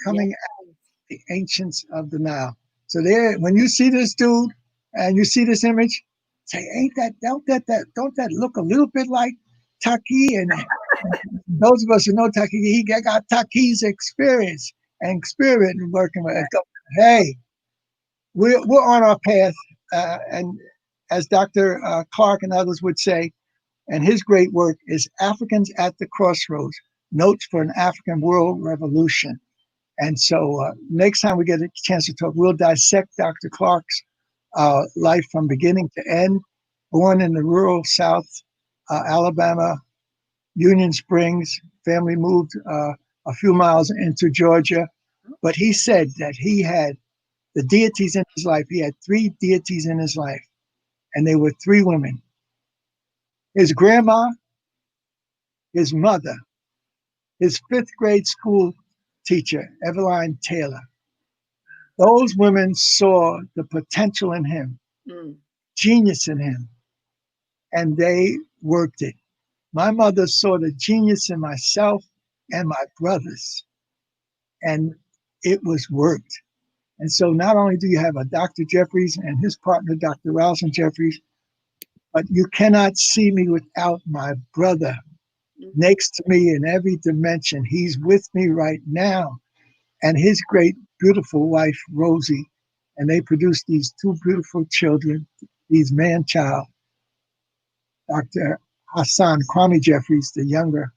coming out of the ancients of the Nile. So there, when you see this dude and you see this image, say, don't that look a little bit like Taki? And those of us who know Taki, he got Taki's experience and spirit and working with it. Hey, we're on our path, and as Dr. Clark and others would say, and his great work is Africans at the Crossroads, Notes for an African World Revolution. And so next time we get a chance to talk, we'll dissect Dr. Clark's life from beginning to end, born in the rural South, Alabama, Union Springs. Family moved a few miles into Georgia. But he said that he had the deities in his life. He had 3 deities in his life, and they were 3 women. His grandma, his mother, his 5th grade school teacher, Eveline Taylor. Those women saw the potential in him, genius in him, and they worked it. My mother saw the genius in myself and my brothers, and it was worked. And so not only do you have a Dr. Jeffries and his partner, Dr. Ralston Jeffries, but you cannot see me without my brother next to me in every dimension. He's with me right now. And his great, beautiful wife, Rosie, and they produced these 2 beautiful children, these man-child, Dr. Hassan Kwame Jeffries, the younger,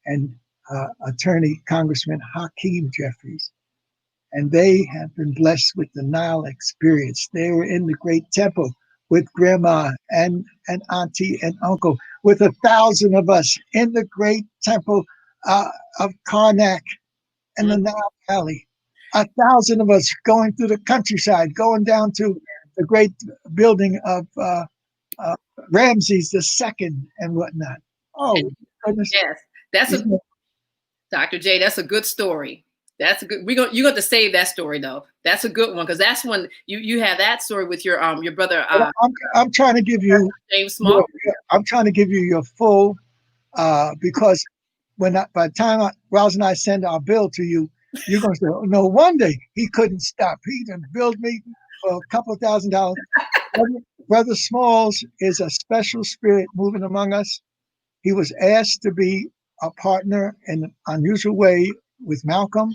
and attorney, Congressman Hakeem Jeffries. And they have been blessed with the Nile experience. They were in the Great Temple with grandma and auntie and uncle, with 1,000 of us in the Great Temple of Karnak and the Nile Valley. 1,000 of us going through the countryside, going down to the great building of Ramses II and whatnot. Oh, goodness. Yes, Dr. J, that's a good story. That's a good. You got to save that story though. That's a good one because that's when you have that story with your brother. I'm trying to give you James Small. I'm trying to give you your full because by the time Rouse and I send our bill to you, you're going to say, oh, no wonder he couldn't stop. He done billed me for a couple of $1,000s. Brother Smalls is a special spirit moving among us. He was asked to be a partner in an unusual way with Malcolm,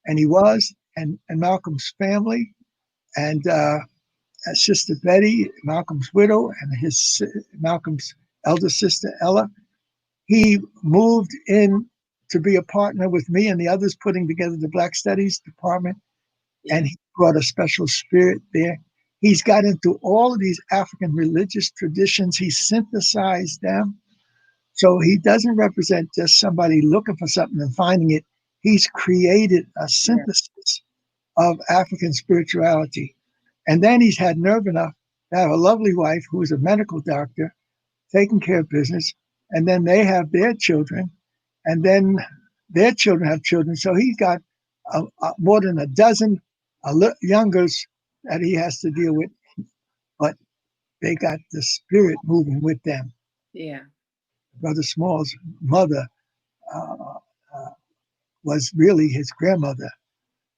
and he was, and Malcolm's family, and Sister Betty, Malcolm's widow, and Malcolm's elder sister Ella. He moved in to be a partner with me and the others putting together the Black Studies Department, and he brought a special spirit there. He's got into all of these African religious traditions. He synthesized them. So he doesn't represent just somebody looking for something and finding it. He's created a synthesis of African spirituality. And then he's had nerve enough to have a lovely wife who is a medical doctor, taking care of business. And then they have their children. And then their children have children. So he's got more than a dozen youngers that he has to deal with. But they got the spirit moving with them. Yeah. Brother Small's mother was really his grandmother.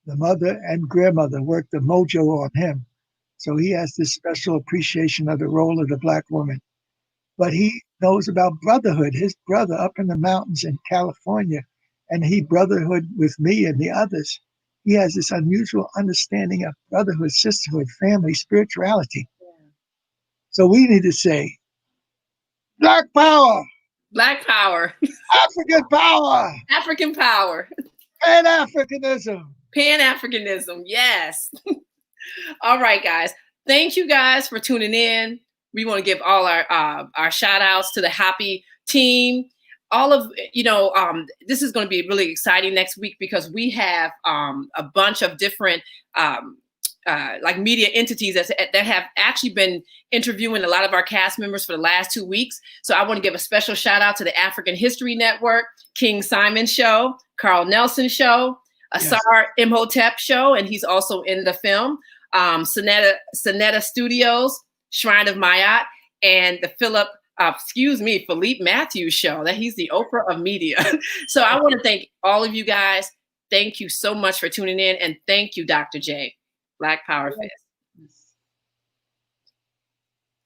The mother and grandmother worked the mojo on him. So he has this special appreciation of the role of the Black woman. But he knows about brotherhood. His brother up in the mountains in California, and he brotherhood with me and the others. He has this unusual understanding of brotherhood, sisterhood, family, spirituality. Yeah. So we need to say, Black power! Black power. African power. African power. Pan-Africanism. Pan-Africanism, yes. All right, guys. Thank you guys for tuning in. We want to give all our shout outs to the HAPI team. All of, this is going to be really exciting next week because we have a bunch of different like media entities that have actually been interviewing a lot of our cast members for the last 2 weeks. So I want to give a special shout out to the African History Network, King Simon Show, Carl Nelson Show, Asar Imhotep Show, and he's also in the film, Sonetta Studios, Shrine of Mayat, and the Philippe Matthews Show. That he's the Oprah of media. So I want to thank all of you guys. Thank you so much for tuning in, and thank you, Dr. J. Black Power Fist.